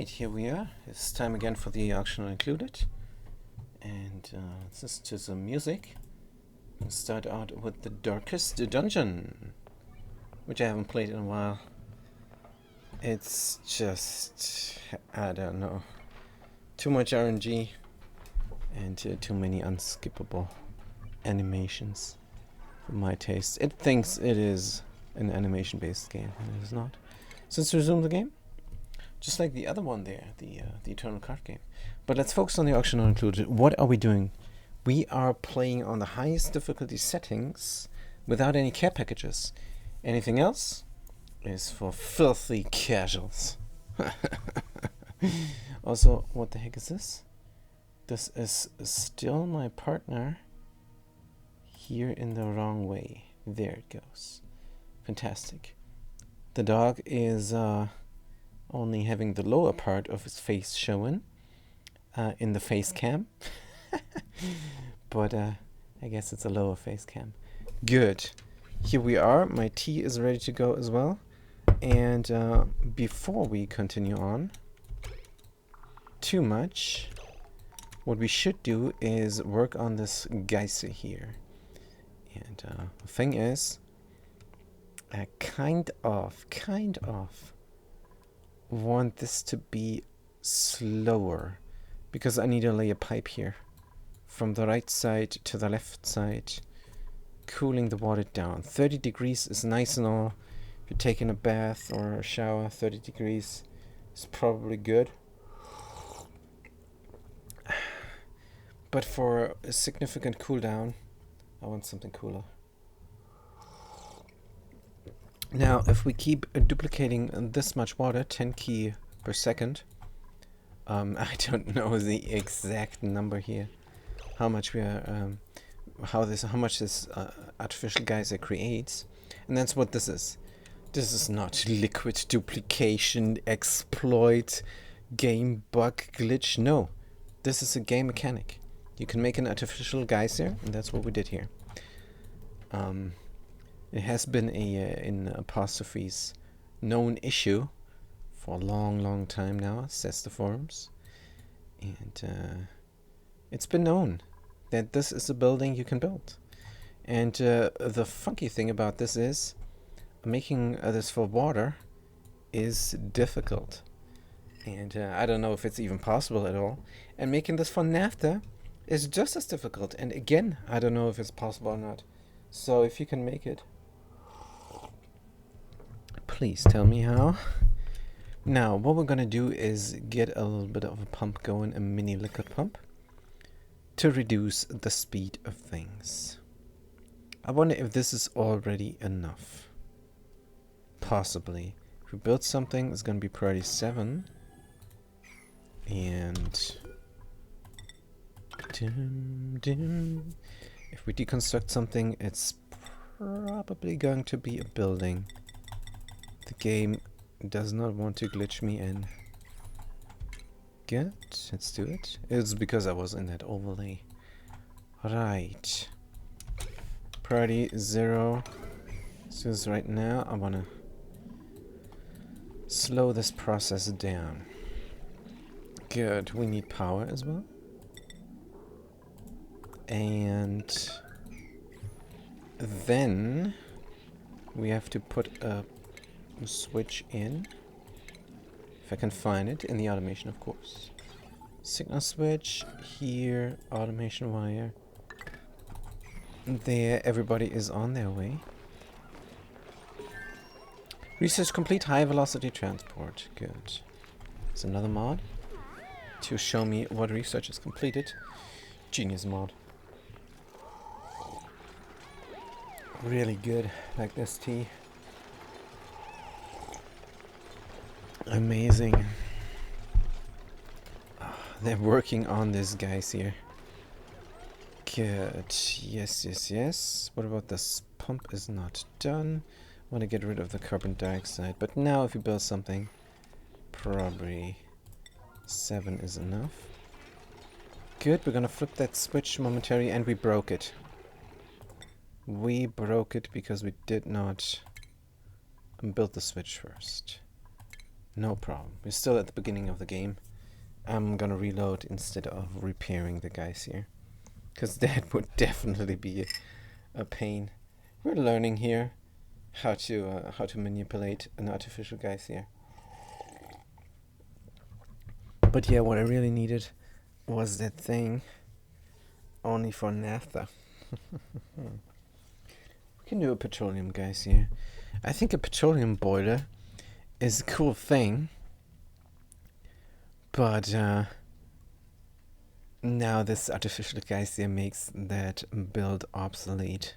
Alright, here we are. It's time again for the auction included. And let's listen to some music. And start out with the Darkest Dungeon, which I haven't played in a while. It's just, I don't know, too much RNG and too many unskippable animations for my taste. It thinks it is an animation-based game, and it is not. So let's resume the game. Just like the other one there, the Eternal Card game. But let's focus on the auction not included. What are we doing? We are playing on the highest difficulty settings without any care packages. Anything else is for filthy casuals. Also, what the heck is this? This is still my partner here in the wrong way. There it goes. Fantastic. The dog is only having the lower part of his face shown in the face cam. But I guess it's a lower face cam. Good. Here we are. My tea is ready to go as well. And before we continue on too much, what we should do is work on this geyser here. And the thing is, I kind of want this to be slower, because I need to lay a pipe here from the right side to the left side, cooling the water down. 30 degrees is nice and all. If you're taking a bath or a shower, 30 degrees is probably good. But for a significant cool down, I want something cooler. Now, if we keep duplicating this much water, 10 key per second, I don't know the exact number here, how much we are, how much this artificial geyser creates, and that's what this is. This is not liquid duplication, exploit, game bug glitch. No, this is a game mechanic. You can make an artificial geyser, and that's what we did here. It has been in Apostrophe's known issue for a long time now, says the forums. And it's been known that this is a building you can build. And the funky thing about this is, making this for water is difficult. And I don't know if it's even possible at all. And making this for naphtha is just as difficult. And again, I don't know if it's possible or not. So if you can make it, please tell me how. Now, what we're gonna do is get a little bit of a pump going, a mini liquid pump, to reduce the speed of things. I wonder if this is already enough. Possibly. If we build something, it's gonna be priority 7. And if we deconstruct something, it's probably going to be a building. The game does not want to glitch me in. Good, let's do it. It's because I was in that overlay. Right. Priority 0. So this right now, I wanna slow this process down. Good, we need power as well. And then we have to put a switch in, if I can find it, in the automation, of course. Signal switch here, automation wire there. Everybody is on their way. Research complete, high velocity transport. Good. It's another mod to show me what research is completed. Genius mod. Really good, like this tea. Amazing. They're working on this, guys, here. Good. Yes. What about this? Pump is not done. Want to get rid of the carbon dioxide. But now if you build something, probably 7 is enough. Good. We're gonna flip that switch momentarily, and we broke it. We broke it because we did not build the switch first. No problem. We're still at the beginning of the game. I'm gonna reload instead of repairing the guys here. Because that would definitely be a pain. We're learning here how to manipulate an artificial guys here. But yeah, what I really needed was that thing only for naphtha. We can do a petroleum guys here. I think a petroleum boiler is a cool thing, but now this artificial geyser makes that build obsolete.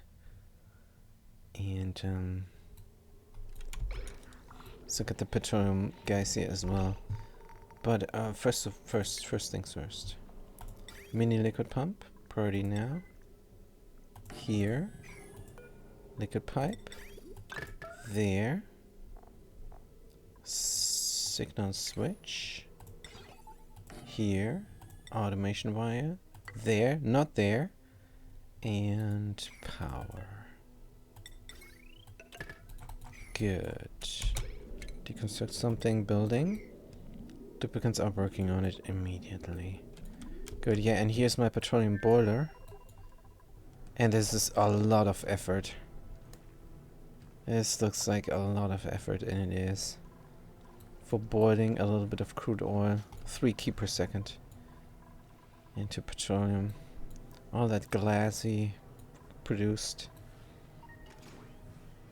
And let's look at the petroleum geyser as well. But first things first. Mini liquid pump, priority now. Here. Liquid pipe. There. Signal switch. Here. Automation wire. There, not there. And power. Good. Deconstruct something, building. Duplicants are working on it immediately. Good, yeah, and here's my petroleum boiler. And this is a lot of effort. This looks like a lot of effort, and it is. For boiling a little bit of crude oil, 3 key per second. Into petroleum. All that glassy produced.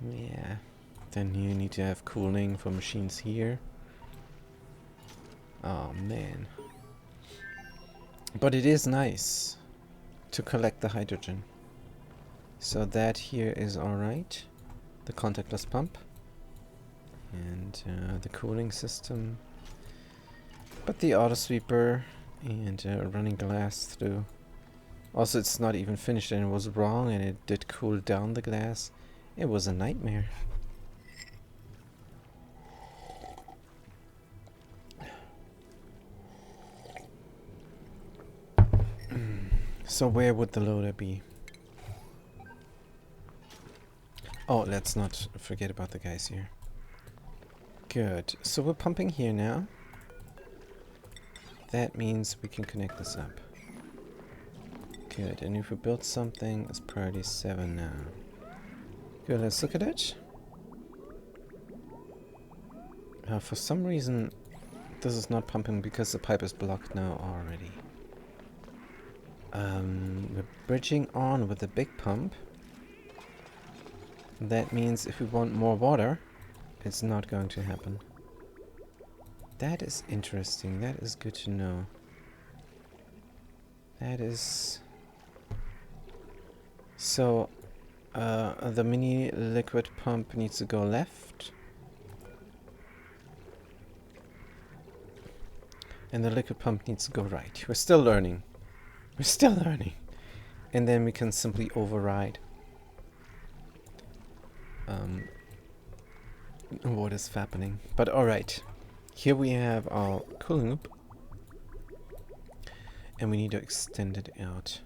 Yeah. Then you need to have cooling for machines here. Oh man. But it is nice to collect the hydrogen. So that here is alright. The contactless pump. And the cooling system. But the auto sweeper and running glass through. Also, it's not even finished and it was wrong and it did cool down the glass. It was a nightmare. So where would the loader be? Oh, let's not forget about the guys here. Good. So we're pumping here now. That means we can connect this up. Good. And if we build something, it's priority 7 now. Good, let's look at it. For some reason, this is not pumping because the pipe is blocked now already. We're bridging on with the big pump. That means if we want more water, it's not going to happen. That is interesting. That is good to know. That is... So, the mini liquid pump needs to go left. And the liquid pump needs to go right. We're still learning. We're still learning. And then we can simply override what is happening. But alright. Here we have our cooling loop. And we need to extend it out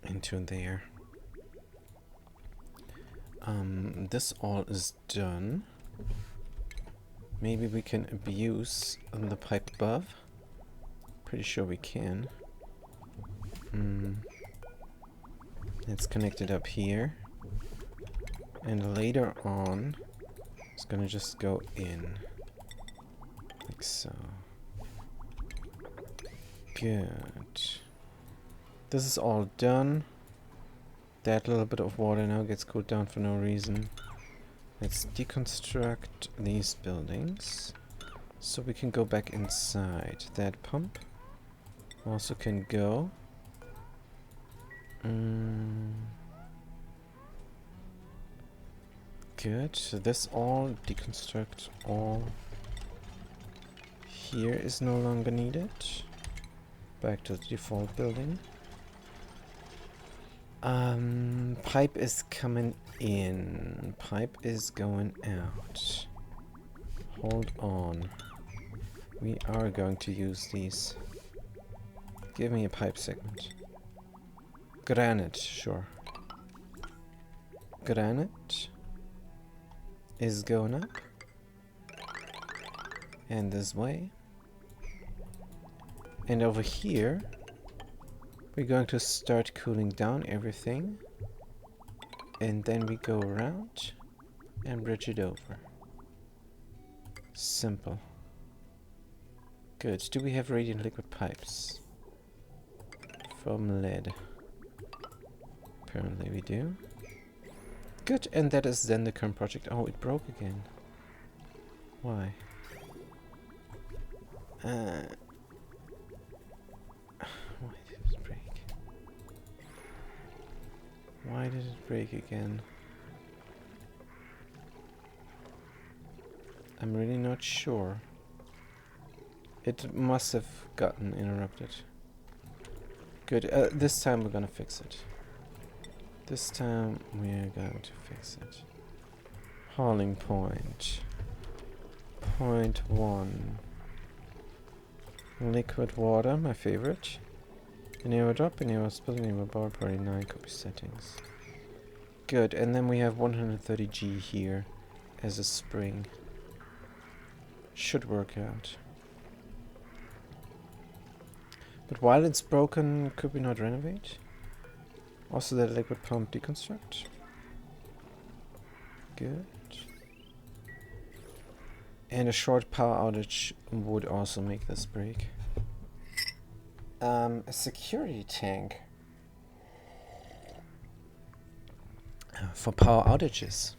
into there. This all is done. Maybe we can abuse the pipe above. Pretty sure we can. It's connected up here. And later on, it's gonna just go in. Like so. Good. This is all done. That little bit of water now gets cooled down for no reason. Let's deconstruct these buildings. So we can go back inside. That pump also can go. Good. So this all deconstruct all. Here is no longer needed. Back to the default building. Pipe is coming in. Pipe is going out. Hold on. We are going to use these. Give me a pipe segment. Granite, sure. Granite is going up. And this way. And over here, we're going to start cooling down everything. And then we go around and bridge it over. Simple. Good. Do we have radiant liquid pipes? From lead. Apparently we do. Good, and that is then the current project. Oh, it broke again. Why? Why did it break? Why did it break again? I'm really not sure. It must have gotten interrupted. Good, this time we're gonna fix it. This time we're going to fix it. Hauling point. Point 1. Liquid water, my favorite. Enable drop, enable spill, enable bar, party 9, copy settings. Good, and then we have 130G here as a spring. Should work out. But while it's broken, could we not renovate? Also the liquid pump deconstruct. Good. And a short power outage would also make this break. A security tank. For power outages.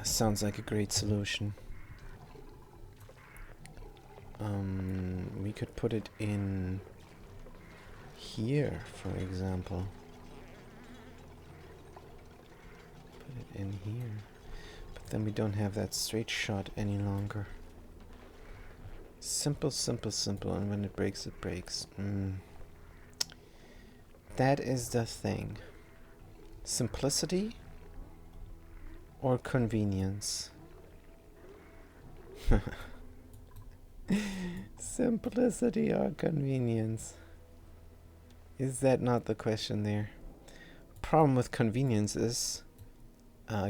Sounds like a great solution. We could put it in here, for example. Put it in here. But then we don't have that straight shot any longer. Simple, simple, simple, and when it breaks, it breaks. That is the thing. Simplicity or convenience? Simplicity or convenience? Is that not the question there? Problem with convenience is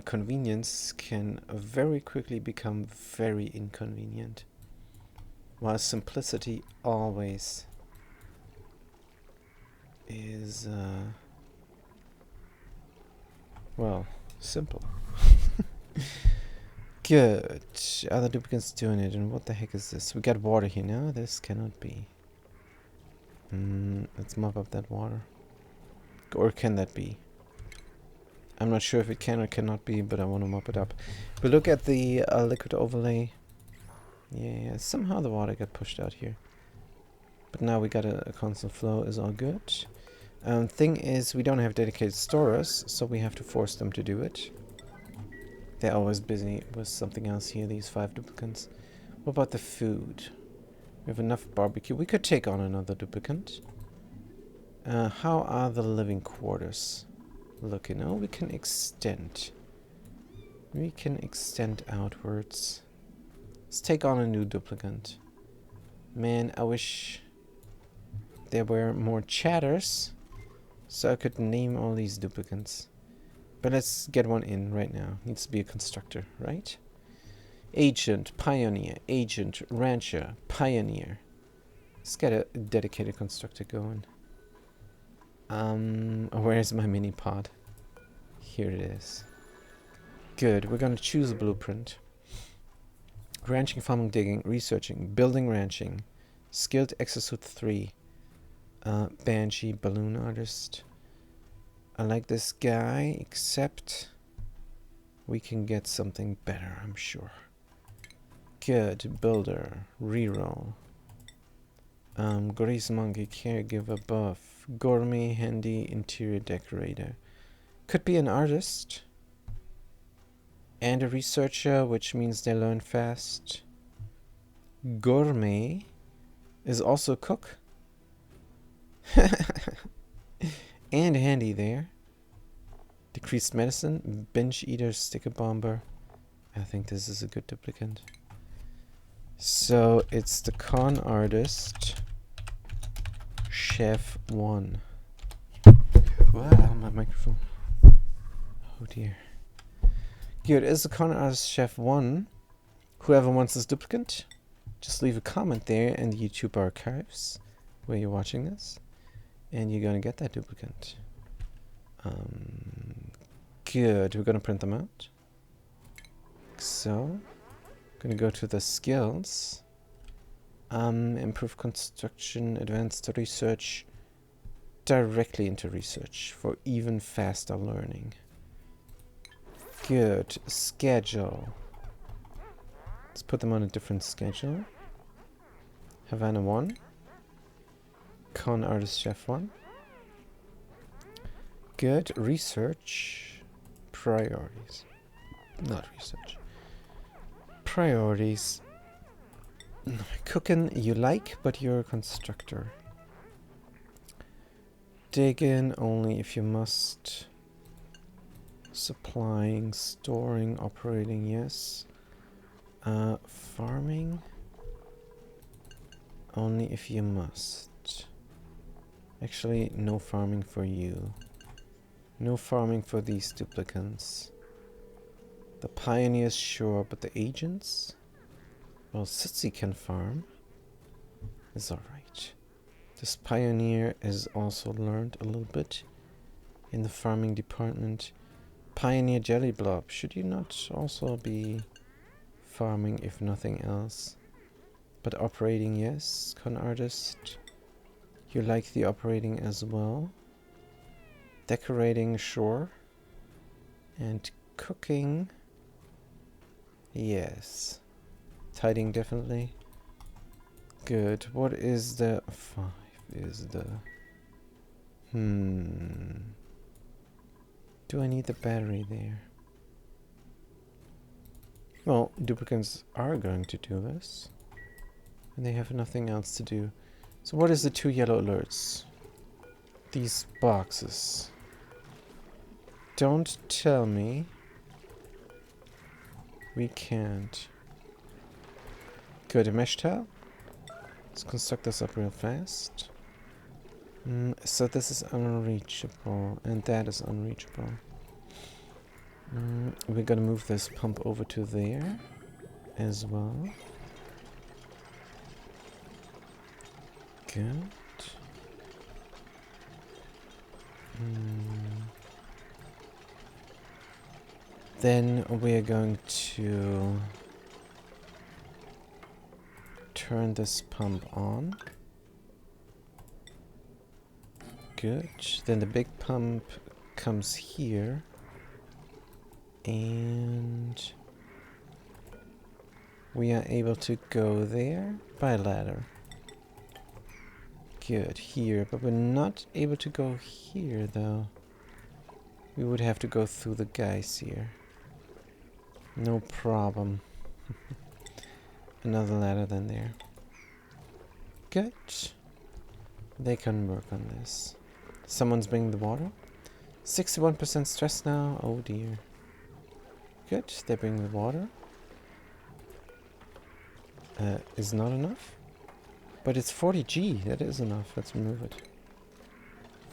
convenience can very quickly become very inconvenient, while simplicity always is well, simple. Good. Other duplicants doing it, and what the heck is this? We got water here now. This cannot be. Let's mop up that water. Or can that be? I'm not sure if it can or cannot be, but I want to mop it up. We look at the liquid overlay. Yeah, somehow the water got pushed out here. But now we got a constant flow, is all good. Thing is, we don't have dedicated storers, so we have to force them to do it. They're always busy with something else here, these 5 duplicants. What about the food? We have enough barbecue. We could take on another duplicant. How are the living quarters looking? Oh, we can extend. We can extend outwards. Let's take on a new duplicant. Man, I wish there were more chatters so I could name all these duplicants. But let's get one in right now. Needs to be a constructor, right? Agent, pioneer, agent, rancher, pioneer. Let's get a dedicated constructor going. Where's my mini pod? Here it is. Good, we're gonna choose a blueprint. Ranching, farming, digging, researching, building, ranching. Skilled exosuit 3. Banshee, balloon artist. I like this guy, except we can get something better, I'm sure. Good, builder, reroll. Grease monkey, caregiver, buff. Gourmet, handy, interior decorator. Could be an artist. And a researcher, which means they learn fast. Gourmet is also a cook. And handy there. Decreased medicine, bench eater, sticker bomber. I think this is a good duplicant. So it's the con artist, chef 1. Wow, my microphone. Oh dear. Good, it's the con artist chef 1, whoever wants this duplicate, just leave a comment there in the YouTube archives where you're watching this, and you're gonna get that duplicate. Good. We're gonna print them out. So, gonna go to the skills. Improve construction, advanced research, directly into research for even faster learning. Good. Schedule. Let's put them on a different schedule. Havana 1. Con Artist Chef 1. Good. Research. Priorities. Not research. Priorities. Cooking you like, but you're a constructor. Dig in only if you must. Supplying, storing, operating, yes. Farming only if you must. Actually, no farming for you. No farming for these duplicants. The pioneers, sure, but the agents? Well, Sitsi can farm. It's alright. This pioneer has also learned a little bit in the farming department. Pioneer Jelly Blob, should you not also be farming if nothing else? But operating, yes. Con Artist, you like the operating as well. Decorating, sure. And cooking, yes. Tidying, definitely. Good. What is the 5 is the do I need the battery there? Well, duplicates are going to do this. And they have nothing else to do. So what is the 2 yellow alerts? These boxes. Don't tell me we can't. Good, a mesh tile. Let's construct this up real fast. So this is unreachable, and that is unreachable. We're gonna move this pump over to there as well. Good. Then we're going to turn this pump on. Good. Then the big pump comes here. And we are able to go there by ladder. Good, here. But we're not able to go here, though. We would have to go through the guys here. No problem. Another ladder then there. Good. They can work on this. Someone's bringing the water. 61% stress now. Oh dear. Good. They bring the water. Is not enough. But it's 40G. That is enough. Let's remove it.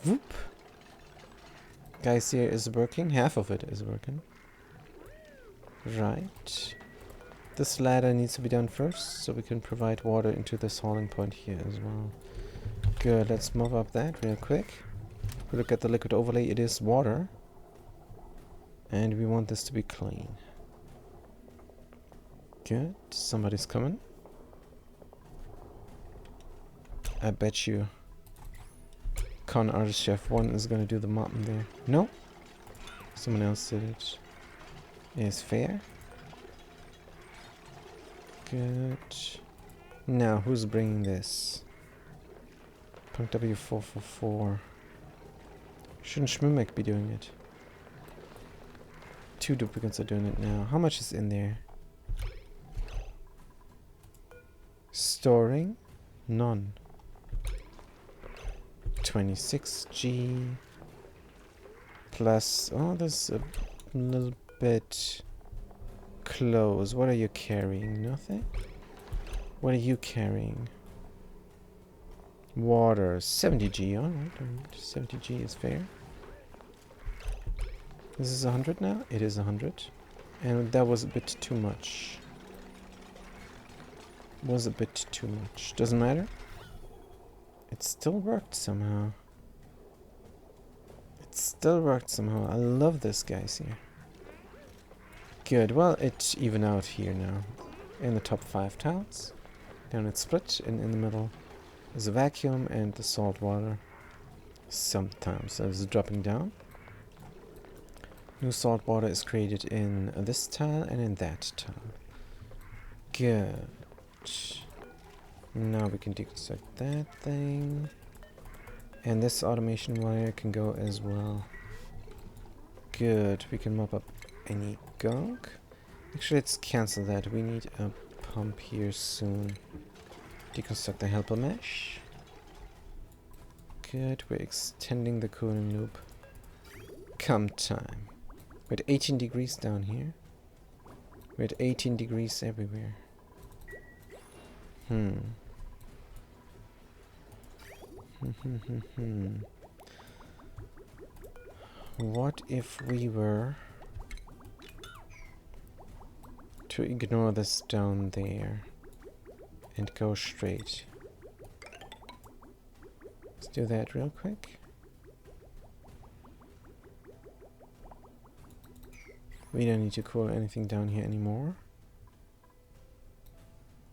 Whoop. Guys, here is working. Half of it is working. Right. This ladder needs to be done first, so we can provide water into this hauling point here as well. Good, let's move up that real quick. We look at the liquid overlay, it is water. And we want this to be clean. Good, somebody's coming. I bet you Con Artist Chef 1 is gonna do the mopping there. No? Someone else did it. Is fair. Good. Now, who's bringing this? Punk W444. Shouldn't Schmimek be doing it? 2 duplicates are doing it now. How much is in there? Storing? None. 26G. Plus, oh, there's a little bit close. What are you carrying? Nothing? What are you carrying? Water. 70G. Alright, alright. 70G is fair. This is 100 now? It is 100. And that was a bit too much. was a bit too much. Doesn't matter. It still worked somehow. It still worked somehow. I love this, guys, here. Good. Well, it's even out here now. In the top 5 tiles. Down it's split, and in the middle is a vacuum and the salt water. Sometimes it's dropping down. New salt water is created in this tile and in that tile. Good. Now we can deconstruct that thing. And this automation wire can go as well. Good. We can mop up any gunk. Actually, let's cancel that. We need a pump here soon. Deconstruct the helper mesh. Good. We're extending the cooling loop. Come time. We're at 18 degrees down here. We're at 18 degrees everywhere. What if we were to ignore this down there and go straight? Let's do that real quick. We don't need to cool anything down here anymore.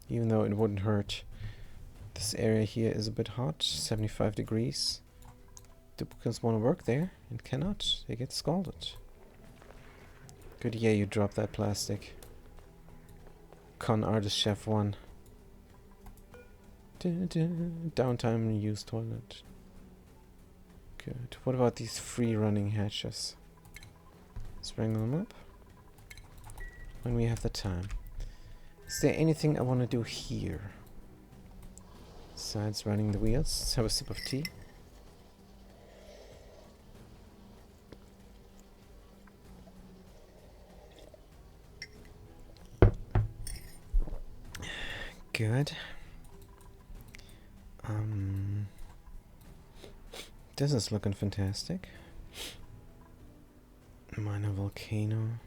Even though it wouldn't hurt. This area here is a bit hot, 75 degrees. Duplicates want to work there and cannot. They get scalded. Good, yeah, you drop that plastic. Con artist chef 1. Downtime use toilet. Good. What about these free running hatches? Let's wrangle them up when we have the time. Is there anything I want to do here? Besides running the wheels, let's have a sip of tea. Good. This is looking fantastic. Minor volcano.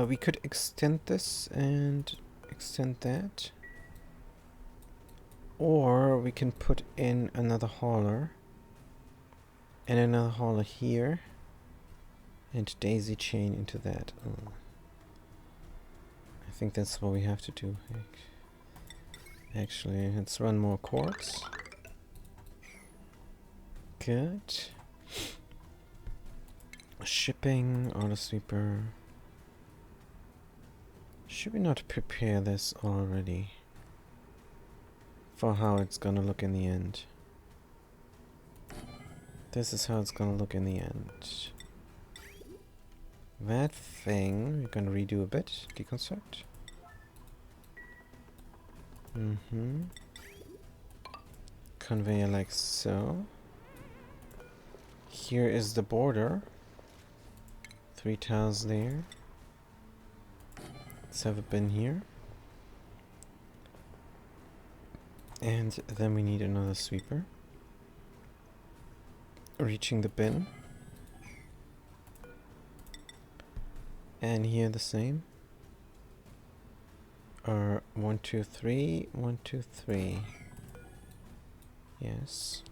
We could extend this and extend that. Or we can put in another hauler. And another hauler here. And daisy chain into that. Oh. I think that's what we have to do. Actually, let's run more quartz. Good. Shipping, auto sweeper. Should we not prepare this already? For how it's gonna look in the end. This is how it's gonna look in the end. That thing, we're gonna redo a bit. Deconstruct. Conveyor like so. Here is the border. 3 tiles there. Let's have a bin here. And then we need another sweeper. Reaching the bin. And here the same. 1, 2, 3, 1, 2, 3. Yes.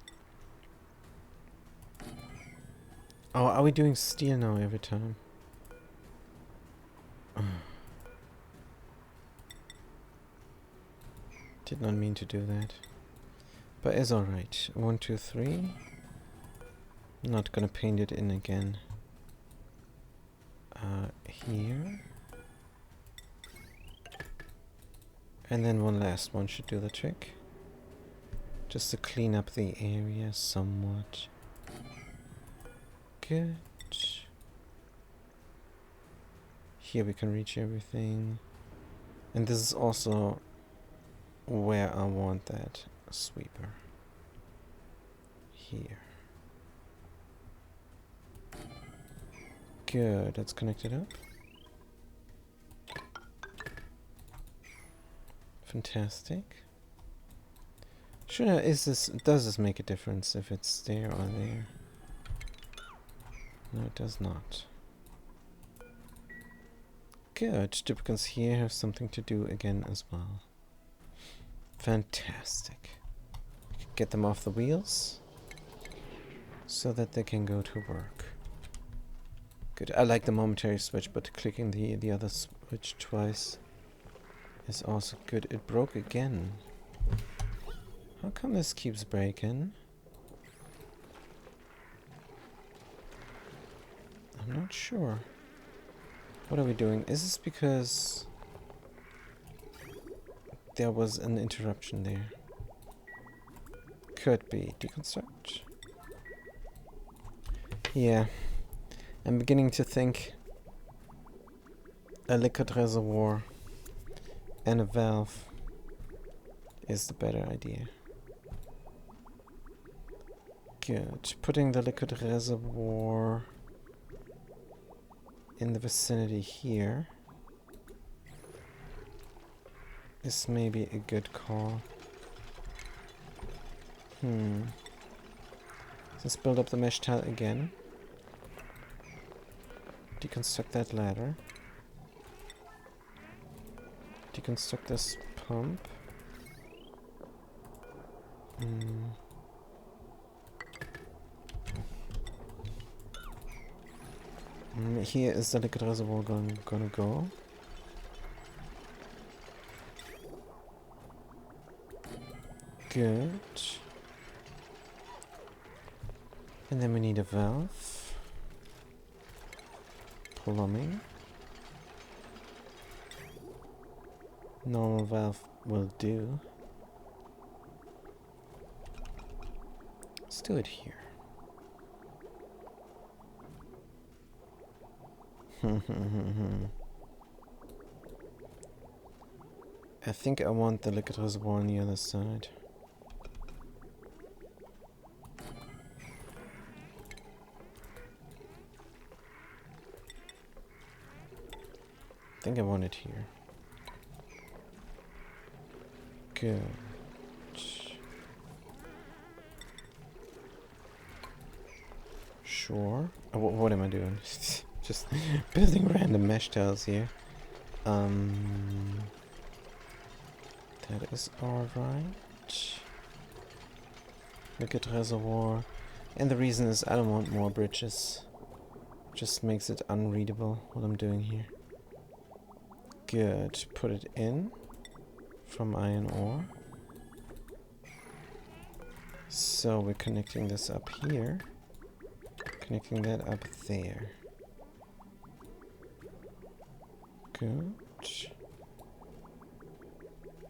Oh, are we doing steel now every time? Did not mean to do that. But it's alright. 1, 2, 3. Not gonna paint it in again. Here. And then one last one should do the trick. Just to clean up the area somewhat. Good. Here we can reach everything. And this is also where I want that sweeper. Here. Good, let's connect it up. Fantastic. Sure, does this make a difference if it's there or there? No, it does not. Good. Duplicants here have something to do again as well. Fantastic. Get them off the wheels so that they can go to work. Good. I like the momentary switch, but clicking the other switch twice is also good. It broke again. How come this keeps breaking? I'm not sure. What are we doing? Is this because there was an interruption there? Could be. Deconstruct. Yeah. I'm beginning to think a liquid reservoir and a valve is the better idea. Good. Putting the liquid reservoir in the vicinity here is maybe a good call. Let's build up the mesh tile again. Deconstruct that ladder. Deconstruct this pump. Here is the liquid reservoir gonna go. Good. And then we need a valve. Plumbing. Normal valve will do. Let's do it here. I think I want the liquid reservoir on the other side. I think I want it here. Good. Sure. Oh, what am I doing? Just building random mesh tiles here. That is alright. Liquid reservoir. And the reason is I don't want more bridges. Just makes it unreadable what I'm doing here. Good. Put it in from iron ore. So we're connecting this up here. Connecting that up there. Good.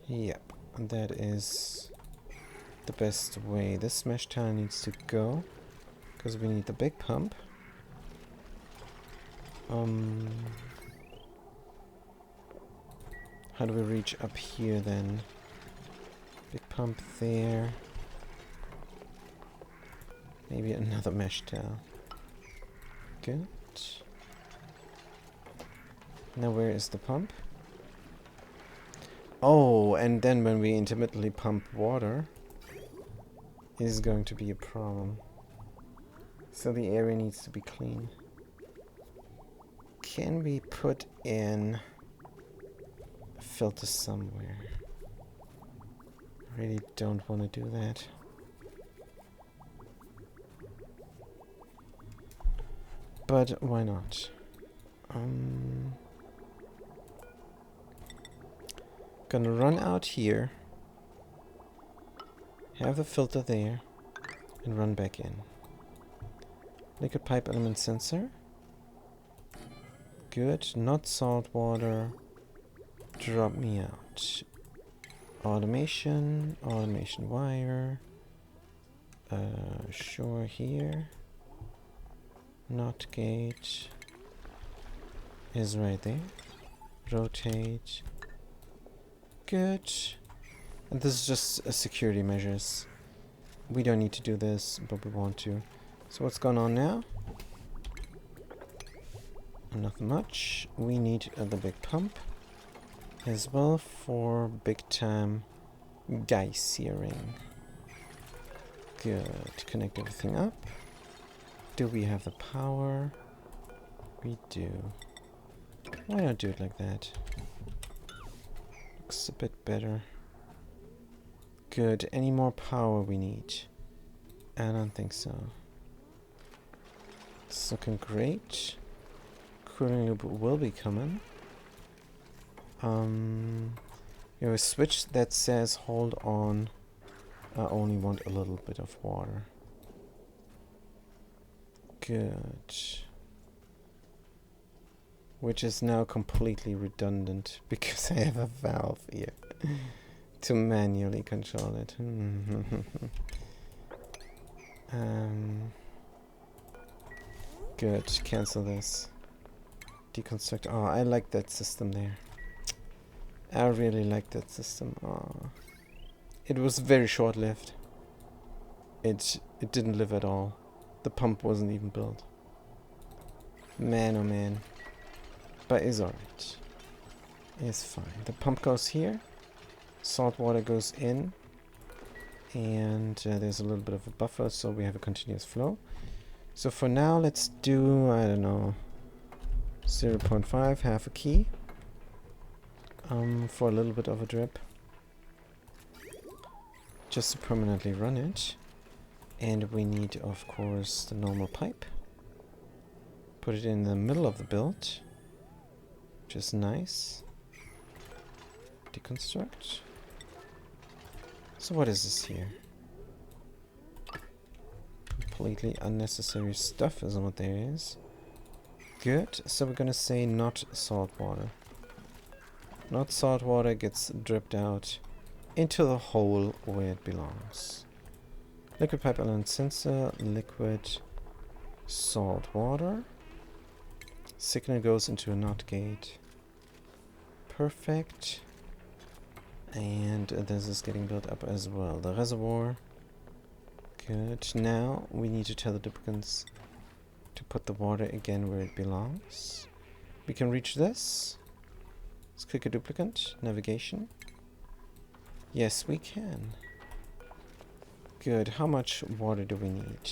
Yep, that is the best way. This mesh tile needs to go because we need the big pump. How do we reach up here then? Big pump there. Maybe another mesh tile. Good. Now where is the pump? Oh, and then when we intermittently pump water, it is going to be a problem. So the area needs to be clean. Can we put in a filter somewhere? I really don't want to do that. But why not? Gonna run out here, have the filter there, and run back in. Liquid pipe element sensor. Good. Not salt water. Drop me out. Automation. Automation wire. Sure here. Not gate is right there. Rotate. Good. And this is just a security measures. We don't need to do this, but we want to. So what's going on now? Nothing much. We need the big pump as well for big time dye searing. Good. Connect everything up. Do we have the power? We do. Why not do it like that? Looks a bit better. Good. Any more power we need? I don't think so. It's looking great. Cooling loop will be coming. You have a switch that says hold on. I only want a little bit of water. Good. Which is now completely redundant because I have a valve here to manually control it. Good. Cancel this. Deconstruct. Oh, I like that system there. I really like that system. Oh. It was very short-lived. It didn't live at all. The pump wasn't even built. Man, oh man. But it's alright. It's fine. The pump goes here. Salt water goes in. And there's a little bit of a buffer, so we have a continuous flow. So for now, let's do, I don't know, 0.5, half a key. For a little bit of a drip. Just to permanently run it. And we need, of course, the normal pipe. Put it in the middle of the build. Which is nice. Deconstruct. So what is this here? Completely unnecessary stuff is what there is. Good. So we're gonna say not salt water. Not salt water gets dripped out into the hole where it belongs. Liquid pipe element sensor, liquid salt water. Signal goes into a NOT gate. Perfect. And this is getting built up as well. The reservoir. Good. Now we need to tell the duplicants to put the water again where it belongs. We can reach this. Let's click a duplicant. Navigation. Yes, we can. Good. How much water do we need?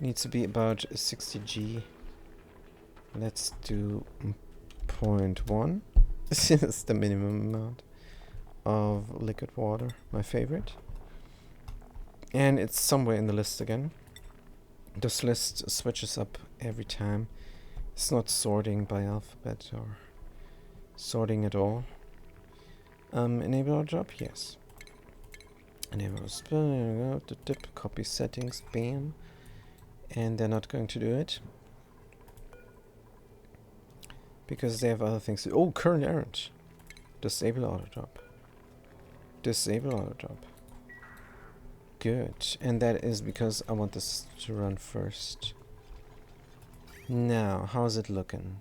Needs to be about 60 G. Let's do 0.1. This is the minimum amount of liquid water. My favorite. And it's somewhere in the list again. This list switches up every time. It's not sorting by alphabet or sorting at all. Enable our drop? Yes. Enable spell, the dip, copy settings, bam. And they're not going to do it. Because they have other things to do. Oh, current errand. Disable auto drop. Disable auto drop. Good. And that is because I want this to run first. Now, how's it looking?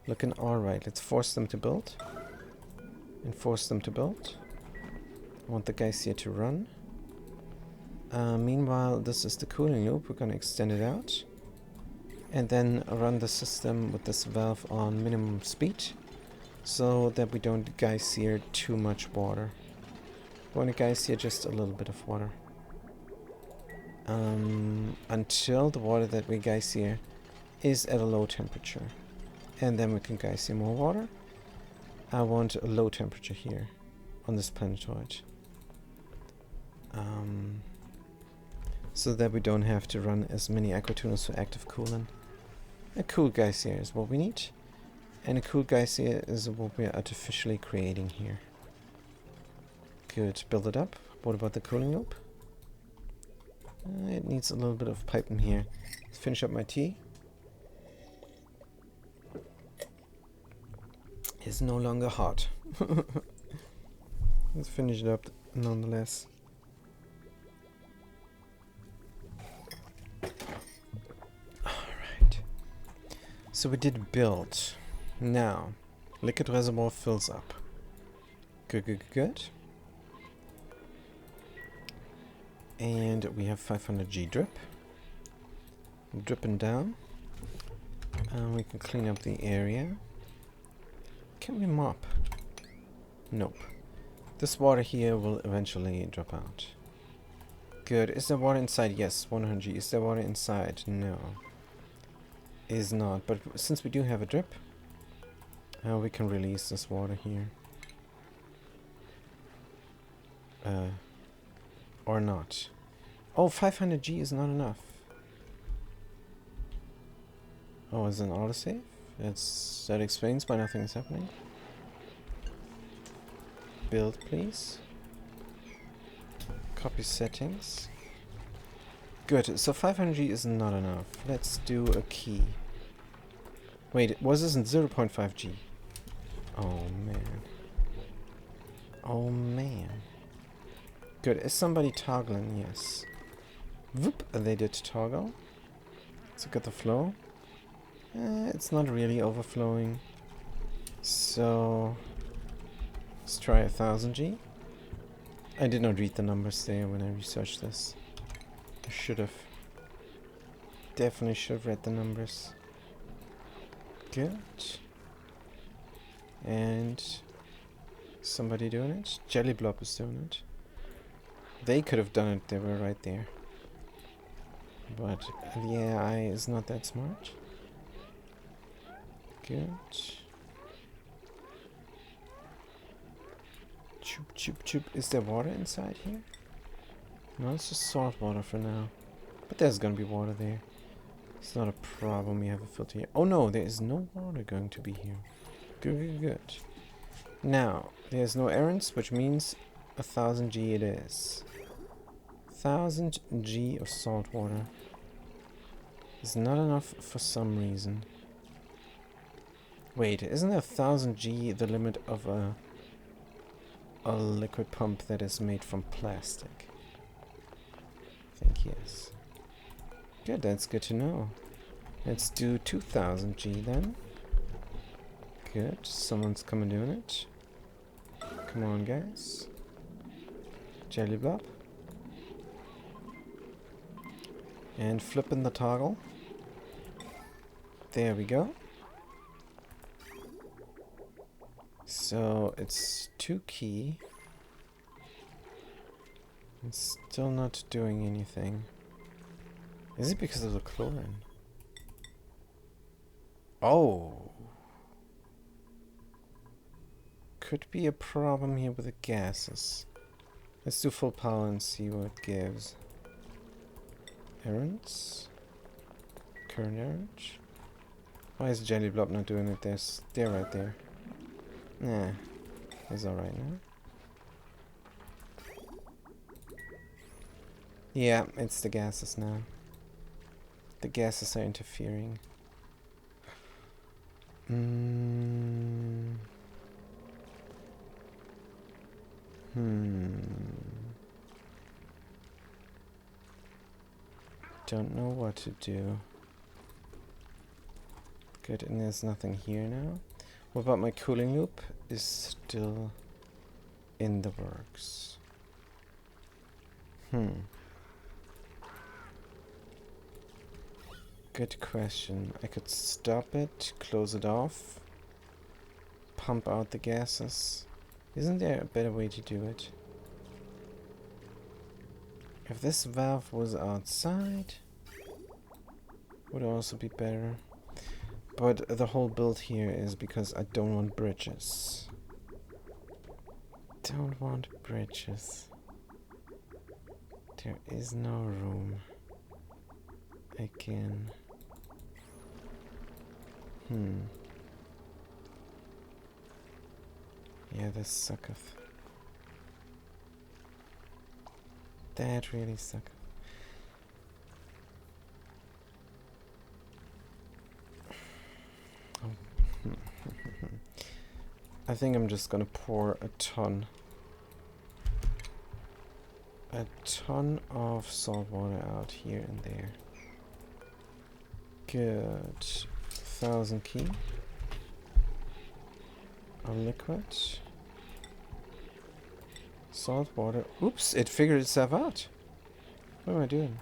Looking alright. Let's force them to build. And force them to build. I want the guys here to run. Meanwhile, this is the cooling loop. We're going to extend it out. And then run the system with this valve on minimum speed. So that we don't geyser too much water. We want to geyser just a little bit of water. Until the water that we geyser is at a low temperature. And then we can geyser more water. I want a low temperature here on this planetoid. So that we don't have to run as many aquatunnels for active coolant. A cool geyser is what we need. And a cool geyser is what we are artificially creating here. Good, build it up. What about the cooling loop? It needs a little bit of pipe in here. Let's finish up my tea. It's no longer hot. Let's finish it up nonetheless. Alright. So we did build. Now, liquid reservoir fills up. Good, good, good. And we have 500 G drip. Dripping down. And we can clean up the area. Can we mop? Nope. This water here will eventually drop out. Good. Is there water inside? Yes, 100 G. Is there water inside? No. Is not. But since we do have a drip, We can release this water here. Or not. Oh, 500 G is not enough. Oh, is it an autosave? That explains why nothing is happening. Build, please. Copy settings. Good, so 500 G is not enough. Let's do a key. Wait, was this in 0.5 G? Oh man. Oh man. Good, is somebody toggling? Yes. Whoop, they did toggle. Let's look at the flow. It's not really overflowing. So let's try 1000 G. I did not read the numbers there when I researched this. I should have. Definitely should have read the numbers. Good. And somebody doing it? Jelly Blob is doing it. They could have done it, they were right there. But the AI is not that smart. Good. Choop, choop, choop. Is there water inside here? No, it's just salt water for now. But there's gonna be water there. It's not a problem, we have a filter here. Oh no, there is no water going to be here. Good, good, good. Now, there's no errands, which means 1000 G it is. 1000 G of salt water is not enough for some reason. Wait, isn't 1000 G the limit of a liquid pump that is made from plastic? I think yes. Good, that's good to know. Let's do 2000 G then. Good, someone's coming doing it. Come on, guys. Jelly Blob. And flipping the toggle. There we go. So it's 2 key. It's still not doing anything. Is it because of the chlorine? Oh. Could be a problem here with the gases. Let's do full power and see what it gives. Errands. Current errand. Why is Jelly Blob not doing it? They're right there. Nah. It's alright now. Yeah, it's the gases now. The gases are interfering. Don't know what to do. Good, and there's nothing here now. What about my cooling loop? Is still in the works. Good question. I could stop it, close it off, pump out the gases. Isn't there a better way to do it? If this valve was outside, would also be better. But the whole build here is because I don't want bridges. Don't want bridges. There is no room. Again. Yeah, this sucketh. That really sucketh. I think I'm just gonna pour a ton of salt water out here and there. Good. 1000 key. A liquid. Salt water. Oops, it figured itself out. What am I doing?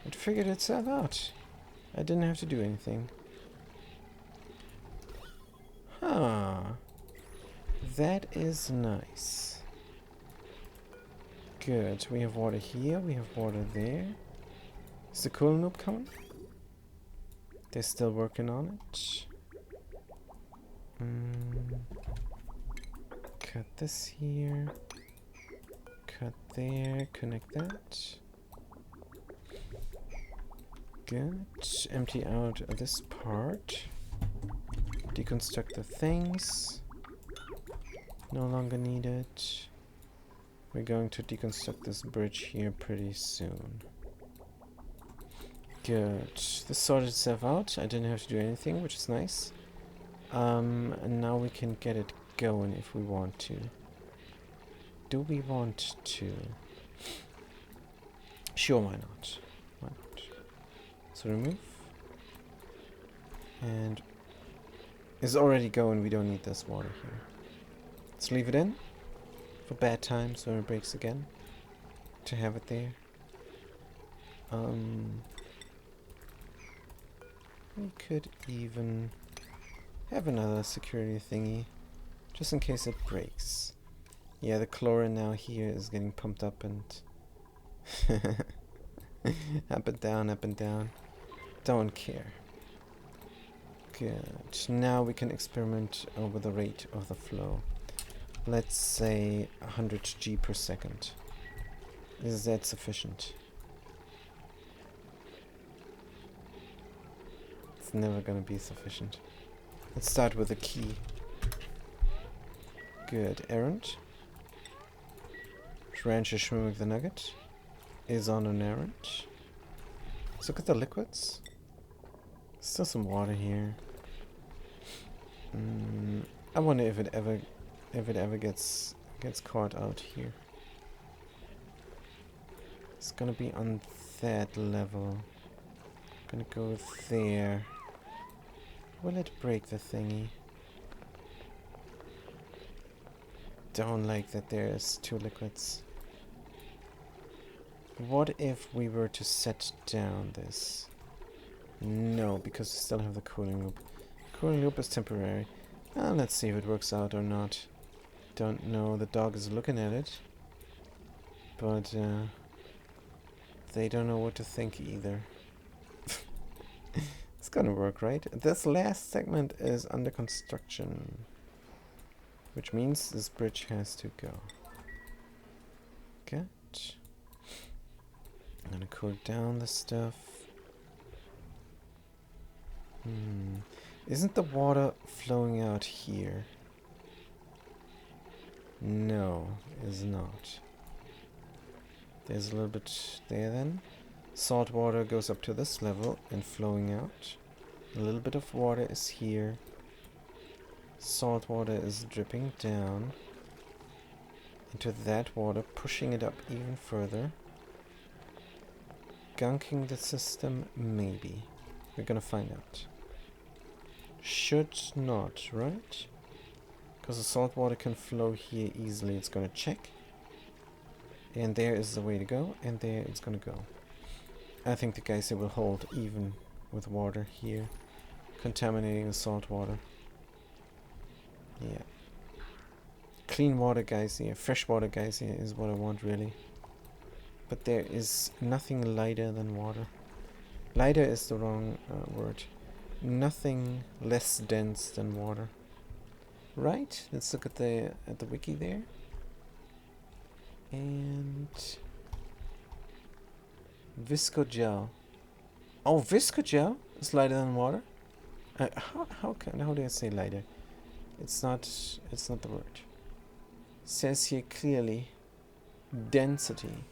It figured itself out. I didn't have to do anything. Huh. That is nice. Good. We have water here. We have water there. Is the cooling loop coming? They're still working on it. Cut this here. Cut there. Connect that. Good. Empty out this part. Deconstruct the things. No longer needed. We're going to deconstruct this bridge here pretty soon. Good. This sorted itself out. I didn't have to do anything, which is nice. And now we can get it going if we want to. Do we want to? Sure, why not? Why not? So remove. And it's already going. We don't need this water here. Let's leave it in for bad times when it breaks again. To have it there. We could even have another security thingy, just in case it breaks. Yeah, the chlorine now here is getting pumped up and up and down, up and down. Don't care. Good. Now we can experiment over the rate of the flow. Let's say 100 G per second. Is that sufficient? It's never gonna be sufficient. Let's start with a key. Good. Errand. Rancher Schwimming the Nugget is on an errand. Let's look at the liquids. Still some water here. I wonder if it ever gets caught out here. It's gonna be on that level. Gonna go there. Will it break the thingy? Don't like that there's two liquids. What if we were to set down this? No, because we still have the cooling loop. Cooling loop is temporary. Let's see if it works out or not. Don't know. The dog is looking at it. But they don't know what to think either. It's gonna work, right? This last segment is under construction. Which means this bridge has to go. Good. I'm gonna cool down the stuff. Isn't the water flowing out here? No, it's not. There's a little bit there then. Salt water goes up to this level and flowing out. A little bit of water is here. Salt water is dripping down into that water, pushing it up even further. Gunking the system, maybe. We're gonna find out. Should not, right? Because the salt water can flow here easily. It's gonna check. And there is the way to go, and there it's gonna go. I think the geyser will hold even with water here, contaminating the salt water. Yeah. Clean water geyser, fresh water geyser is what I want really. But there is nothing lighter than water. Lighter is the wrong word. Nothing less dense than water. Right? Let's look at the wiki there. And viscogel. Oh, viscogel is lighter than water. How do I say lighter? It's not the word. It says here clearly density.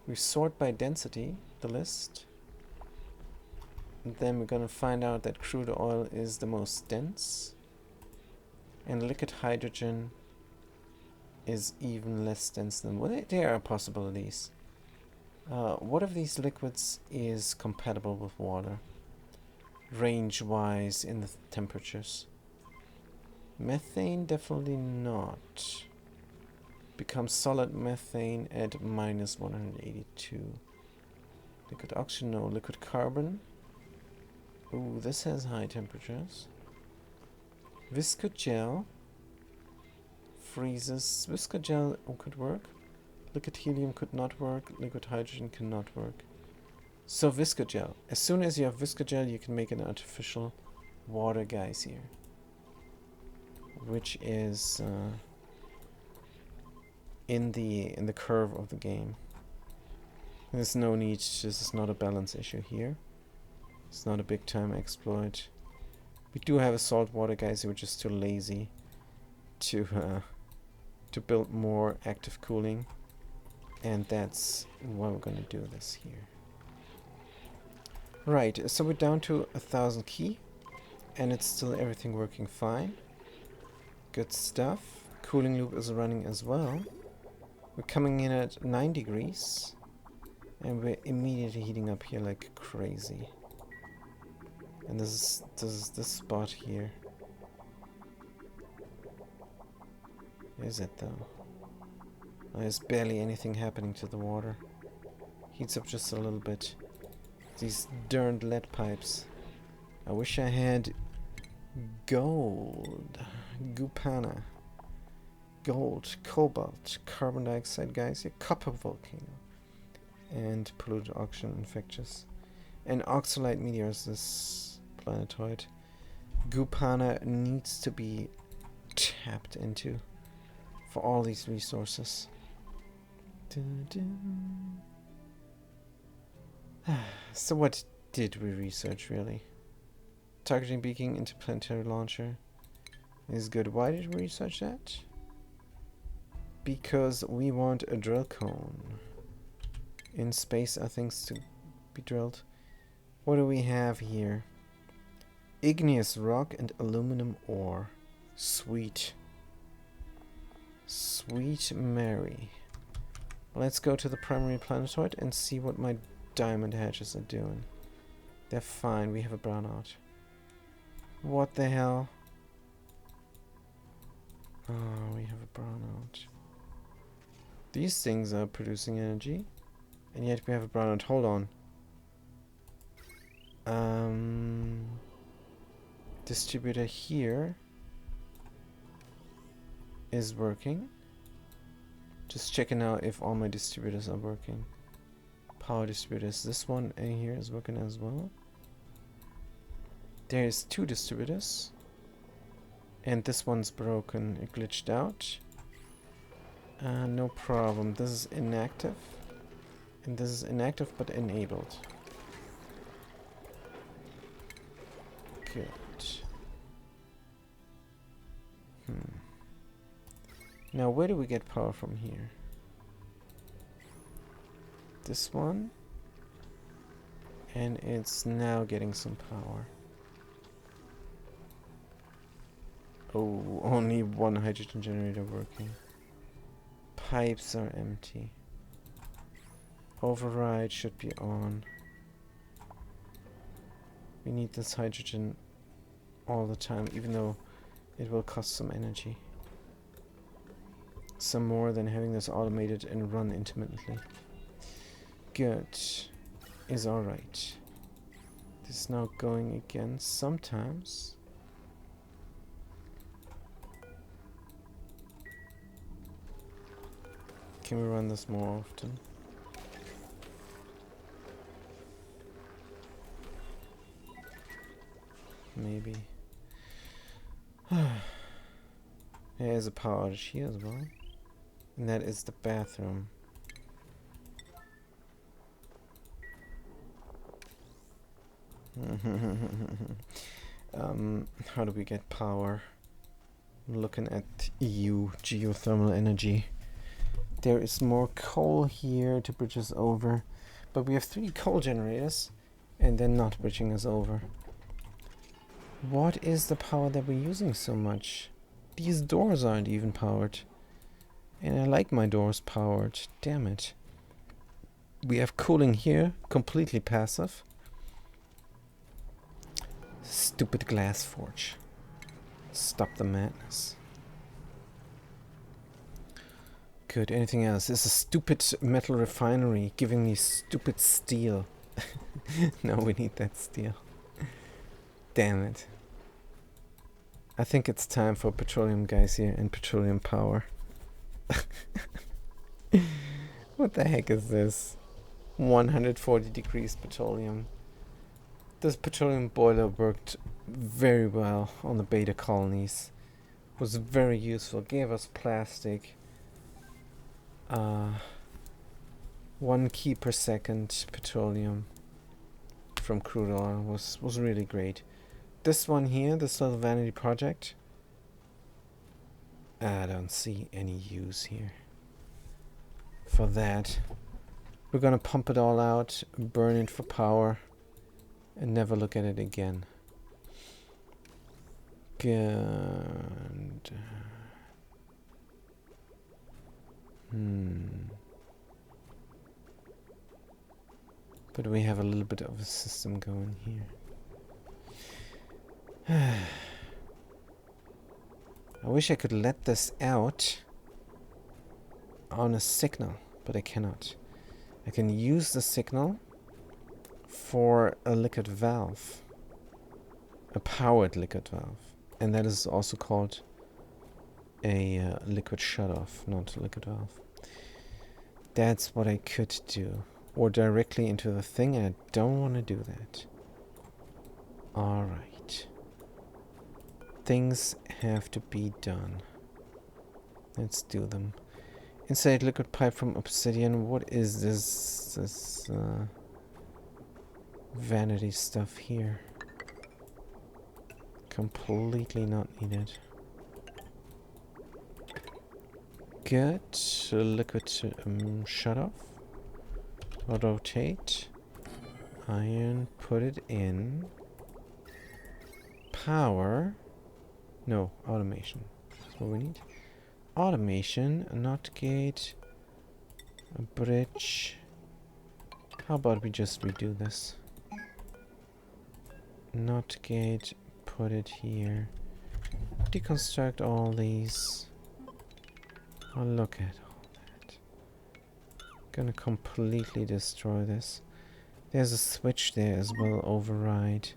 We sort by density the list. And then we're gonna find out that crude oil is the most dense. And liquid hydrogen is even less dense than water. There are possibilities. What of these liquids is compatible with water? Range-wise in the temperatures. Methane, definitely not. Becomes solid methane at minus 182. Liquid oxygen, no. Liquid carbon. Ooh, this has high temperatures. Viscogel freezes. Viscogel could work. Liquid helium could not work. Liquid hydrogen cannot work. So viscogel. As soon as you have viscogel, you can make an artificial water geyser. which is in the curve of the game. There's no need. This is not a balance issue here. It's not a big time exploit. We do have a saltwater guys who are just too lazy to build more active cooling, and that's why we're gonna do this here. Right, so we're down to 1,000 key, and it's still everything working fine. Good stuff. Cooling loop is running as well. We're coming in at 9 degrees, and we're immediately heating up here like crazy. And this is this spot here. Is it though? There's barely anything happening to the water. Heats up just a little bit. These darned lead pipes. I wish I had gold. Gupana. Gold, cobalt, carbon dioxide, guys. Yeah, copper volcano. And polluted oxygen infectious. And oxalite meteors, this planetoid. Gupana needs to be tapped into for all these resources. Dun, dun. So what did we research really? Targeting beacon interplanetary launcher is good. Why did we research that? Because we want a drill cone. In space are things to be drilled. What do we have here? Igneous rock and aluminum ore. Sweet. Sweet Mary. Let's go to the primary planetoid and see what my diamond hatches are doing. They're fine. We have a brownout. What the hell? Oh, we have a brownout. These things are producing energy, and yet we have a brownout. Hold on. Distributor here is working. Just checking out if all my distributors are working. Power distributors. This one in here is working as well. There's 2 distributors. And this one's broken. It glitched out. No problem. This is inactive. And this is inactive but enabled. Good. Now where do we get power from here? This one. And it's now getting some power. Oh, only one hydrogen generator working. Pipes are empty. Override should be on. We need this hydrogen all the time, even though it will cost some energy. Some more than having this automated and run intermittently. Good. Is alright. This is now going again sometimes. Can we run this more often? Maybe. There's a power outage here as well. And that is the bathroom. How do we get power? I'm looking at EU geothermal energy. There is more coal here to bridge us over, but we have 3 coal generators and they're not bridging us over. What is the power that we're using so much? These doors aren't even powered. And I like my doors powered. Damn it. We have cooling here, completely passive. Stupid glass forge. Stop the madness. Good. Anything else? This is a stupid metal refinery giving me stupid steel. No, we need that steel. Damn it. I think it's time for petroleum guys here and petroleum power. What the heck is this? 140 degrees petroleum. This petroleum boiler worked very well on the beta colonies. Was very useful. Gave us plastic. 1 key per second petroleum from crude oil was really great. This one here, this little vanity project, I don't see any use here for that. We're gonna pump it all out, burn it for power, and never look at it again. Good. But we have a little bit of a system going here. I wish I could let this out on a signal, but I cannot. I can use the signal for a liquid valve, a powered liquid valve, and that is also called a liquid shutoff, not a liquid valve. That's what I could do, or directly into the thing, and I don't want to do that. Alright. Things have to be done. Let's do them. Inside liquid pipe from obsidian. What is this vanity stuff here? Completely not needed. Good. Liquid shut off. Rotate. Iron. Put it in. Power. No, automation. That's what we need. Automation, not gate, a bridge. How about we just redo this? Not gate, put it here. Deconstruct all these. Oh, look at all that. Gonna completely destroy this. There's a switch there as well, override.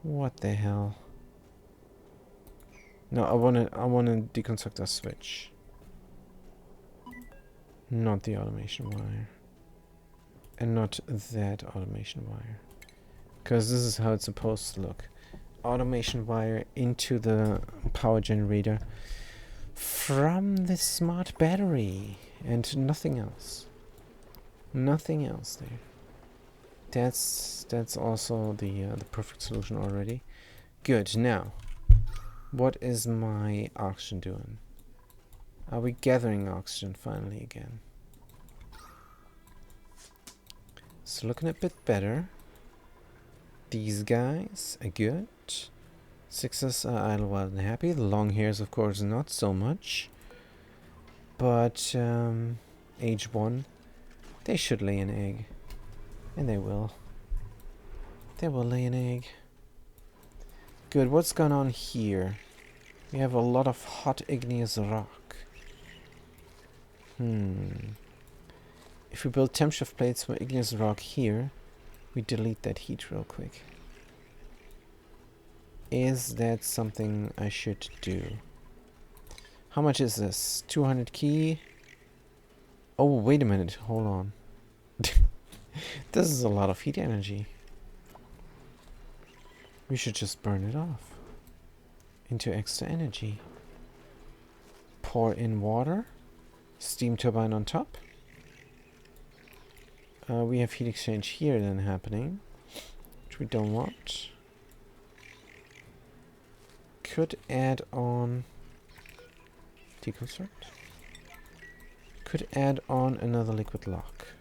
What the hell? No, I wanna deconstruct a switch. Not the automation wire. And not that automation wire. Because this is how it's supposed to look. Automation wire into the power generator from the smart battery. And nothing else. Nothing else there. That's also the perfect solution already. Good, now. What is my oxygen doing? Are we gathering oxygen finally again? It's looking a bit better. These guys are good. Sixes are idle, wild, and happy. The long hairs, of course, not so much. But age 1, they should lay an egg. And they will. They will lay an egg. Good, what's going on here? We have a lot of hot igneous rock. If we build temp shift plates for igneous rock here, we delete that heat real quick. Is that something I should do? How much is this? 200 key? Oh, wait a minute, hold on. This is a lot of heat energy. We should just burn it off into extra energy. Pour in water. Steam turbine on top. We have heat exchange here then happening, which we don't want. Could add on deconstruct. Could add on another liquid lock.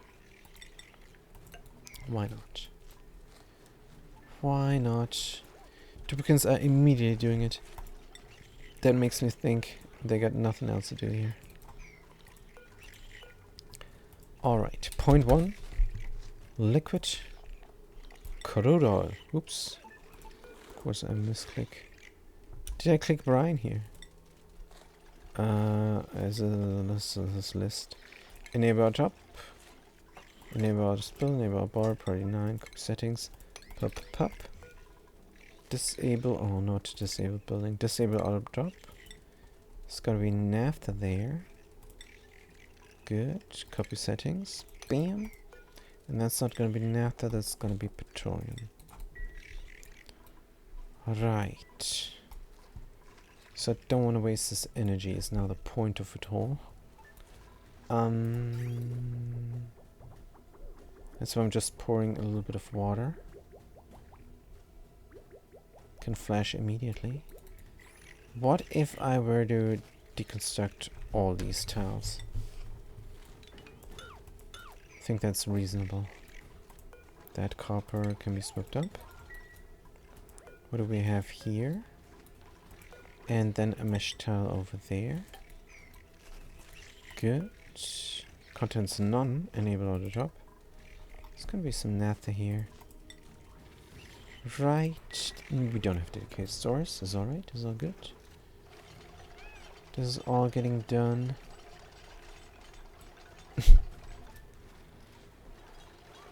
Why not? Why not? Duplicants are immediately doing it. That makes me think they got nothing else to do here. Alright, point 1. Liquid crude oil. Oops. Of course I misclick. Did I click brine here? As this list. Enable our top. Enable our spill. Enable our bar. Priority 9. Settings. Pop. Disable. Oh, not disable building. Disable auto drop. It's gotta be naphtha there. Good. Copy settings. Bam. And that's not gonna be naphtha. That's gonna be petroleum. Right. So I don't want to waste this energy, is now the point of it all. And so I'm just pouring a little bit of water. Can flash immediately. What if I were to deconstruct all these tiles? I think that's reasonable. That copper can be swept up. What do we have here? And then a mesh tile over there. Good. Contents none. Enable auto drop. There's gonna be some naphtha here. Right. We don't have dedicated stores. Is alright. Is all good. This is all getting done.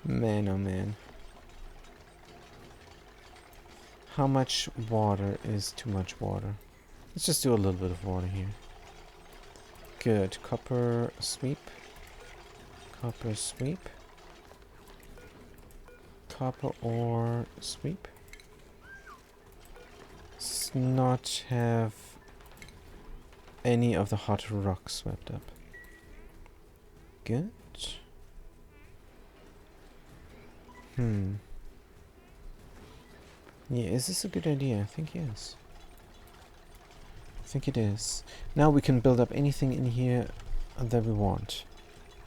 Man, oh man. How much water is too much water? Let's just do a little bit of water here. Good. Copper sweep. Copper sweep. Copper ore sweep. Let's not have any of the hot rock swept up. Good. Yeah, is this a good idea? I think yes. I think it is. Now we can build up anything in here that we want.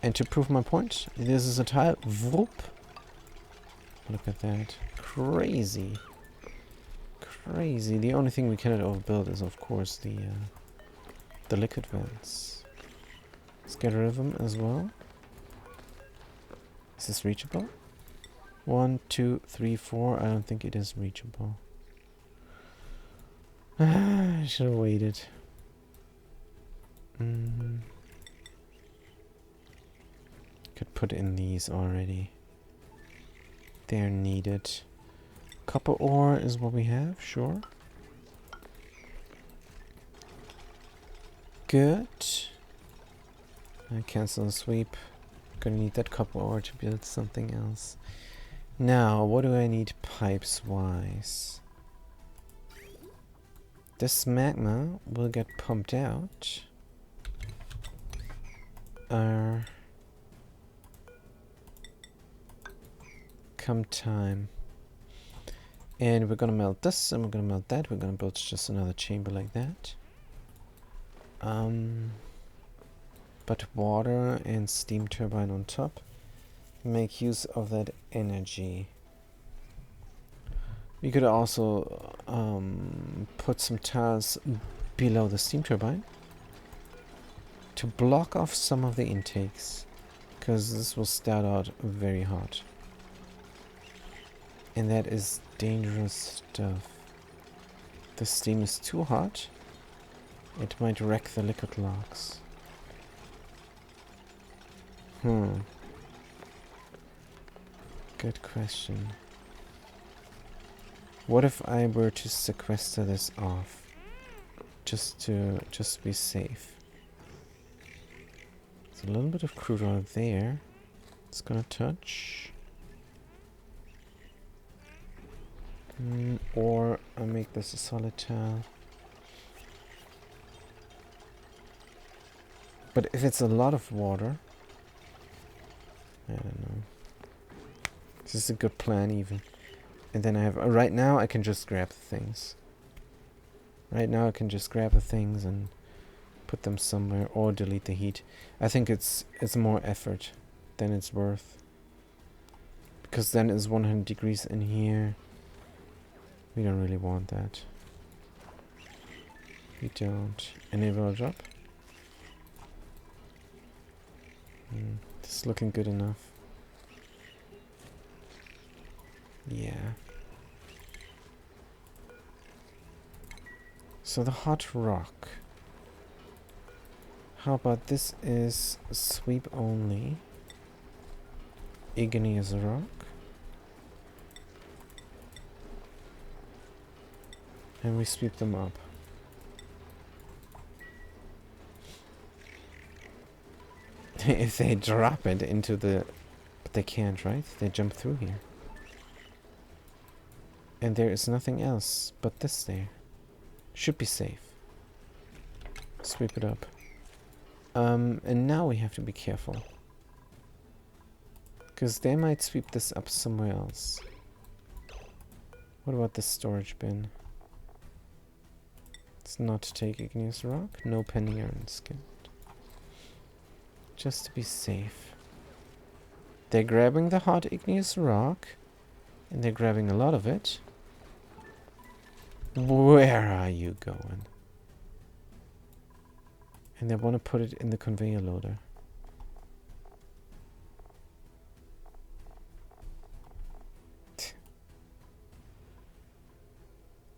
And to prove my point, this is a tile. Whoop. Look at that. Crazy. Crazy. The only thing we cannot overbuild is, of course, the liquid vents. Let's get rid of them as well. Is this reachable? 1, 2, 3, 4. I don't think it is reachable. I should have waited. Could put in these already. They're needed. Copper ore is what we have, sure. Good. I cancel the sweep. Gonna need that copper ore to build something else. Now, what do I need pipes wise? This magma will get pumped out. Come time. And we're gonna melt this, and we're gonna melt that. We're gonna build just another chamber like that. But water and steam turbine on top. Make use of that energy. We could also put some tiles below the steam turbine to block off some of the intakes, because this will start out very hot. And that is dangerous stuff. The steam is too hot. It might wreck the liquid logs. Good question. What if I were to sequester this off? Just to be safe. There's a little bit of crude oil there. It's gonna touch. Or I make this a solid tile. But if it's a lot of water, I don't know. This is a good plan even. And then I have, right now I can just grab the things. Right now I can just grab the things and put them somewhere or delete the heat. I think it's more effort than it's worth. Because then it's 100 degrees in here. We don't really want that. We don't. Enable drop. This is looking good enough. Yeah. So the hot rock. How about this is sweep only. Igneous rock. And we sweep them up. If they drop it into the... But they can't, right? They jump through here. And there is nothing else but this there. Should be safe. Sweep it up. And now we have to be careful. Because they might sweep this up somewhere else. What about the storage bin? It's not to take igneous rock. No pending errands. Good. Just to be safe. They're grabbing the hot igneous rock. And they're grabbing a lot of it. Where are you going? And they want to put it in the conveyor loader.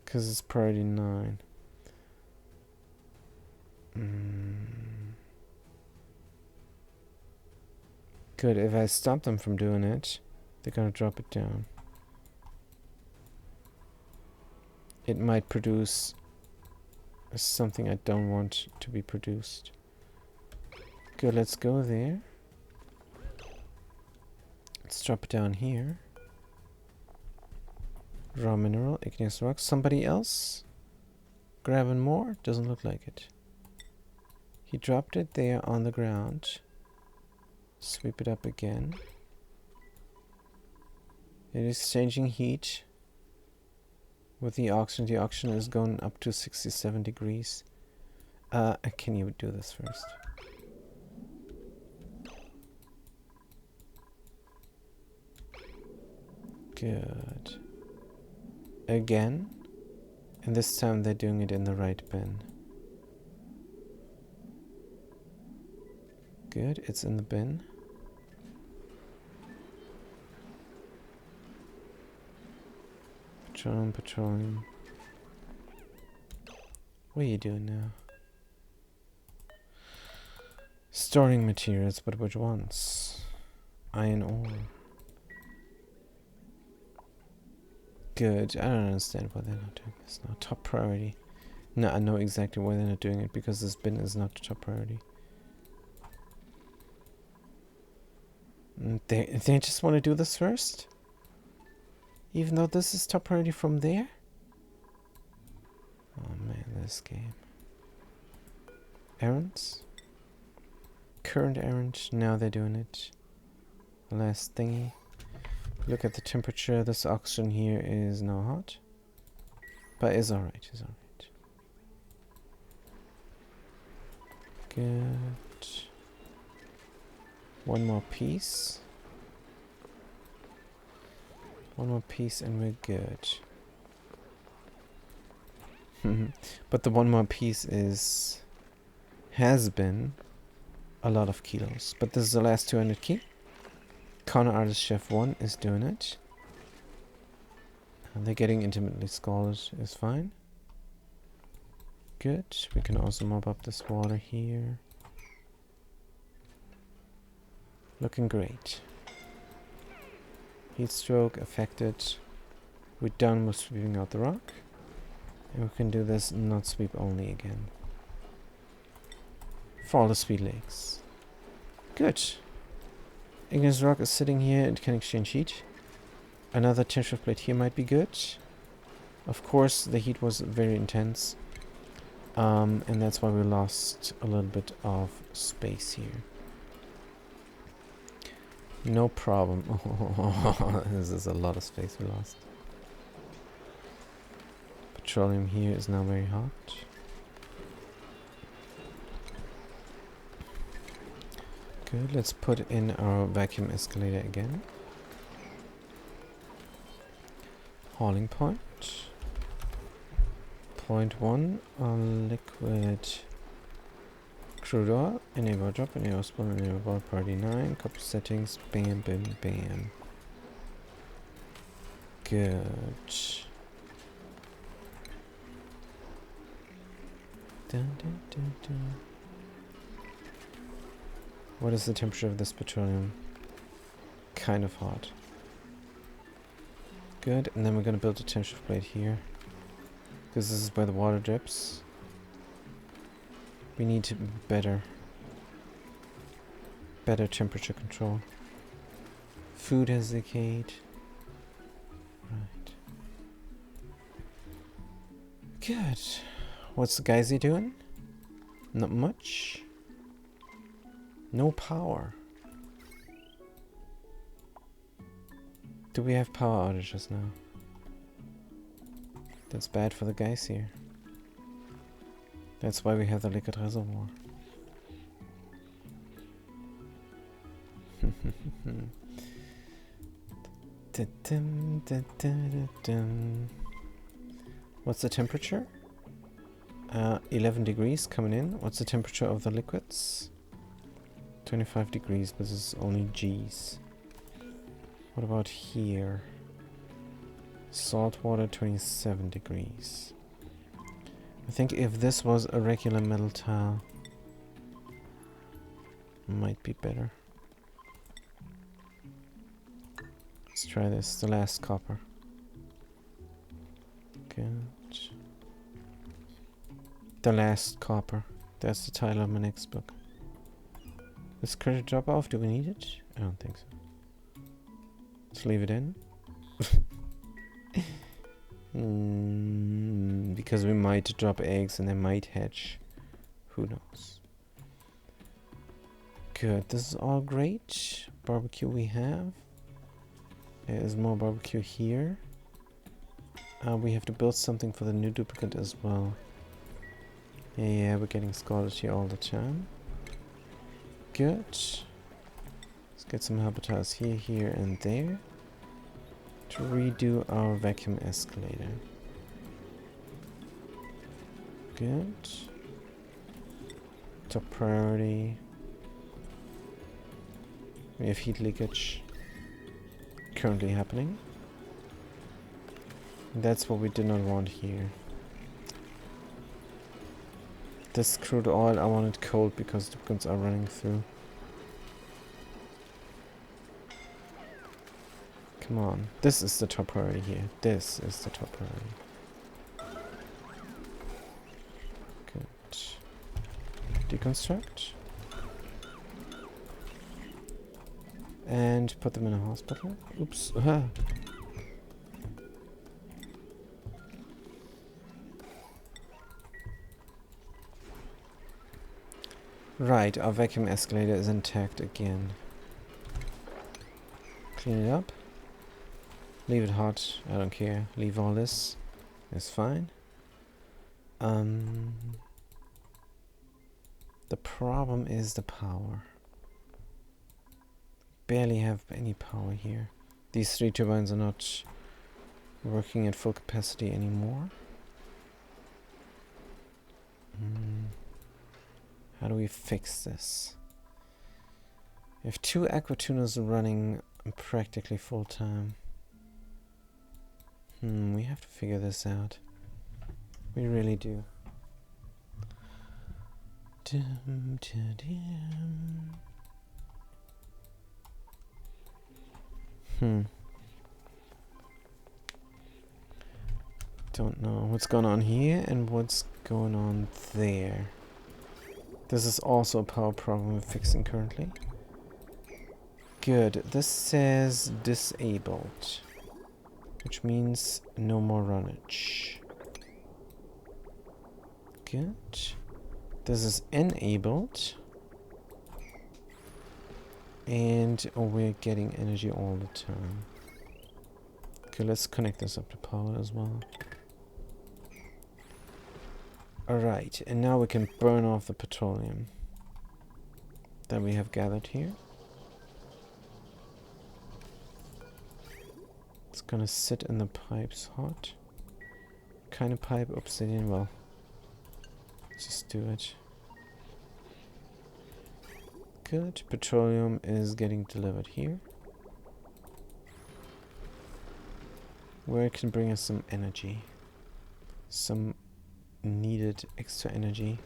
Because it's priority 9. Good, if I stop them from doing it, they're gonna drop it down. It might produce something I don't want to be produced. Good, let's go there. Let's drop it down here. Raw mineral, igneous rock. Somebody else? Grabbing more? Doesn't look like it. He dropped it there on the ground. Sweep it up again. It is changing heat with the oxygen. The oxygen is going up to 67 degrees. Can you do this first? Good. Again. And this time they're doing it in the right bin. Good, it's in the bin. Petroleum, petroleum. What are you doing now? Storing materials, but which ones? Iron ore. Good, I don't understand why they're not doing this now. Top priority. No, I know exactly why they're not doing it, because this bin is not top priority. They just want to do this first? Even though this is top priority from there? Oh man, this game. Errands? Current errand, now they're doing it. Last thingy. Look at the temperature, this oxygen here is now hot. But it's alright, it's alright. Good. One more piece. One more piece and we're good. But the one more piece has been a lot of kilos. But this is the last 200 key. Corner Artist Chef 1 is doing it. And they're getting intimately scalded is fine. Good. We can also mop up this water here. Looking great. Heat stroke affected. We're done with sweeping out the rock. And we can do this not sweep only again. For all the speed lakes. Good. Igneous rock is sitting here, it can exchange heat. Another tension plate here might be good. Of course, the heat was very intense. And that's why we lost a little bit of space here. No problem. Oh, this is a lot of space we lost. Petroleum here is now very hot. Good, let's put in our vacuum escalator again. Hauling point. Point 1 on liquid crude oil. Enable drop, enable spawn, enable party 9. Copy settings. Bam, bam, bam. Good. Dun, dun, dun, dun. What is the temperature of this petroleum? Kind of hot. Good, and then we're gonna build a tension plate here. Because this is where the water drips. We need to better temperature control. Food has decayed. Right. Good. What's the Geysir doing? Not much. No power. Do we have power outages now? That's bad for the guys here. That's why we have the liquid reservoir. What's the temperature? 11 degrees coming in. What's the temperature of the liquids? 25 degrees, but this is only G's. What about here? Salt water, 27 degrees. I think if this was a regular metal tile, might be better. Let's try this, the last copper. Good. The last copper. That's the title of my next book. This credit drop off, do we need it? I don't think so. Let's leave it in. Because we might drop eggs and they might hatch. Who knows? Good, this is all great. Barbecue we have. There is more barbecue here. We have to build something for the new duplicate as well. Yeah, we're getting scalded here all the time. Good. Let's get some habitats here, here, and there to redo our vacuum escalator. Good. Top priority. We have heat leakage currently happening. That's what we did not want here. This crude oil, I want it cold because duplicates are running through. Come on. This is the top priority here. This is the top priority. Good. Deconstruct. And put them in a hospital. Oops. Right, our vacuum escalator is intact again. Clean it up. Leave it hot, I don't care. Leave all this. It's fine. The problem is the power. Barely have any power here. These 3 turbines are not working at full capacity anymore. How do we fix this? We have 2 aqua tuners running practically full time. We have to figure this out. We really do. Don't know what's going on here and what's going on there. This is also a power problem we're fixing currently. Good. This says disabled, which means no more runnage. Good. This is enabled. And we're getting energy all the time. Okay, let's connect this up to power as well. Alright, and now we can burn off the petroleum that we have gathered here. It's gonna sit in the pipes hot. Kind of pipe, obsidian, well, let's just do it. Good, petroleum is getting delivered here. Where it can bring us some energy. Some needed extra energy.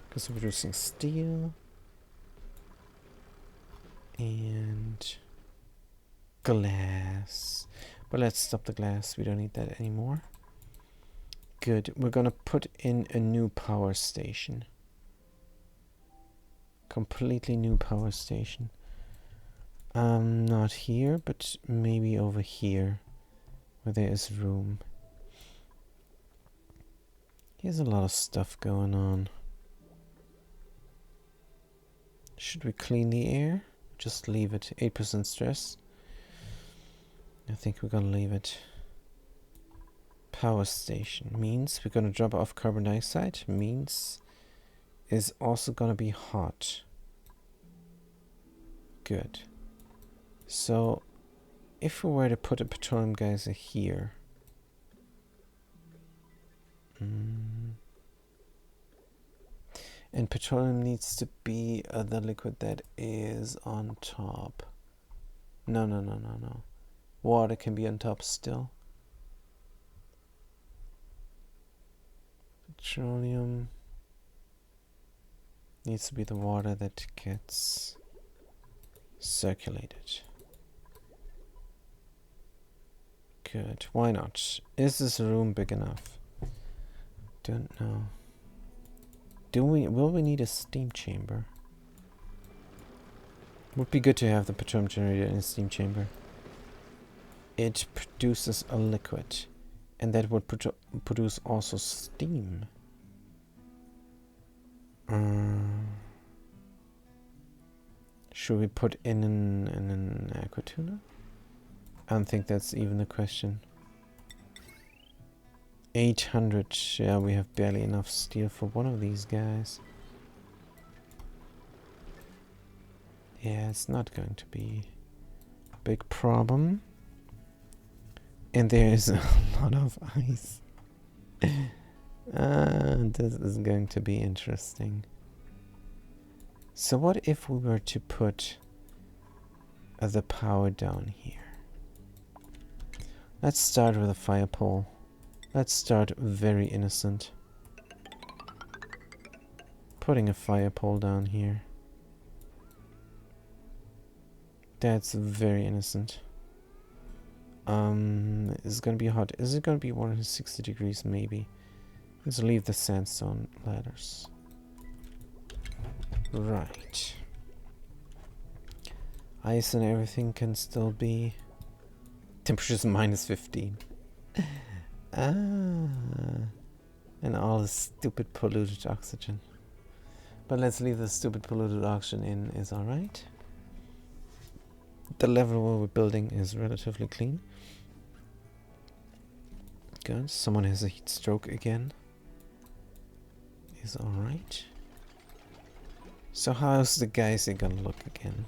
Because we're producing steel. And glass. But let's stop the glass, we don't need that anymore. Good, we're gonna put in a new power station. Completely new power station. Not here, but maybe over here, where there is room. Here's a lot of stuff going on. Should we clean the air? Just leave it. 8% stress. I think we're gonna leave it. Power station means we're gonna drop off carbon dioxide. Means is also gonna be hot. Good. So if we were to put a petroleum geyser here, and petroleum needs to be the liquid that is on top. No. Water can be on top still. Petroleum needs to be the water that gets circulated. Good. Why not? Is this room big enough? Don't know. Will we need a steam chamber? Would be good to have the petroleum generator in a steam chamber. It produces a liquid, and that would produce also steam. Should we put in an aqua tuner? I don't think that's even a question. 800. Yeah, we have barely enough steel for one of these guys. Yeah, it's not going to be a big problem. And there is a lot of ice. This is going to be interesting. So what if we were to put the power down here? Let's start with a fire pole. Let's start very innocent. Putting a fire pole down here. That's very innocent. Is it gonna be hot? Is it gonna be 160 degrees? Maybe. Let's leave the sandstone ladders. Right. Ice and everything can still be. Temperature's minus 15. And all the stupid polluted oxygen. But let's leave the stupid polluted oxygen in, is alright. The level where we're building is relatively clean. Good. Someone has a heat stroke again. Is alright. So how's the geyser gonna look again?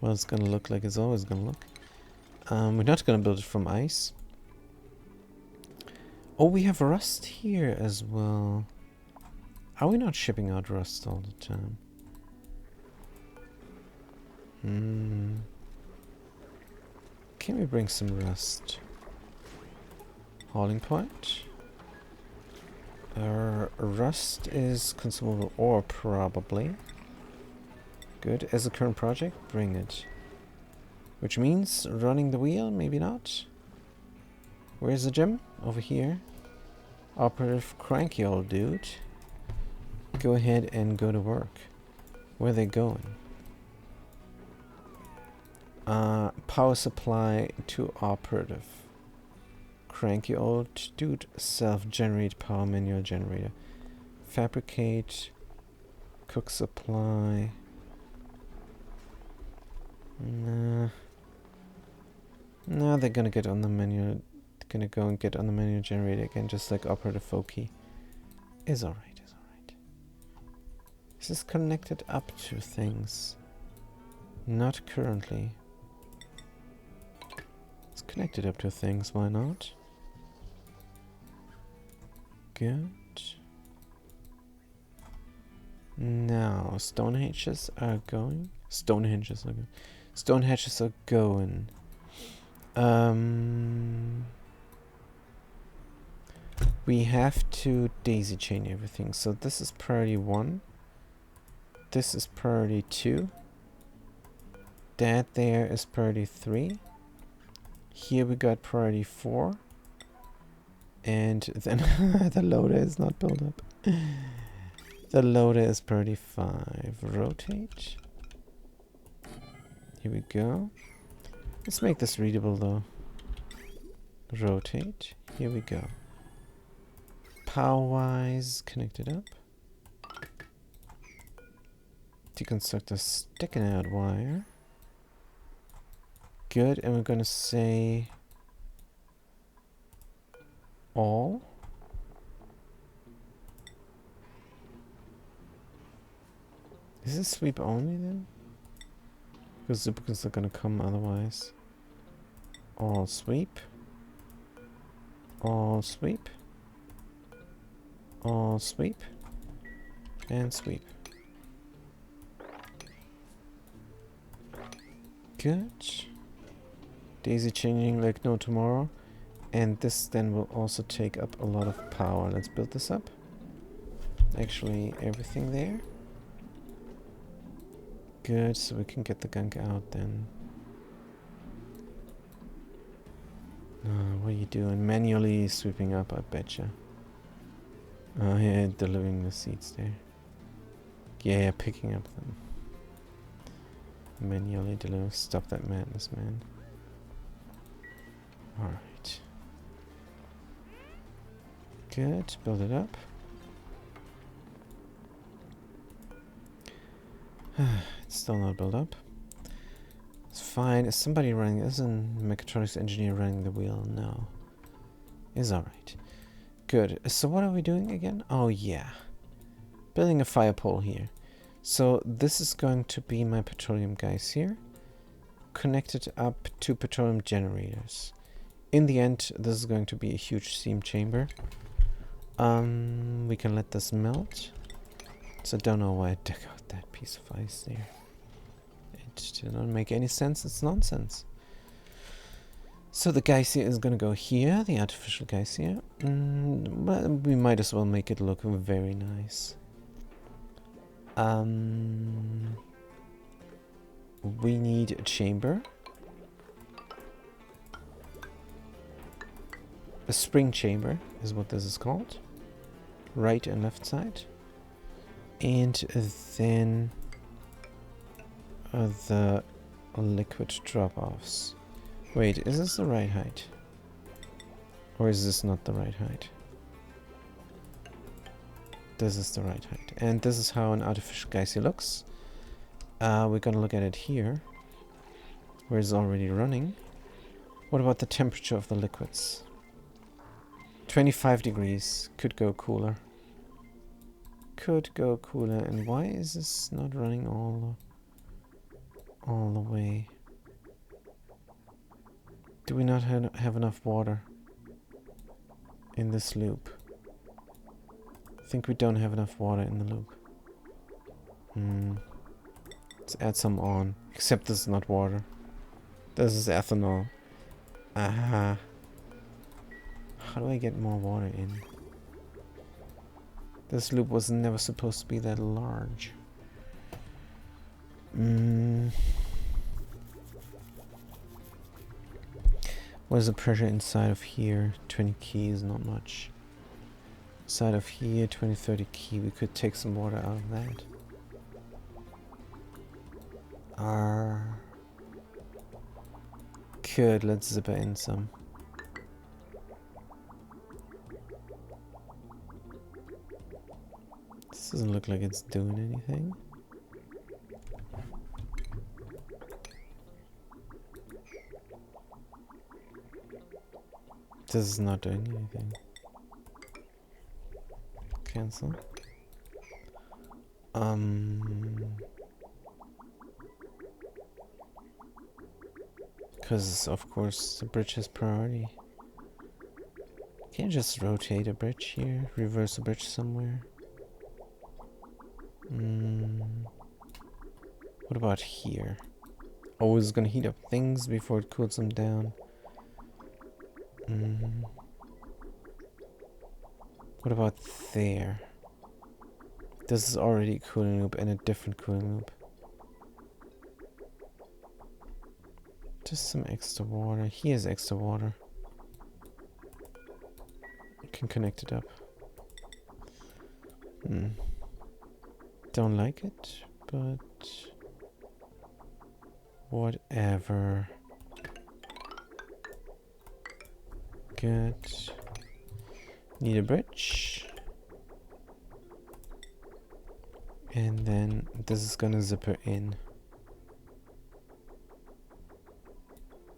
Well, it's gonna look like it's always gonna look. We're not gonna build it from ice. Oh, we have rust here as well. Are we not shipping out rust all the time? Can we bring some rust? Hauling point. Rust is consumable ore, probably. Good. As a current project, bring it. Which means running the wheel, maybe not. Where's the gym? Over here. Operative cranky old dude. Go ahead and go to work. Where are they going? Power supply to operative. Cranky old dude. Self-generate power manual generator. Fabricate. Cook supply. Nah. No, they're gonna get on the manual. Gonna go and get on the manual generator again, just like operative Foki. Is alright, is alright. Is this connected up to things? Not currently. It's connected up to things, why not? Good. Now, stone hatches are going. Stone hatches are going. Stone hatches are going. We have to daisy chain everything. So this is priority 1. This is priority 2. That there is priority 3. Here we got priority 4. And then the loader is not built up. The loader is priority 5. Rotate. Here we go. Let's make this readable though. Rotate. Here we go. Power-wise, connect it up. construct a sticking out wire. Good, and we're gonna say all. Is this sweep only then? Because duplicates are gonna come otherwise. All sweep. All sweep. All sweep. And sweep. Good. Daisy chaining like no tomorrow. And this then will also take up a lot of power. Let's build this up. Actually, everything there. Good, so we can get the gunk out then. What are you doing? Manually sweeping up, I betcha. Oh yeah, delivering the seeds there. Yeah, picking up them. Manually deliver. Stop that madness, man. Alright. Good, build it up. It's still not built up. It's fine. Is somebody running? Isn't mechatronics engineer running the wheel? No. It's alright. Good. So what are we doing again? Oh yeah. Building a fire pole here. So this is going to be my petroleum guys here. Connected up to petroleum generators. In the end, this is going to be a huge steam chamber. We can let this melt. So I don't know why I dug out that piece of ice there. It did not make any sense. It's nonsense. So the geyser is gonna go here, the artificial geyser. Well, we might as well make it look very nice. We need a chamber. A spring chamber is what this is called. Right and left side. And then the liquid drop-offs. Wait, is this the right height? Or is this not the right height? This is the right height. And this is how an artificial geyser looks. We're gonna look at it here, where it's already running. What about the temperature of the liquids? 25 degrees. Could go cooler. Could go cooler. And why is this not running all the way? Do we not have enough water in this loop? I think we don't have enough water in the loop. Let's add some on. Except this is not water. This is ethanol. Aha. How do I get more water in? This loop was never supposed to be that large. What is the pressure inside of here? 20 keys, not much. Inside of here, 20, 30 key. We could take some water out of that. Good, let's zipper in some. This doesn't look like it's doing anything. This is not doing anything. Cancel. Because of course the bridge has priority. Can't you just rotate a bridge here? Reverse a bridge somewhere? What about here? Oh, it's gonna heat up things before it cools them down. What about there? This is already a cooling loop and a different cooling loop. Just some extra water. Here's extra water. You can connect it up. Don't like it, but whatever. Good. Need a bridge. And then this is gonna zipper in.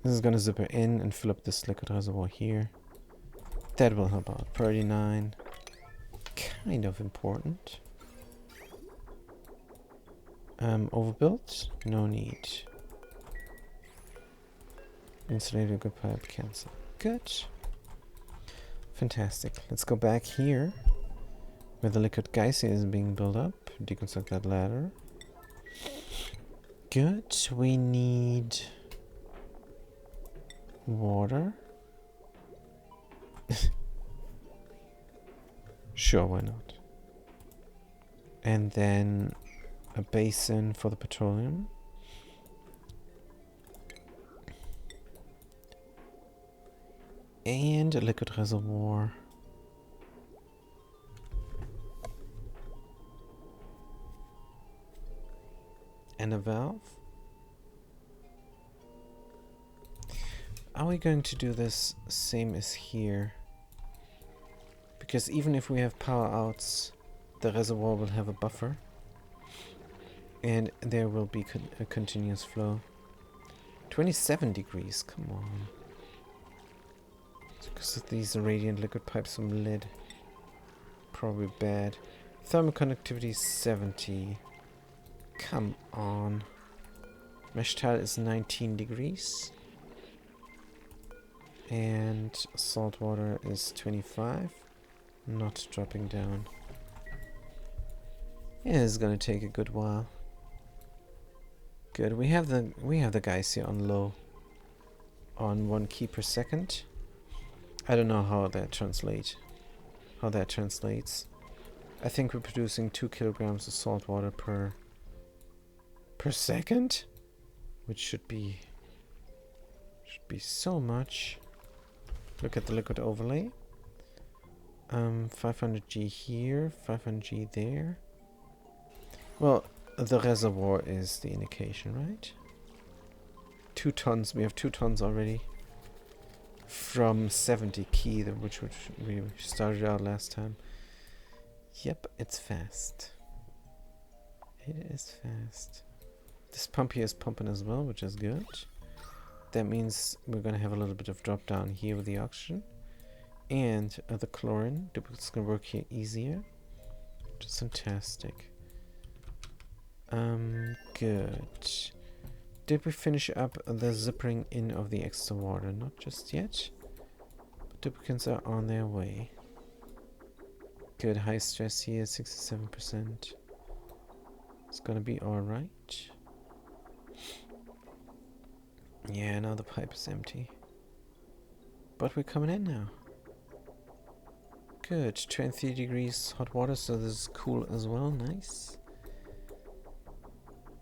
This is gonna zipper in and fill up this liquid reservoir here. That will help out. 39. Kind of important. Overbuilt? No need. Insulated good pipe, cancel. Good. Fantastic. Let's go back here where the liquid geyser is being built up. Deconstruct that ladder. Good. We need water. Sure, why not? And then a basin for the petroleum. And a liquid reservoir. And a valve. Are we going to do this same as here? Because even if we have power outs, the reservoir will have a buffer. And there will be a continuous flow. 27 degrees, come on. Because of these radiant liquid pipes from lead. Probably bad. Thermal conductivity 70. Come on. Mesh tile is 19 degrees. And salt water is 25. Not dropping down. Yeah, it's gonna take a good while. Good. We have the guys here on low. On 1 key per second. I don't know how that translates. I think we're producing 2 kilograms of salt water per second, which should be so much. Look at the liquid overlay. 500G here, 500G there. Well, the reservoir is the indication, right? 2 tons. We have 2 tons already. From 70 key, which we started out last time. Yep, it's fast. It is fast. This pump here is pumping as well, which is good. That means we're going to have a little bit of drop down here with the oxygen. And the chlorine. It's going to work here easier. Which is fantastic. Good. Did we finish up the zippering in of the extra water? Not just yet. But duplicates are on their way. Good, high stress here, 67%. It's gonna be alright. Yeah, now the pipe is empty. But we're coming in now. Good, 23 degrees hot water, so this is cool as well, nice.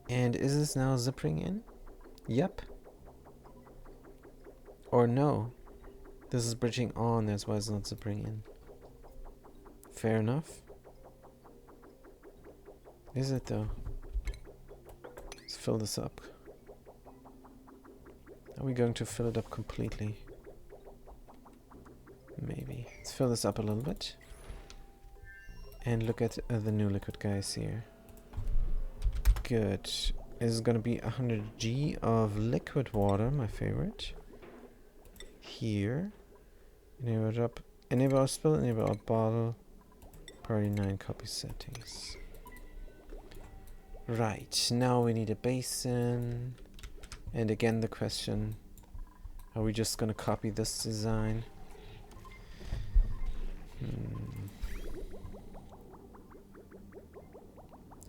And is this now zippering in? Yep. Or no. This is bridging on, that's why it's not zippering in. Fair enough. Is it though? Let's fill this up. Are we going to fill it up completely? Maybe. Let's fill this up a little bit. And look at the new liquid guys here. Good. This is going to be 100 G of liquid water, my favorite. Here. Enable it up. Enable our spill, enable our bottle. Priority 9 copy settings. Right, now we need a basin. And again the question, are we just going to copy this design?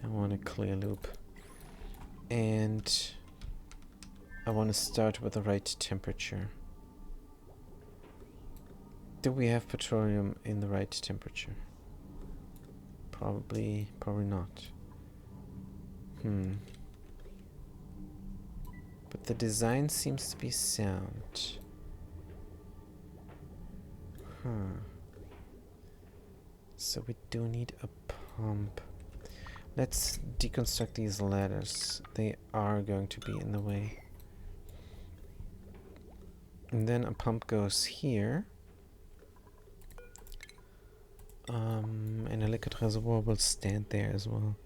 I want a clear loop. And I want to start with the right temperature. Do we have petroleum in the right temperature? Probably not. But the design seems to be sound. So we do need a pump. Let's deconstruct these ladders. They are going to be in the way. And then a pump goes here. And a liquid reservoir will stand there as well.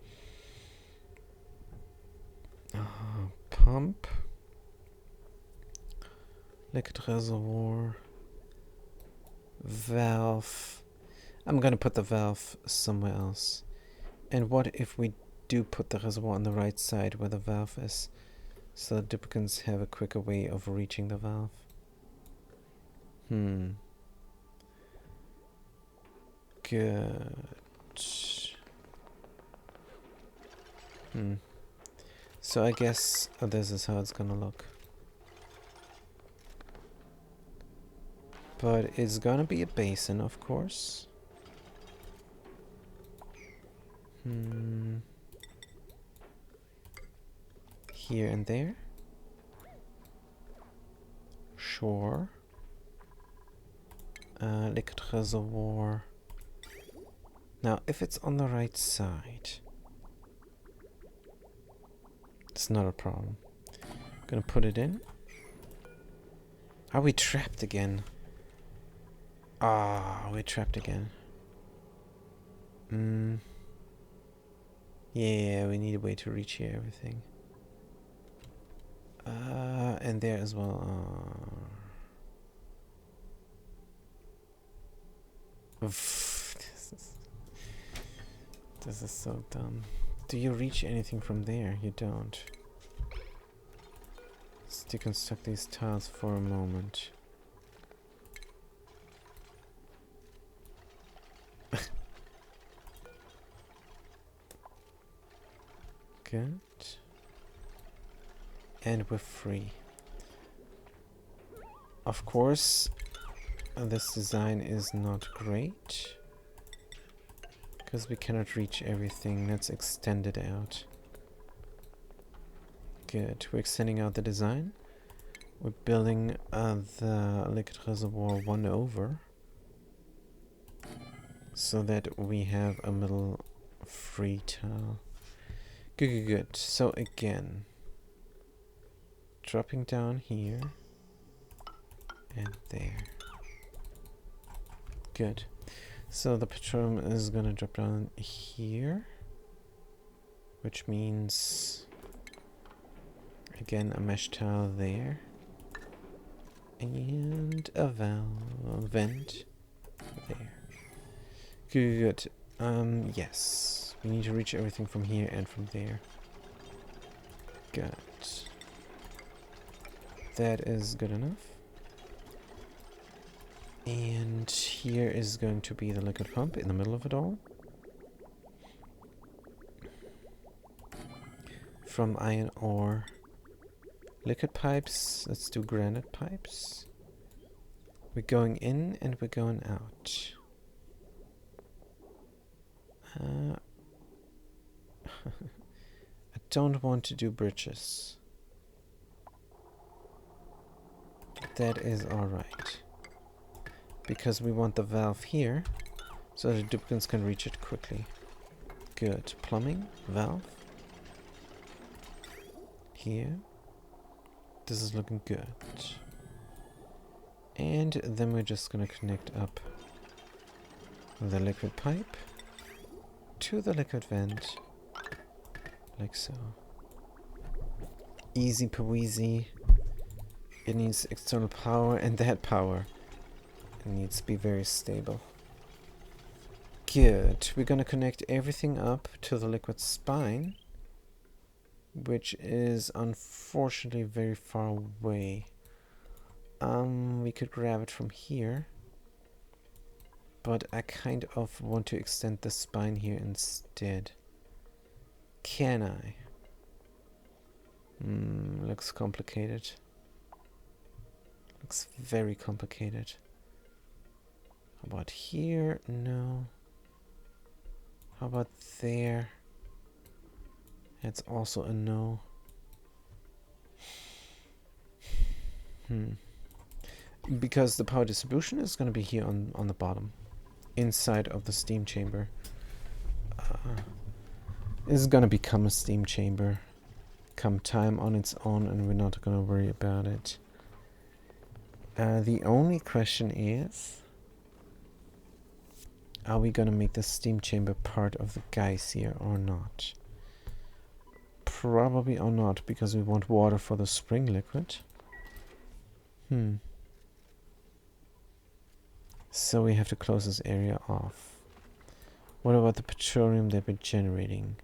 pump. Liquid reservoir. Valve. I'm gonna put the valve somewhere else. And what if we do put the reservoir on the right side where the valve is, so the duplicants have a quicker way of reaching the valve? Good. So I guess this is how it's gonna look. But it's gonna be a basin, of course. Here and there. Sure. Liquid reservoir. Now, if it's on the right side, it's not a problem. Gonna put it in. Are we trapped again? Ah, we're trapped again. Yeah, we need a way to reach here, everything. And there as well. This is so dumb. Do you reach anything from there? You don't. Let's deconstruct these tiles for a moment. Good. And we're free. Of course, this design is not great, because we cannot reach everything. Let's extend it out. Good. We're extending out the design. We're building the liquid reservoir 1 over, so that we have a middle free tile. Good. So again, dropping down here and there. Good. So the petroleum is gonna drop down here, which means again a mesh tile there and a vent there. Good. Yes. We need to reach everything from here and from there. Good. That is good enough. And here is going to be the liquid pump in the middle of it all. From iron ore. Liquid pipes. Let's do granite pipes. We're going in and we're going out. I don't want to do bridges. That is alright. Because we want the valve here, so the duplicants can reach it quickly. Good. Plumbing, valve. Here. This is looking good. And then we're just gonna connect up the liquid pipe to the liquid vent. Like so. Easy peasy. It needs external power, and that power needs to be very stable. Good. We're gonna connect everything up to the liquid spine, which is unfortunately very far away. We could grab it from here, but I kind of want to extend the spine here instead. Can I? Looks complicated. Looks very complicated. How about here? No. How about there? That's also a no. Because the power distribution is going to be here on the bottom, inside of the steam chamber. This is going to become a steam chamber come time on its own, and we're not going to worry about it. The only question is, are we going to make the steam chamber part of the guys here or not? Probably or not, because we want water for the spring liquid. So we have to close this area off. What about the petroleum that we're generating?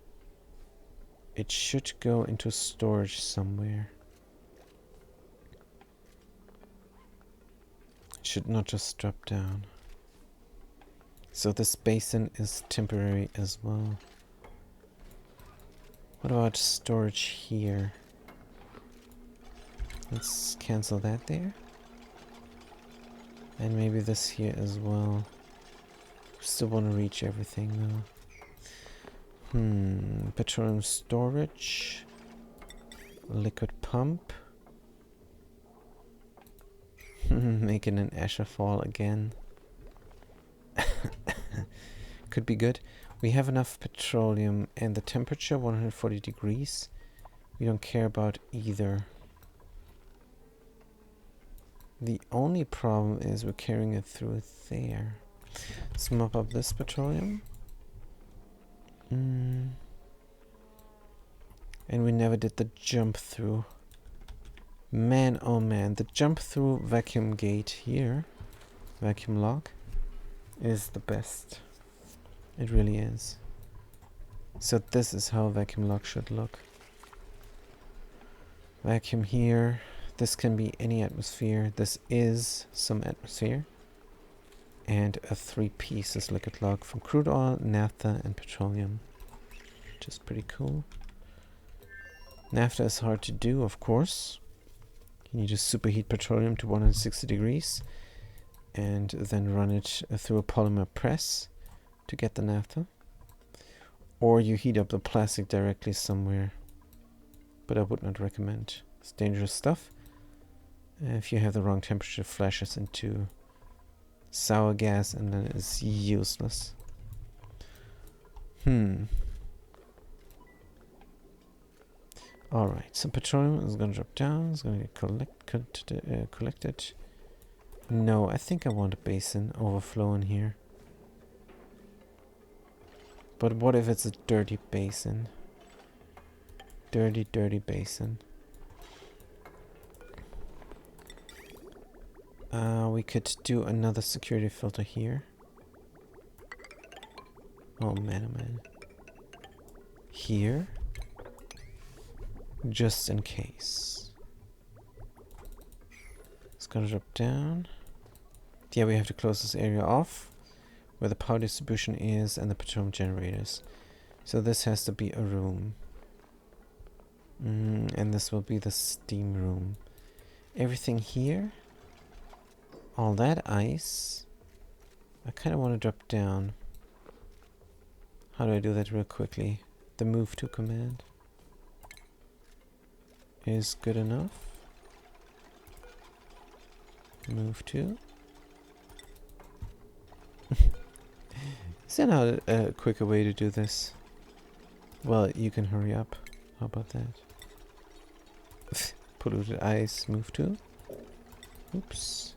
It should go into storage somewhere. It should not just drop down. So this basin is temporary as well. What about storage here? Let's cancel that there. And maybe this here as well. Still want to reach everything though. Petroleum storage. Liquid pump. Making an Asher fall again. Could be good. We have enough petroleum and the temperature 140 degrees. We don't care about either. The only problem is we're carrying it through there. Let's mop up this petroleum. And we never did the jump through. Man, oh man, the jump through vacuum gate here, vacuum lock, is the best. It really is. So this is how a vacuum lock should look. Vacuum here. This can be any atmosphere. This is some atmosphere. And a 3 pieces liquid lock from crude oil, naphtha, and petroleum. Which is pretty cool. Naphtha is hard to do, of course. You need to superheat petroleum to 160 degrees. And then run it through a polymer press to get the naphtha. Or you heat up the plastic directly somewhere. But I would not recommend. It's dangerous stuff. If you have the wrong temperature, it flashes into sour gas and then it's useless. Alright, so petroleum is going to drop down. It's going to get collected. No, I think I want a basin overflow in here. But what if it's a dirty basin? Dirty, dirty basin. We could do another security filter here. Oh man, oh man. Here. Just in case. It's gonna drop down. Yeah, we have to close this area off. Where the power distribution is and the petroleum generators. So this has to be a room. And this will be the steam room. Everything here. All that ice. I kind of want to drop down. How do I do that real quickly? The move to command is good enough. Move to. Is there not a quicker way to do this? Well, you can hurry up. How about that? Polluted ice, move to. Oops.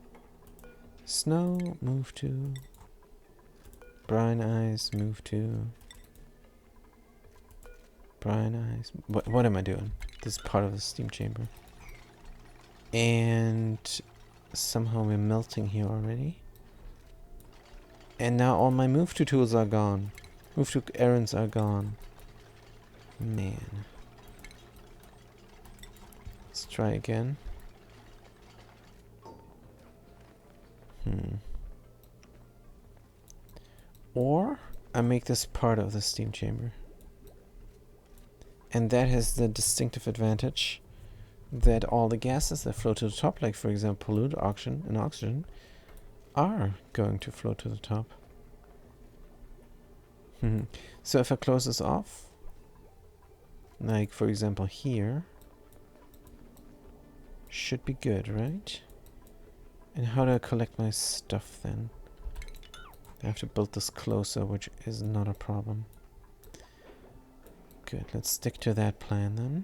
Snow, move to. Brine ice, move to. Brine ice. What am I doing? This is part of the steam chamber. And somehow we're melting here already. And now all my move to tools are gone. Move to errands are gone. Man. Let's try again. Or I make this part of the steam chamber. And that has the distinctive advantage that all the gases that flow to the top, like for example polluted oxygen and oxygen, are going to flow to the top. So if I close this off, like for example here, should be good, right? And how do I collect my stuff then? I have to build this closer, which is not a problem. Good, let's stick to that plan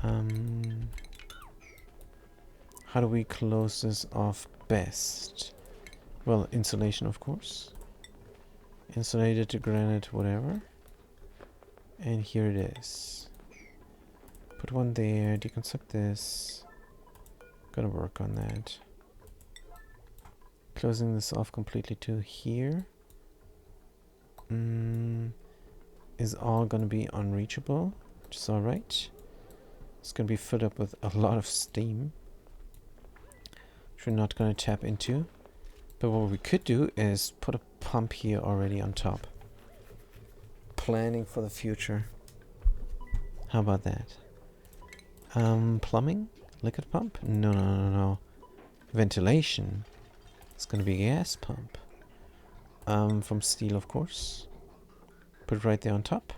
then. How do we close this off best? Well, insulation, of course. Insulated to granite, whatever. And here it is. Put one there, deconstruct this. Gonna work on that. Closing this off completely to here. Is all gonna be unreachable, which is alright. It's gonna be filled up with a lot of steam, which we're not gonna tap into. But what we could do is put a pump here already on top. Planning for the future. How about that? Plumbing? Liquid pump? No. Ventilation. It's gonna be a gas pump. From steel, of course. Put it right there on top.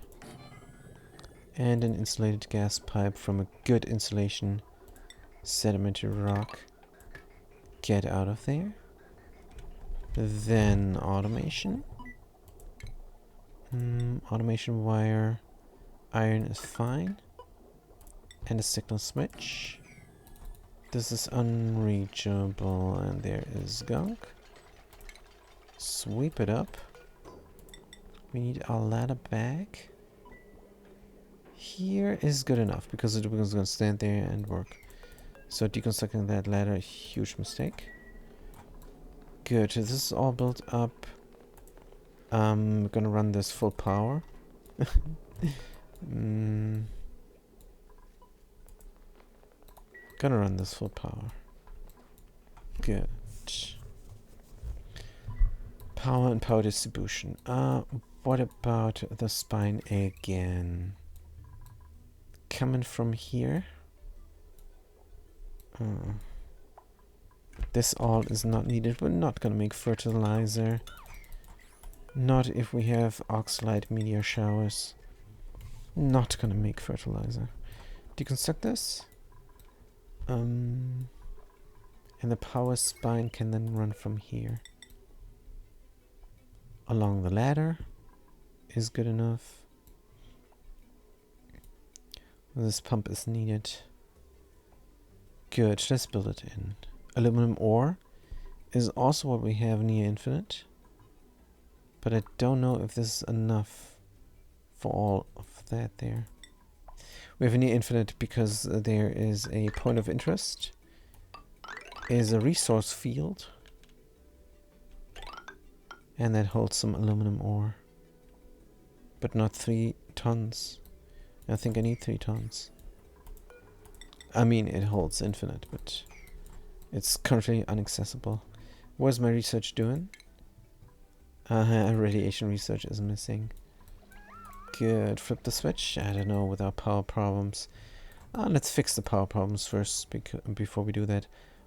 And an insulated gas pipe from a good insulation sedimentary rock. Get out of there. Then automation. Automation wire. Iron is fine. And a signal switch. This is unreachable, and there is gunk. Sweep it up. We need a ladder back. Here is good enough because it was going to stand there and work. So deconstructing that ladder, huge mistake. Good, this is all built up. We're gonna run this full power. Gonna run this full power. Good. Power and power distribution. What about the spine again? Coming from here. This all is not needed. We're not gonna make fertilizer. Not if we have oxalite meteor showers. Not gonna make fertilizer. Deconstruct this. And the power spine can then run from here. Along the ladder is good enough. This pump is needed. Good, let's build it in. Aluminum ore is also what we have near infinite. But I don't know if this is enough for all of that there. We have a near infinite because there is a point of interest. Is a resource field. And that holds some aluminum ore. But not 3 tons. I think I need 3 tons. I mean, it holds infinite, but it's currently inaccessible. What's my research doing? Radiation research is missing. Good. Flip the switch. I don't know, with our power problems. Let's fix the power problems first before we do that.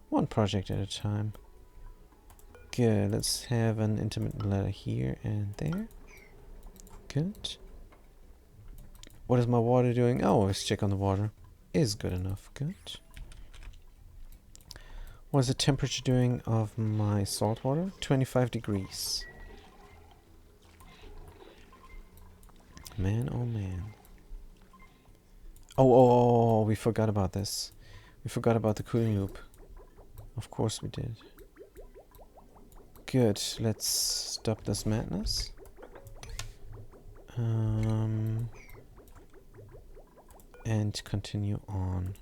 One project at a time. Good. Let's have an intermittent ladder here and there. Good. What is my water doing? Oh, let's check on the water. Is good enough. Good. What is the temperature doing of my salt water? 25 degrees. Man, oh man. Oh, we forgot about this. We forgot about the cooling loop. Of course we did. Good, let's stop this madness. And continue on.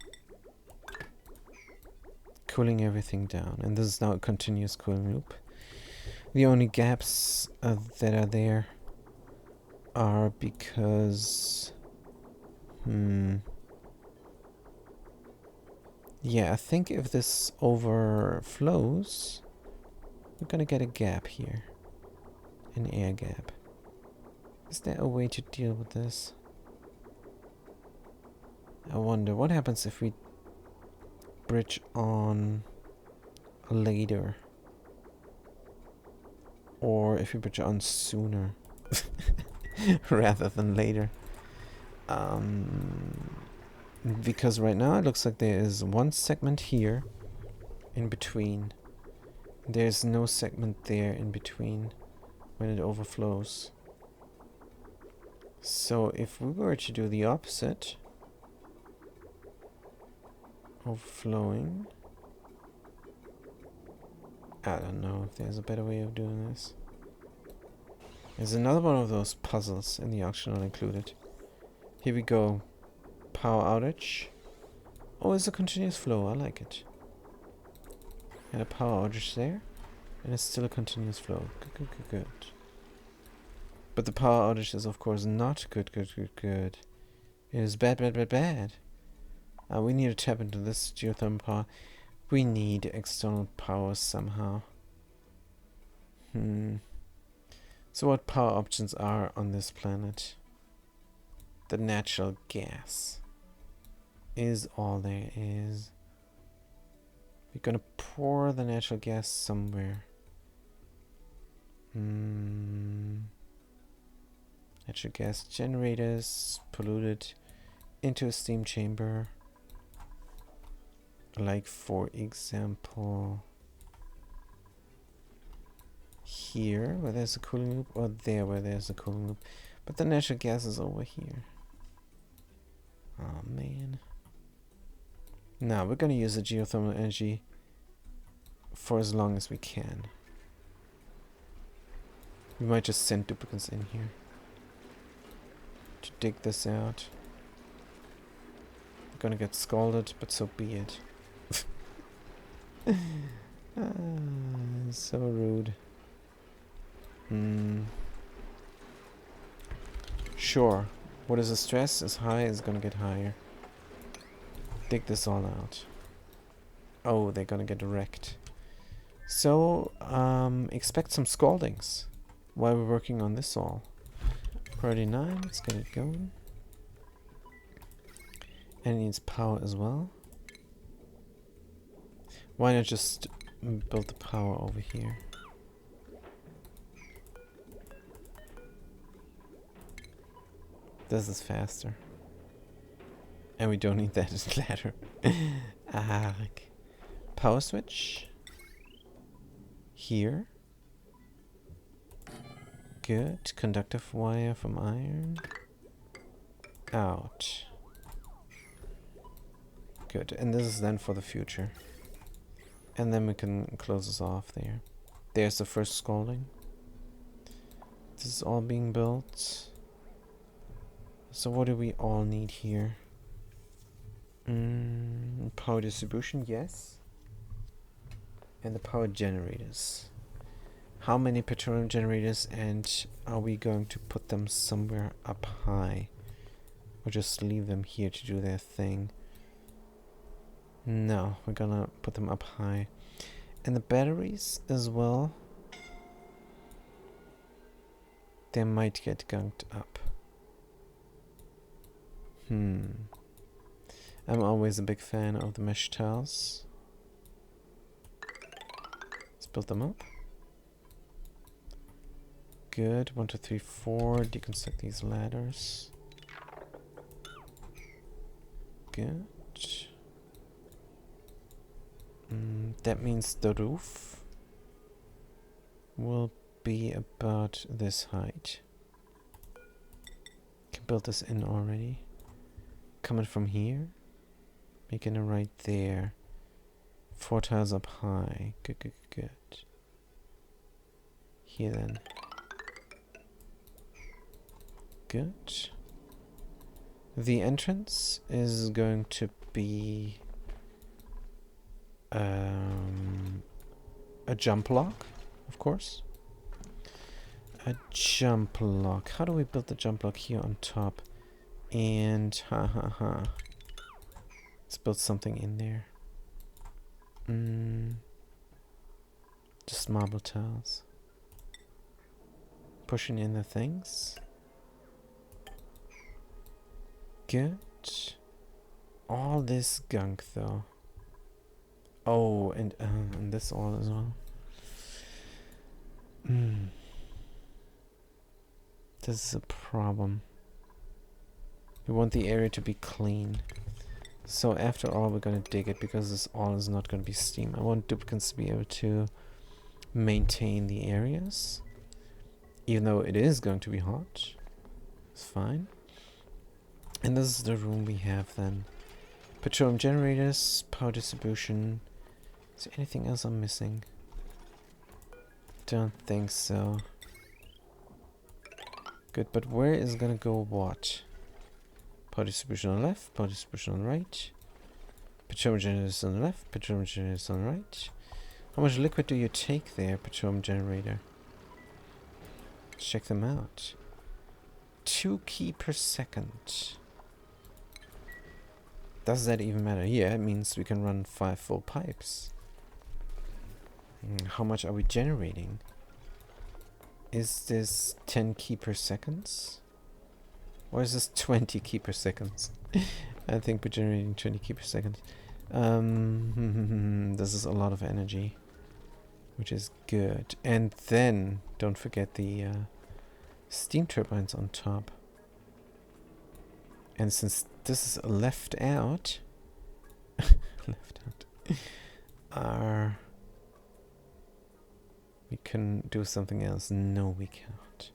Cooling everything down. And this is now a continuous cooling loop. The only gaps that are there are because... Yeah, I think if this overflows, we're gonna get a gap here. An air gap. Is there a way to deal with this? I wonder what happens if we bridge on later. Or if we bridge on sooner. Rather than later. Because right now it looks like there is one segment here in between. There's no segment there in between when it overflows. So if we were to do the opposite, overflowing, I don't know if there's a better way of doing this. There's another one of those puzzles in the auction not included. Here we go. Power outage. Oh, it's a continuous flow. I like it. And a power outage there. And it's still a continuous flow. Good, good, good, good. But the power outage is, of course, not good, good, good, good. It is bad, bad, bad, bad. We need to tap into this geothermal power. We need external power somehow. So what power options are on this planet? The natural gas is all there is. We're gonna pour the natural gas somewhere. Natural gas generators polluted into a steam chamber. Like, for example, here where there's a cooling loop, or there where there's a cooling loop. But the natural gas is over here. Oh man. Now we're gonna use the geothermal energy for as long as we can. We might just send duplicates in here to dig this out. We're gonna get scalded, but so be it. So rude. Sure. What is the stress is high is gonna get higher. Dig this all out. Oh, they're gonna get wrecked. So, expect some scaldings while we're working on this all. Priority 9, let's get it going. And it needs power as well. Why not just build the power over here? This is faster. And we don't need that as ladder. Power switch. Here. Good. Conductive wire from iron. Out. Good. And this is then for the future. And then we can close this off there. There's the first scalding. This is all being built. So what do we all need here? Power distribution, yes. And the power generators. How many petroleum generators, and are we going to put them somewhere up high? Or just leave them here to do their thing? No, we're gonna put them up high. And the batteries as well. They might get gunked up. I'm always a big fan of the mesh tiles. Let's build them up. Good. 1, 2, 3, 4. Deconstruct these ladders. Good. That means the roof will be about this height. Can build this in already. Coming from here, making it right there. 4 tiles up high. Good, good, good. Here then. Good. The entrance is going to be a jump lock, of course. A jump lock. How do we build the jump lock here on top? And let's build something in there. Just marble tiles. Pushing in the things. Good. All this gunk though. Oh, and this all as well. This is a problem. We want the area to be clean. So after all, we're gonna dig it because this all is not gonna be steam. I want duplicates to be able to maintain the areas. Even though it is going to be hot. It's fine. And this is the room we have then. Petroleum generators, power distribution. Is there anything else I'm missing? Don't think so. Good, but where is gonna go what? Power distribution on the left, power distribution on the right. Petroleum generators on the left, petroleum generators on the right. How much liquid do you take there, petroleum generator? Check them out. 2 key per second. Does that even matter? Yeah, it means we can run 5 full pipes. How much are we generating? Is this 10 key per seconds? Or is this 20 key per seconds? I think we're generating 20 key per second. This is a lot of energy, which is good. And then, don't forget the steam turbines on top. And since this is left out, we can do something else. No, we cannot.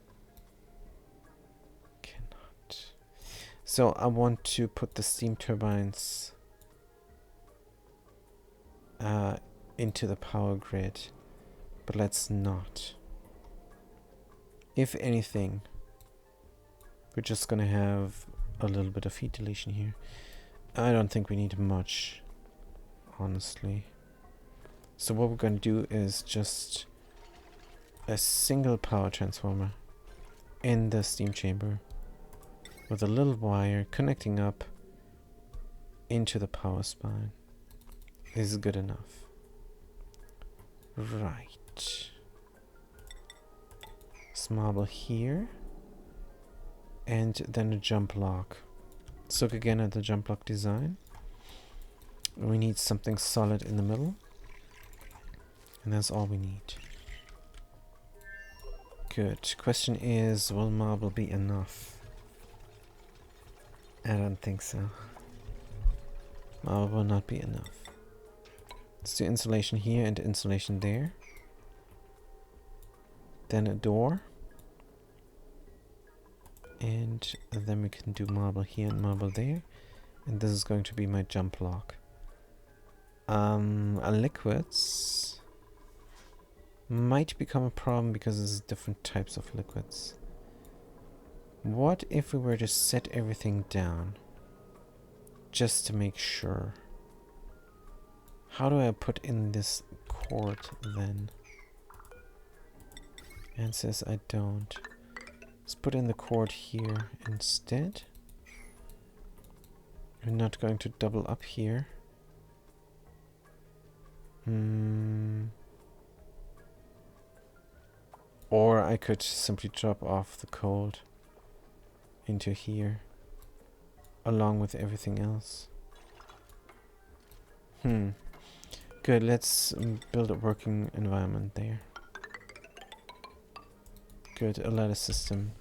So I want to put the steam turbines into the power grid, but let's not. If anything, we're just gonna have a little bit of heat deletion here. I don't think we need much, honestly. So what we're gonna do is just a single power transformer in the steam chamber with a little wire connecting up into the power spine. This is good enough. Right. This marble here. And then a jump lock. Let's look again at the jump lock design. We need something solid in the middle. And that's all we need. Good. Question is, will marble be enough? I don't think so. Marble will not be enough. Let's do insulation here and insulation there. Then a door. And then we can do marble here and marble there. And this is going to be my jump lock. Liquids might become a problem because there's different types of liquids. What if we were to set everything down? Just to make sure. How do I put in this cord then? And says I don't. Let's put in the cord here instead. We're not going to double up here. Or I could simply drop off the cord into here along with everything else. Good, let's build a working environment there. Good, a ladder system.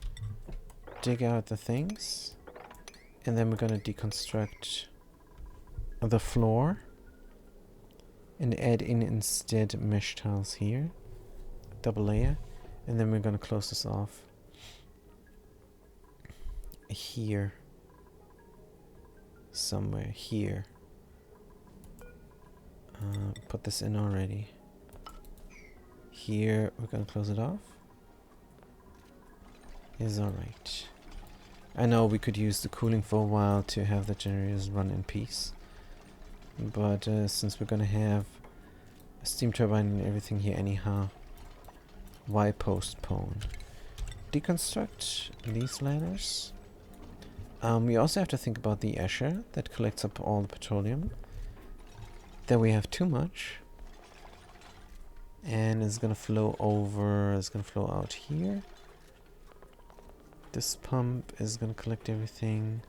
Dig out the things. And then we're gonna deconstruct the floor. And add in instead mesh tiles here. Double layer. And then we're gonna close this off. Here. Somewhere here. Put this in already. Here, we're gonna close it off. Is alright. I know we could use the cooling for a while to have the generators run in peace. But since we're gonna have a steam turbine and everything here anyhow, why postpone? Deconstruct these ladders. We also have to think about the Escher that collects up all the petroleum. Then we have too much. And it's gonna flow over, it's gonna flow out here. This pump is gonna collect everything.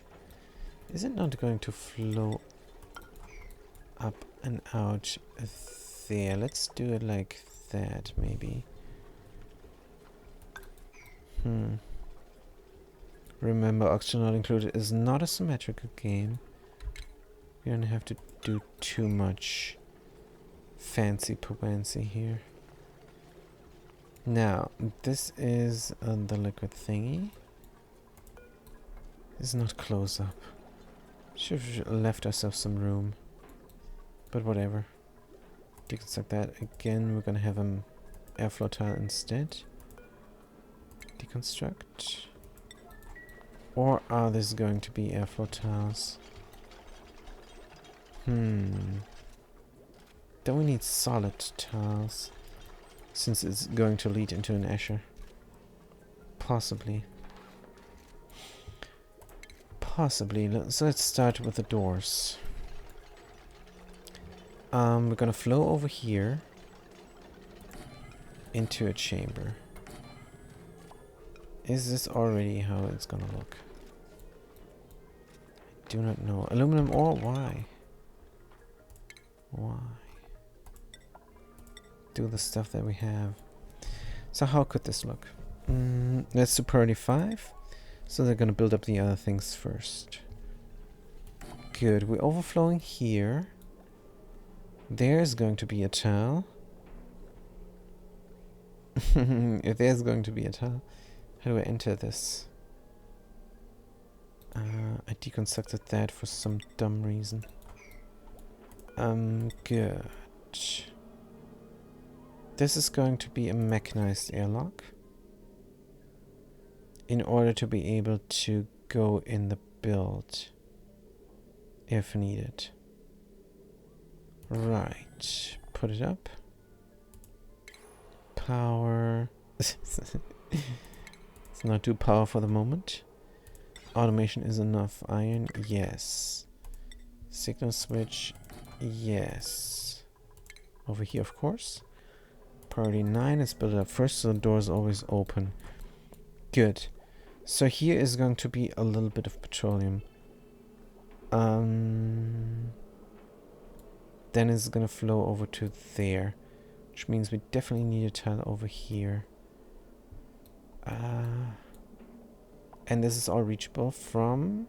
Is it not going to flow up and out there? Let's do it like that, maybe. Remember, Oxygen Not Included is not a symmetrical game. We don't have to do too much fancy-pancy here. Now, this is the liquid thingy. This is not close up. Should have left ourselves some room. But whatever. Deconstruct that. Again, we're gonna have an airflow tile instead. Deconstruct. Or are this going to be airflow tiles? Then we need solid tiles, since it's going to lead into an Escher. Possibly. Possibly. So let's start with the doors. We're gonna flow over here into a chamber. Is this already how it's gonna look? I do not know. Aluminum ore? Why? Why? Do the stuff that we have. So how could this look? Let's do priority 5. So they're gonna build up the other things first. Good. We're overflowing here. There's going to be a tile. If there's going to be a tile, how do I enter this? I deconstructed that for some dumb reason. Good. This is going to be a mechanized airlock. In order to be able to go in the build. If needed. Right. Put it up. Power. It's not too powerful for the moment. Automation is enough. Iron, yes. Signal switch, yes. Over here, of course. Priority 9 is built up first, so the door is always open. Good. So here is going to be a little bit of petroleum. Then it's gonna flow over to there. Which means we definitely need a tile over here. And this is all reachable from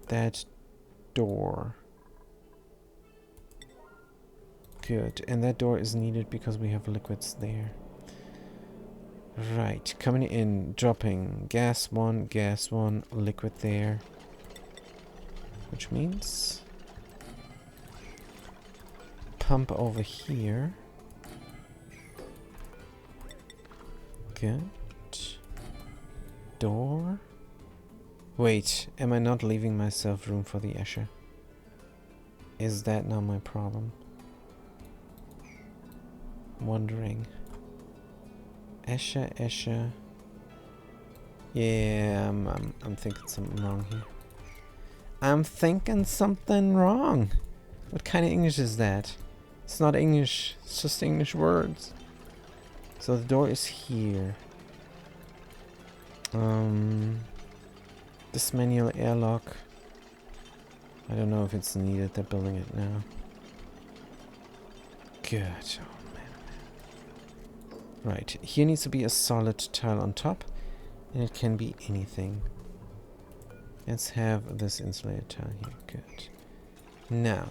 that door. Good. And that door is needed because we have liquids there. Right. Coming in, dropping. Gas 1, liquid there. Which means pump over here. Good. Door. Wait, am I not leaving myself room for the Escher? Is that now my problem? Wondering. Escher. Yeah, I'm thinking something wrong here. I'm thinking something wrong. What kind of English is that? It's not English, it's just English words. So the door is here. This manual airlock. I don't know if it's needed, they're building it now. Good. Oh man. Right, here needs to be a solid tile on top. And it can be anything. Let's have this insulated tile here. Good. Now,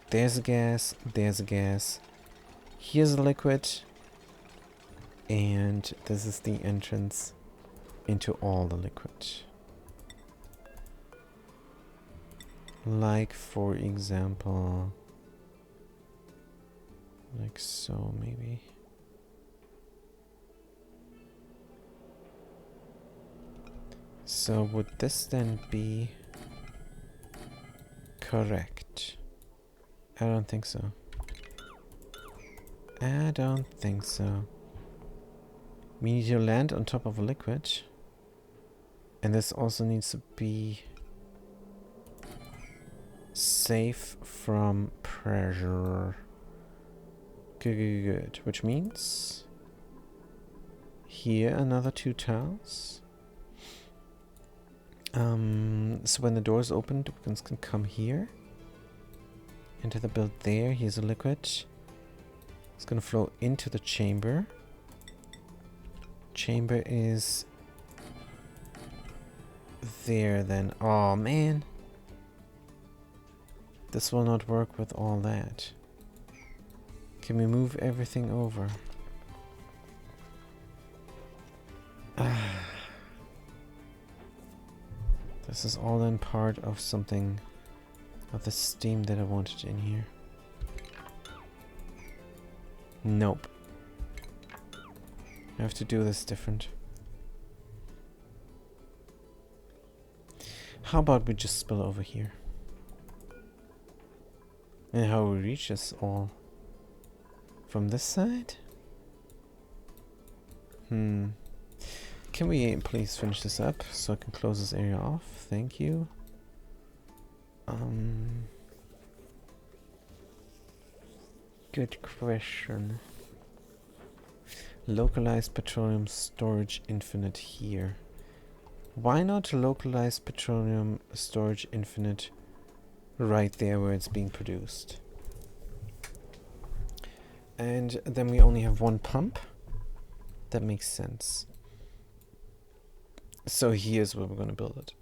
there's a gas, there's a gas. Here's a liquid. And this is the entrance into all the liquid. Like, for example, like so, maybe. So would this then be correct? I don't think so. I don't think so. We need to land on top of a liquid. And this also needs to be safe from pressure. Good. Which means here another 2 tiles. So when the door is opened, duplicates can come here. Into the build there. Here's a liquid. It's gonna flow into the chamber. Chamber is there then. Oh man. This will not work with all that. Can we move everything over? This is all then part of something of the steam that I wanted in here. Nope. I have to do this different. How about we just spill over here? And how we reach this all? From this side? Can we please finish this up so I can close this area off? Thank you. Good question. Localized petroleum storage infinite here. Why not localize petroleum storage infinite right there where it's being produced? And then we only have one pump. That makes sense. So here's where we're going to build it.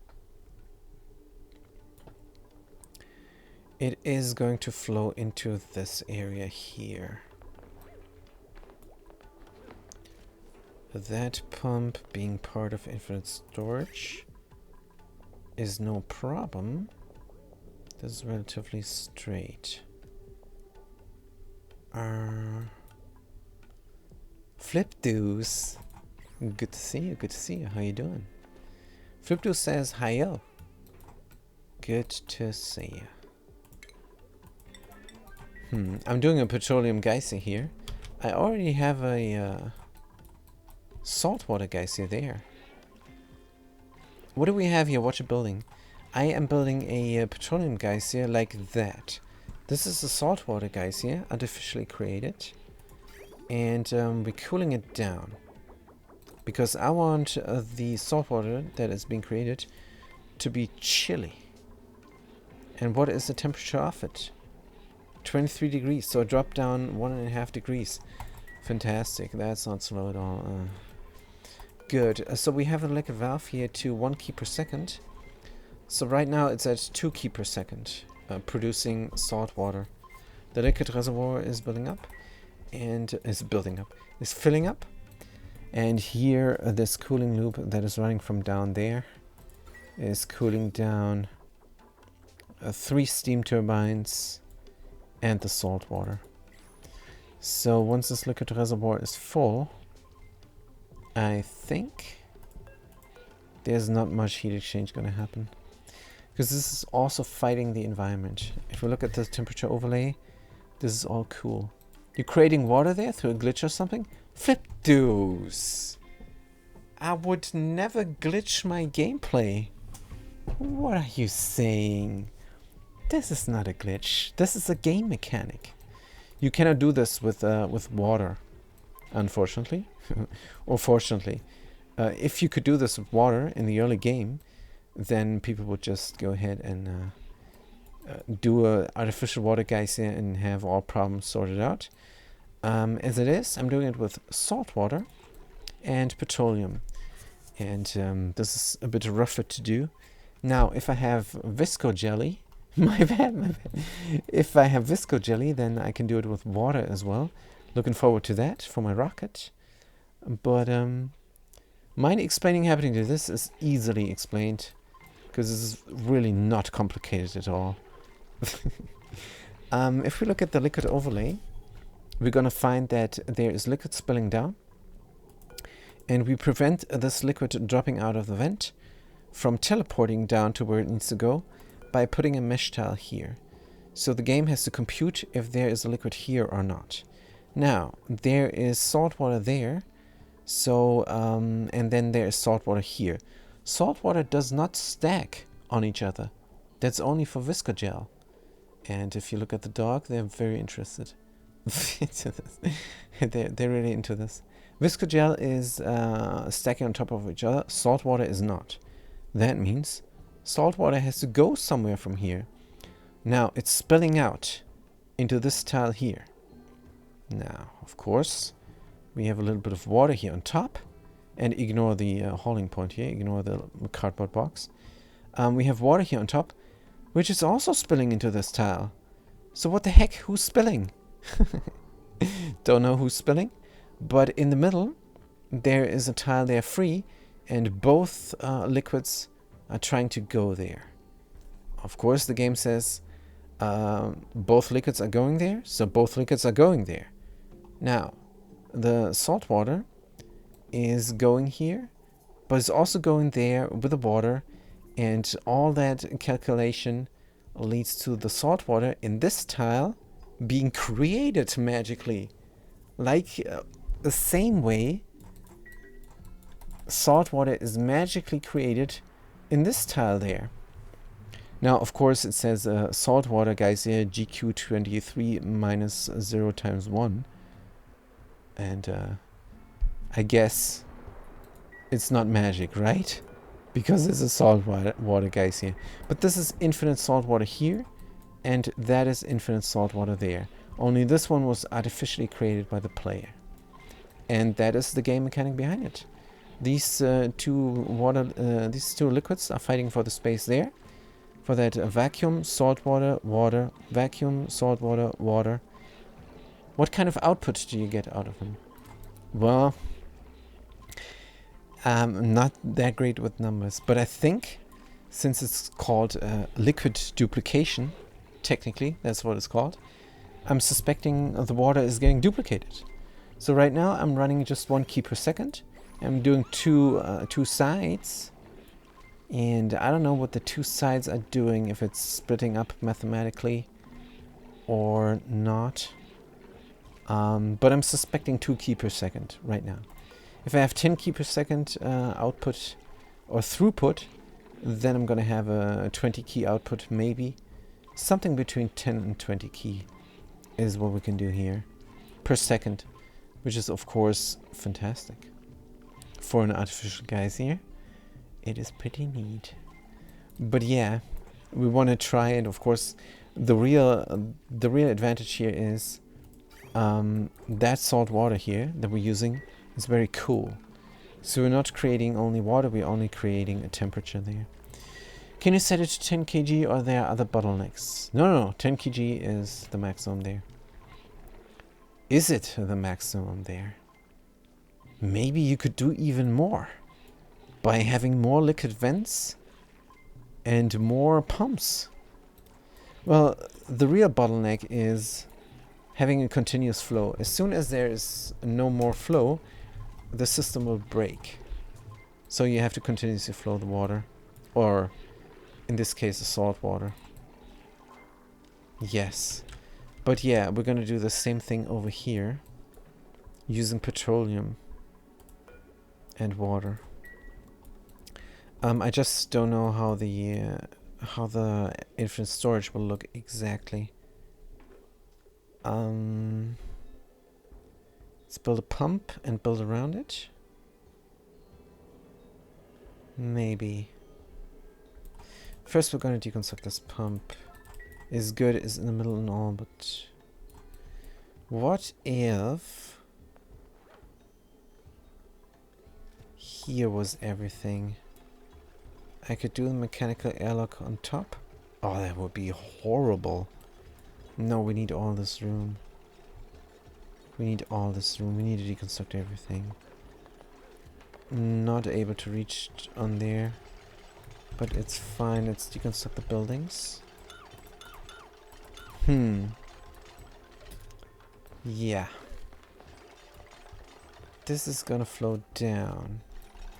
It is going to flow into this area here. That pump being part of infinite storage is no problem. This is relatively straight. Flipdoos. Good to see you, good to see you. How you doing? Flipdoos says hi-yo. Good to see you. I'm doing a petroleum geyser here. I already have a saltwater geyser there. What do we have here? Watch a building. I am building a petroleum geyser like that. This is a saltwater geyser, artificially created. And we're cooling it down. Because I want the saltwater that is being created to be chilly. And what is the temperature of it? 23 degrees, so drop down 1.5 degrees. Fantastic, that's not slow at all. Good, so we have a liquid valve here to 1 key per second. So right now it's at 2 key per second, producing salt water. The liquid reservoir is building up, and is filling up. And here, this cooling loop that is running from down there is cooling down 3 steam turbines and the salt water. So once this liquid reservoir is full, I think there's not much heat exchange going to happen. Because this is also fighting the environment. If we look at the temperature overlay, this is all cool. You're creating water there through a glitch or something? Flipdoos! I would never glitch my gameplay. What are you saying? This is not a glitch. This is a game mechanic. You cannot do this with water, unfortunately, or fortunately. If you could do this with water in the early game, then people would just go ahead and do a artificial water geyser and have all problems sorted out. As it is, I'm doing it with salt water and petroleum, and this is a bit rougher to do. Now, if I have visco jelly. My bad. If I have visco jelly, then I can do it with water as well. Looking forward to that for my rocket. But mind explaining happening to this is easily explained, because this is really not complicated at all. If we look at the liquid overlay, we're going to find that there is liquid spilling down, and we prevent this liquid dropping out of the vent from teleporting down to where it needs to go by putting a mesh tile here. So the game has to compute if there is a liquid here or not. Now, there is salt water there, so and then there is salt water here. Salt water does not stack on each other. That's only for viscogel. And if you look at the dog, they're very interested into this. They're really into this. Viscogel is stacking on top of each other. Salt water is not. That means salt water has to go somewhere from here. Now, it's spilling out into this tile here. Now, of course, we have a little bit of water here on top. And ignore the hauling point here. Ignore the cardboard box. We have water here on top, which is also spilling into this tile. So what the heck? Who's spilling? Don't know who's spilling. But in the middle, there is a tile there free. And both liquids are trying to go there. Of course, the game says both liquids are going there, so both liquids are going there. Now, the salt water is going here, but it's also going there with the water, And all that calculation leads to the salt water in this tile being created magically. Like the same way salt water is magically created in this tile there. Now, of course, it says salt water, guys, here, GQ23 minus 0 times 1. And I guess it's not magic, right? Because this is salt water, guys, here. But this is infinite salt water here, and that is infinite salt water there. Only this one was artificially created by the player. And that is the game mechanic behind it. These two liquids are fighting for the space there. For that vacuum, salt water, water, vacuum, salt water, water. What kind of output do you get out of them? Well, I'm not that great with numbers, but I think since it's called liquid duplication, technically that's what it's called, I'm suspecting the water is getting duplicated. So right now I'm running just 1 key per second. I'm doing two sides. And I don't know what the 2 sides are doing, if it's splitting up mathematically or not. But I'm suspecting 2 key per second right now. If I have 10 key per second output or throughput, then I'm going to have a 20 key output maybe. Something between 10 and 20 key is what we can do here per second, which is of course fantastic for an artificial geyser. It is pretty neat. But yeah, we want to try it. Of course, the real advantage here is that salt water here that we're using is very cool. So we're not creating only water, we're only creating a temperature there. Can you set it to 10 kg or there are other bottlenecks? No, 10 kg is the maximum there. Is it the maximum there? Maybe you could do even more by having more liquid vents and more pumps. Well, the real bottleneck is having a continuous flow. As soon as there is no more flow, the system will break. So you have to continuously flow the water, or in this case the salt water. Yes, but yeah, we're gonna do the same thing over here using petroleum and water. I just don't know how the infinite storage will look exactly. Let's build a pump and build around it. Maybe. First we're going to deconstruct this pump. Is good, is in the middle and all, but what if here was everything? I could do the mechanical airlock on top. Oh, that would be horrible. No, we need all this room. We need all this room. We need to deconstruct everything. Not able to reach on there. But it's fine. Let's deconstruct the buildings. Yeah. This is gonna flow down.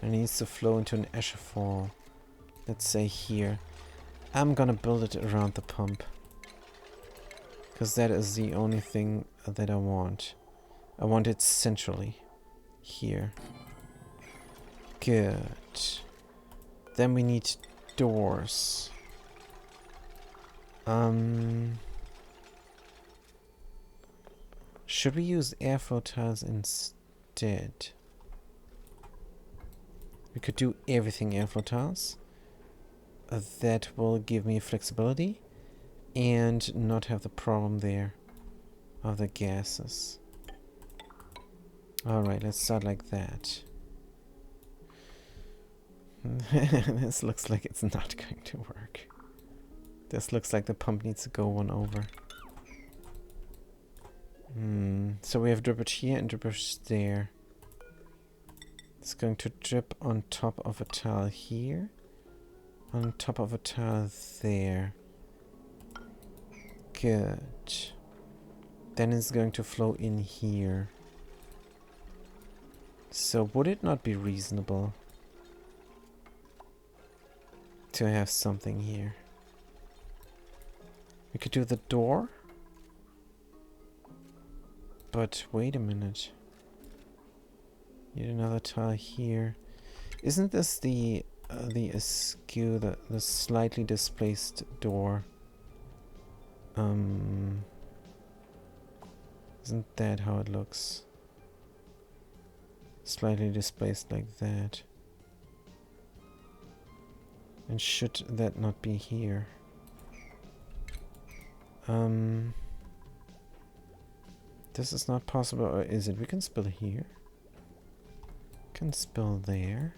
It needs to flow into an echelon. Let's say here. I'm gonna build it around the pump. Because that is the only thing that I want. I want it centrally. Here. Good. Then we need doors. Should we use airflow tiles instead? We could do everything airflow tiles. That will give me flexibility and not have the problem there of the gases. Alright, let's start like that. This looks like it's not going to work. This looks like the pump needs to go one over. So we have drippage here and drippage there. It's going to drip on top of a tile here. On top of a tile there. Good. Then it's going to flow in here. So would it not be reasonable to have something here. We could do the door. But wait a minute. Yet another tile here. Isn't this the askew, the slightly displaced door? Isn't that how it looks? Slightly displaced like that. And should that not be here? This is not possible, or is it? We can spill here. Can spill there.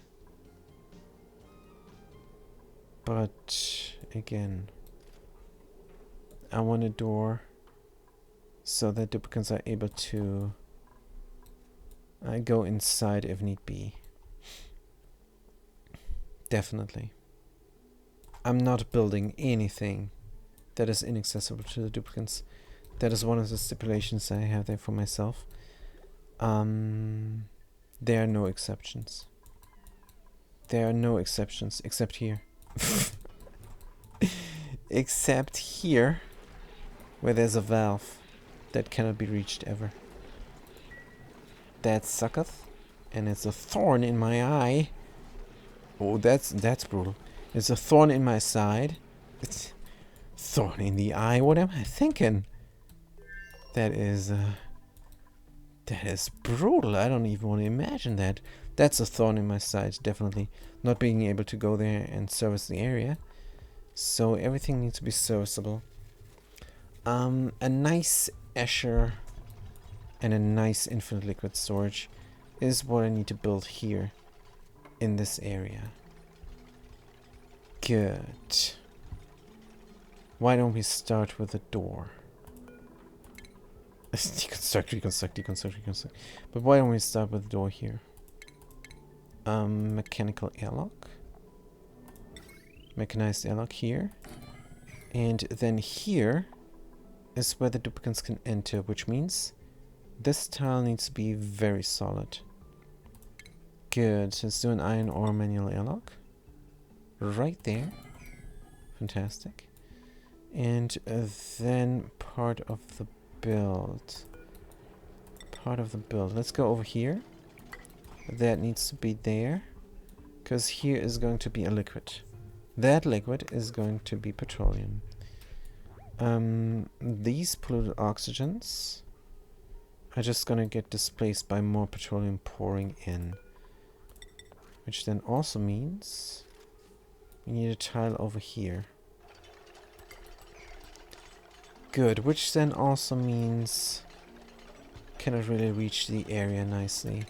But again, I want a door so that duplicates are able to go inside if need be. Definitely. I'm not building anything that is inaccessible to the duplicates. That is one of the stipulations I have there for myself. There are no exceptions. There are no exceptions except here. Except here, where there's a valve that cannot be reached ever. That sucketh, and it's a thorn in my eye. Oh, that's brutal. It's a thorn in my side. It's thorn in the eye. What am I thinking? That is brutal. I don't even want to imagine that. That's a thorn in my side, definitely. Not being able to go there and service the area. So everything needs to be serviceable. A nice Escher and a nice infinite liquid storage is what I need to build here in this area. Good. Why don't we start with a door? Deconstruct. But why don't we start with a door here? Mechanical airlock. Mechanized airlock here. And then here is where the duplicates can enter, which means this tile needs to be very solid. Good. Let's do an iron ore manual airlock. Right there. Fantastic. And then part of the build. Let's go over here. That needs to be there. Because here is going to be a liquid. That liquid is going to be petroleum. These polluted oxygens are just gonna get displaced by more petroleum pouring in. Which then also means we need a tile over here. Good, which then also means cannot really reach the area nicely.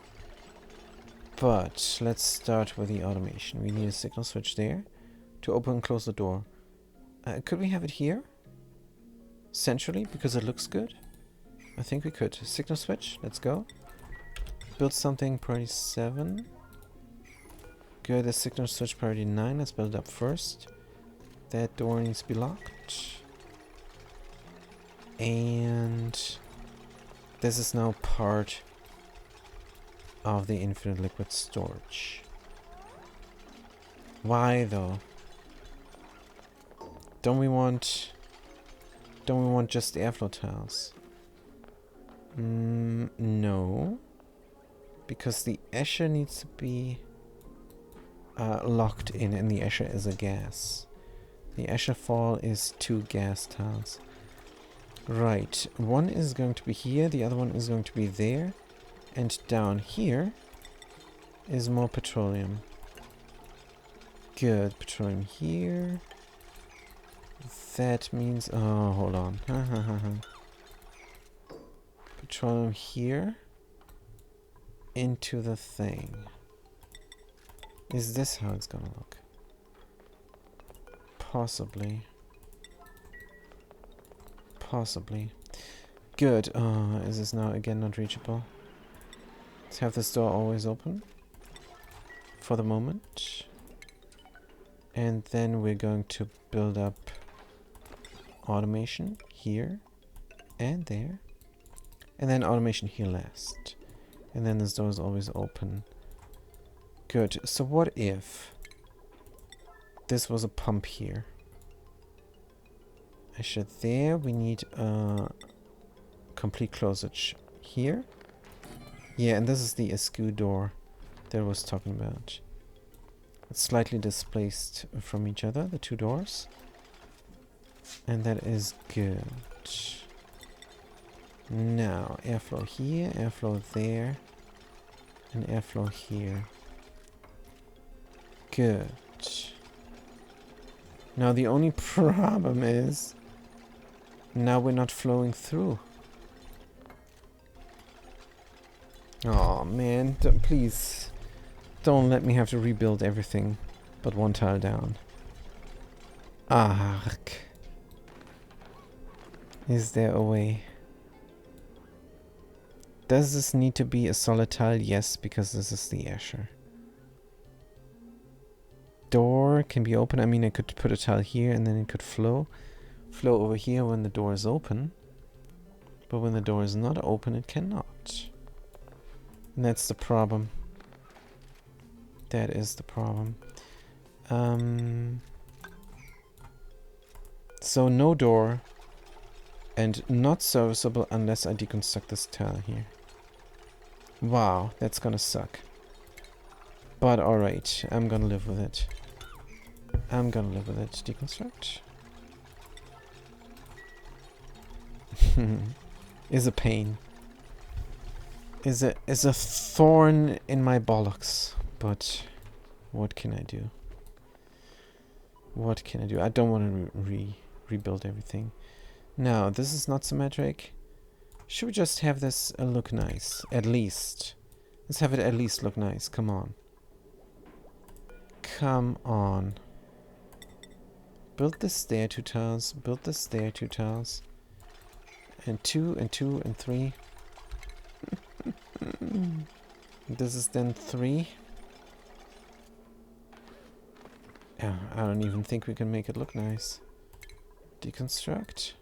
But let's start with the automation. We need a signal switch there to open and close the door. Could we have it here? Centrally, because it looks good? I think we could. Signal switch, let's go. Build something priority 7. Good, the signal switch priority 9. Let's build it up first. That door needs to be locked. And this is now part of the infinite liquid storage. Why though? Don't we want just airflow tiles? No. Because the Escher needs to be locked in, and the Escher is a gas. The Escher fall is 2 gas tiles. Right, one is going to be here, the other one is going to be there, and down here is more petroleum. Good, petroleum here. That means, oh, hold on. Petroleum here into the thing. Is this how it's gonna look? Possibly. Good. Is this now again not reachable? Let's have this door always open for the moment. And then we're going to build up automation here and there. And then automation here last. And then this door is always open. Good. So what if this was a pump here. Actually, there we need a complete closage here. Yeah, and this is the SQ door that I was talking about. It's slightly displaced from each other, the two doors. And that is good. Now, airflow here, airflow there, and airflow here. Good. Now the only problem is, now we're not flowing through. Oh man, please don't let me have to rebuild everything but one tile down. Ark. Is there a way? Does this need to be a solid tile? Yes, because this is the Escher. Door can be open. I mean, I could put a tile here and then it could flow over here when the door is open. But when the door is not open, it cannot. And that's the problem. That is the problem. So no door and not serviceable unless I deconstruct this tile here. Wow, that's gonna suck. But alright, I'm gonna live with it. I'm gonna live with it. Deconstruct. Is a pain. Is a thorn in my bollocks. But what can I do? What can I do? I don't want to rebuild everything. Now, this is not symmetric. Should we just have this look nice? At least. Let's have it at least look nice. Come on. Come on. Build this there 2 tiles. Build this there 2 tiles. And 2 and 2 and 3. This is then 3. Yeah, I don't even think we can make it look nice. Deconstruct.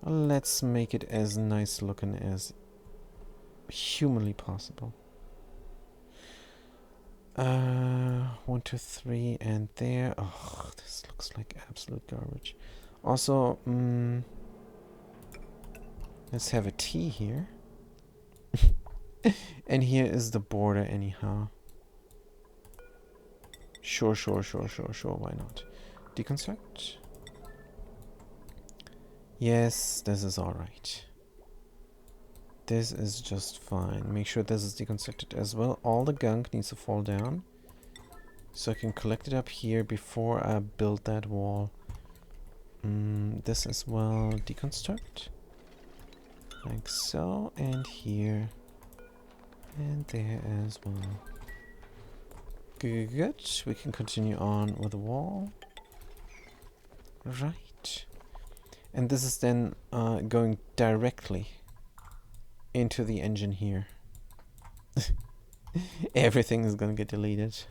Let's make it as nice looking as humanly possible. 1, 2, 3, and there. Oh, this looks like absolute garbage. Also, let's have a T here. And here is the border anyhow. Sure, why not? Deconstruct. Yes, this is alright. This is just fine. Make sure this is deconstructed as well. All the gunk needs to fall down. So I can collect it up here before I build that wall. This as well. Deconstruct. Like so. And here. And there as well. Good. We can continue on with the wall. Right. And this is then going directly into the engine here. Everything is going to get deleted.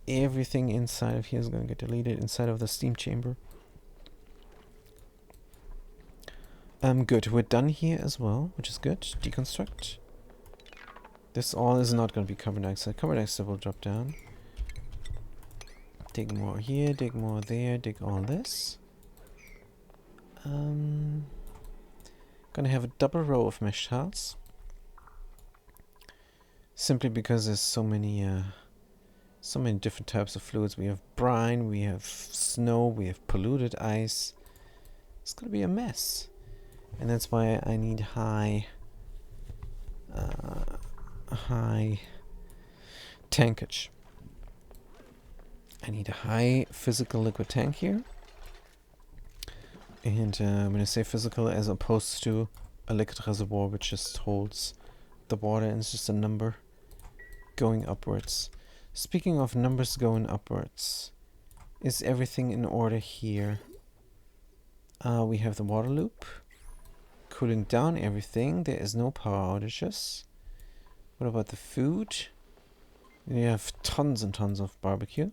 Everything inside of here is going to get deleted inside of the steam chamber. Good. We're done here as well, which is good. Deconstruct. This all is not going to be carbon dioxide. Carbon dioxide will drop down. Dig more here, dig more there, dig all this. Gonna have a double row of mesh tiles. Simply because there's so many different types of fluids. We have brine, we have snow, we have polluted ice. It's gonna be a mess. And that's why I need high tankage. I need a high physical liquid tank here. And when I say physical, as opposed to a liquid reservoir which just holds the water and it's just a number going upwards. Speaking of numbers going upwards, is everything in order here? We have the water loop cooling down everything. There is no power outages. What about the food? We have tons and tons of barbecue.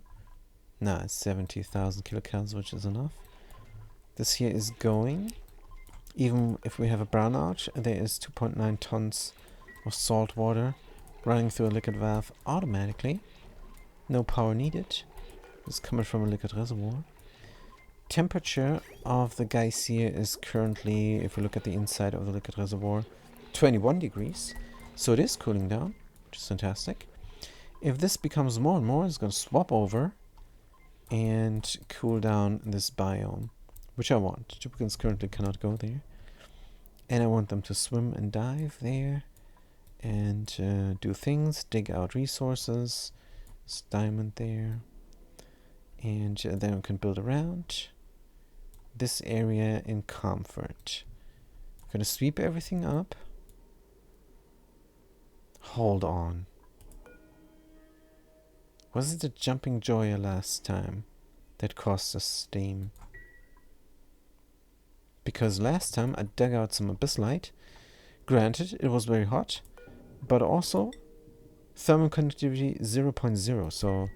Nah, it's 70,000 kilocalories, which is enough. This here is going. Even if we have a brownout, there is 2.9 tons of salt water running through a liquid valve automatically. No power needed. It's coming from a liquid reservoir. Temperature of the geyser is currently, if we look at the inside of the liquid reservoir, 21 degrees. So it is cooling down, which is fantastic. If this becomes more and more, it's going to swap over and cool down this biome, which I want. Tupicans currently cannot go there. And I want them to swim and dive there and do things, dig out resources. There's diamond there. And then we can build around this area in comfort. I'm gonna sweep everything up. Hold on. Was it the jumping joya last time that cost us steam? Because last time I dug out some abyssite. Granted, it was very hot, but also thermal conductivity 0.0, so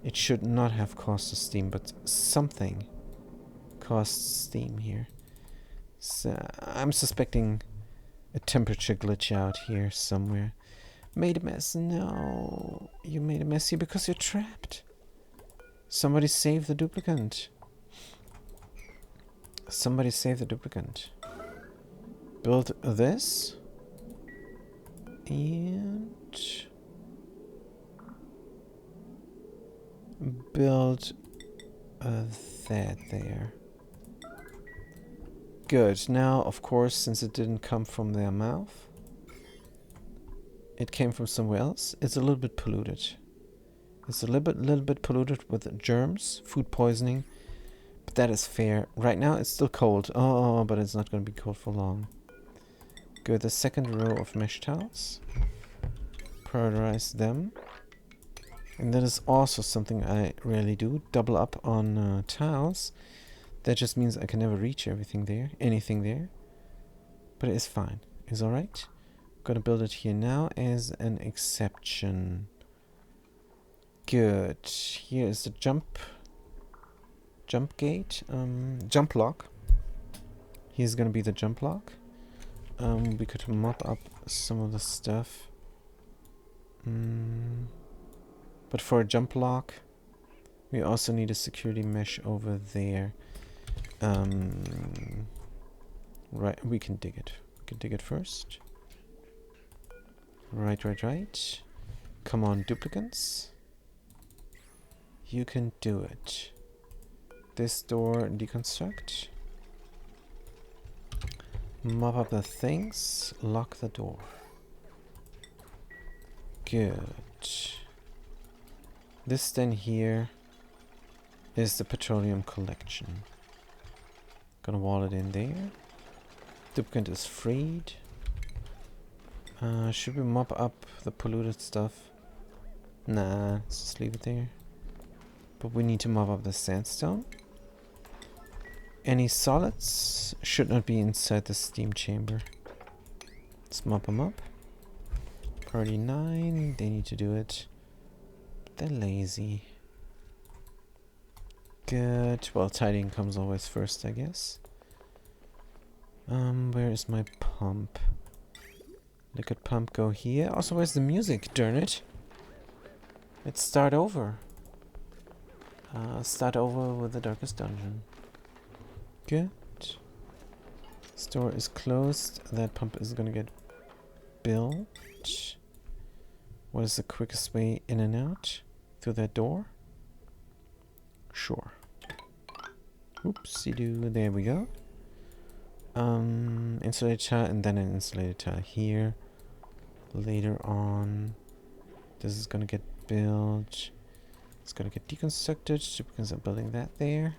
it should not have cost us steam, but something costs steam here. So I'm suspecting a temperature glitch out here somewhere. Made a mess. No, you made a mess here because you're trapped. Somebody save the duplicant. Somebody save the duplicant. Build this. And build that there. Good. Now, of course, since it didn't come from their mouth, it came from somewhere else. It's a little bit polluted. It's a little bit polluted with germs, food poisoning, but that is fair. Right now, it's still cold. Oh, but it's not going to be cold for long. Good. The second row of mesh tiles. Prioritize them. And that is also something I rarely do. Double up on tiles. That just means I can never reach anything there. But it is fine. It's alright. Gonna build it here now as an exception. Good. Here is the jump gate. Jump lock. Here's gonna be the jump lock. We could mop up some of the stuff. But for a jump lock, we also need a security mesh over there. Right, we can dig it. We can dig it first. Right. Come on, duplicants. You can do it. This door, deconstruct. Mop up the things. Lock the door. Good. This then here is the petroleum collection. Gonna wall it in there. Duplicant is freed. Should we mop up the polluted stuff? Nah, let's just leave it there. But we need to mop up the sandstone. Any solids should not be inside the steam chamber. Let's mop them up. Priority 9, they need to do it. They're lazy. Good. Well, tidying comes always first, I guess. Where is my pump? Liquid pump go here. Also, where's the music? Darn it. Let's start over. Start over with the darkest dungeon. Good. This door is closed. That pump is gonna get built. What is the quickest way in and out? Through that door? Sure. Oopsie-doo. There we go. Insulated tile and then an insulated tile here. Later on. This is gonna get built. It's gonna get deconstructed because I'm building that there.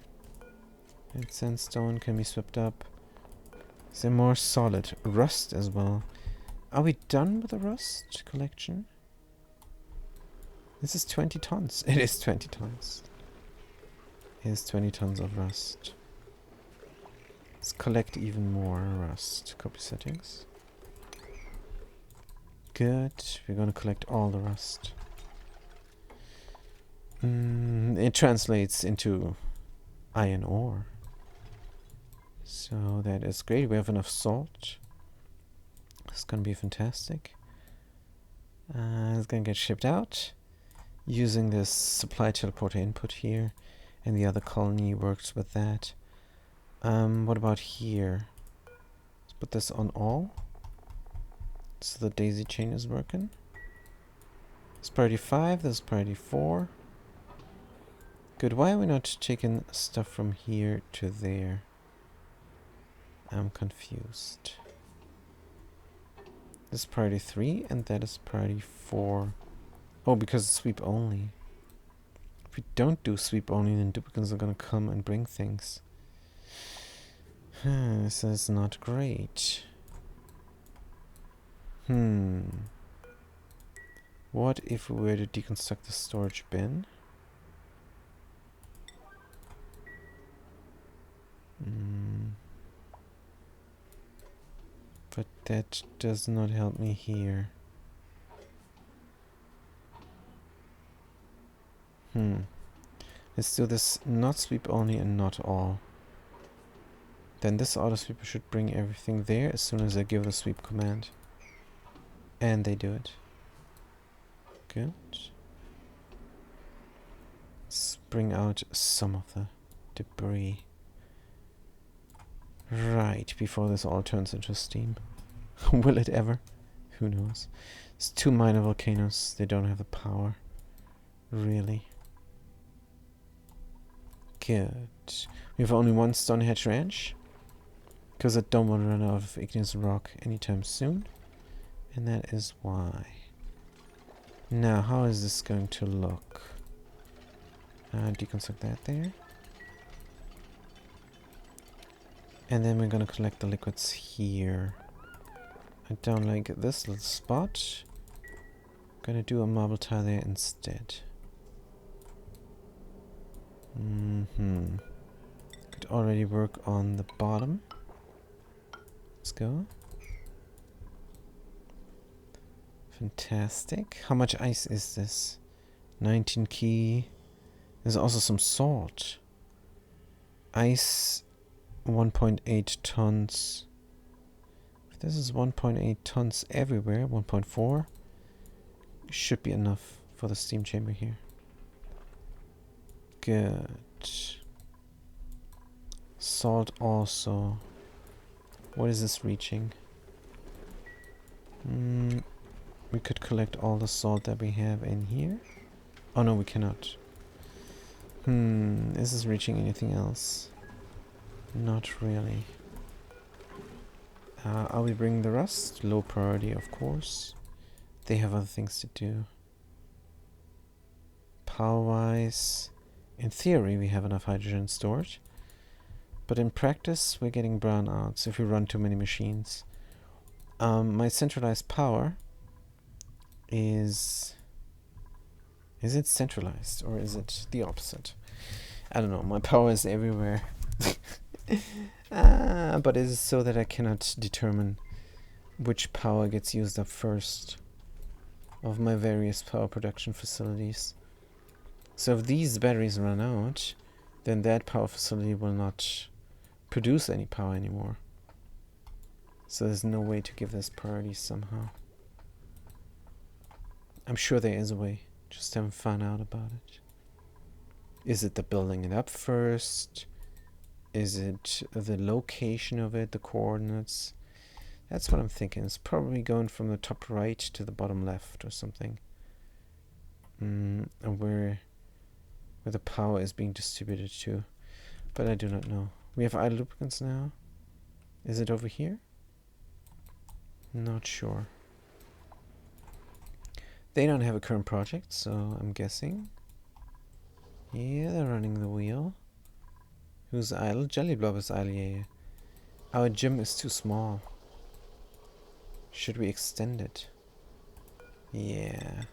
And sandstone can be swept up. Is there more solid? Rust as well. Are we done with the rust collection? This is 20 tons. It is 20 tons. It is 20 tons of rust. Let's collect even more rust. Copy settings. Good. We're gonna collect all the rust. It translates into iron ore. So that is great. We have enough salt. It's gonna be fantastic. It's gonna get shipped out. using this supply teleporter input here, and the other colony works with that. What about here? Let's put this on all, so the daisy chain is working. It's priority 5, this is priority 4. Good, why are we not taking stuff from here to there? I'm confused. This is priority 3, and that is priority 4. Oh, because it's sweep only. If we don't do sweep only, then duplicates are gonna come and bring things. This is not great. What if we were to deconstruct the storage bin? But that does not help me here. Let's do this not sweep only and not all. Then this auto sweeper should bring everything there as soon as I give the sweep command. And they do it. Good. Let's bring out some of the debris. Right, before this all turns into steam. Will it ever? Who knows? It's 2 minor volcanoes. They don't have the power. Really. Good. We have only 1 Stonehenge ranch. Because I don't want to run out of igneous rock anytime soon. And that is why. Now, how is this going to look? Deconstruct that there. And then we're gonna collect the liquids here. I don't like this little spot. Gonna do a marble tile there instead. Could already work on the bottom. Let's go. Fantastic. How much ice is this? 19 key. There's also some salt. Ice 1.8 tons. If this is 1.8 tons everywhere, 1.4 should be enough for the steam chamber here. Good. Salt also. What is this reaching? We could collect all the salt that we have in here. Oh no, we cannot. Is this reaching anything else? Not really. Are we bringing the rust? Low priority, of course. They have other things to do. Power-wise, in theory, we have enough hydrogen stored. But in practice, we're getting brownouts if we run too many machines. My centralized power is... Is it centralized or is it the opposite? I don't know. My power is everywhere. But it is so that I cannot determine which power gets used up first of my various power production facilities. So if these batteries run out, then that power facility will not produce any power anymore. So there's no way to give this priority somehow. I'm sure there is a way, just haven't found out about it. Is it the building it up first? Is it the location of it, the coordinates? That's what I'm thinking. It's probably going from the top right to the bottom left or something. And where the power is being distributed to. But I do not know. We have idle lubricants now. Is it over here? Not sure. They don't have a current project, so I'm guessing. Yeah, they're running the wheel. Who's idle? Jelly Blob is idle, yeah. Our gym is too small. Should we extend it? Yeah.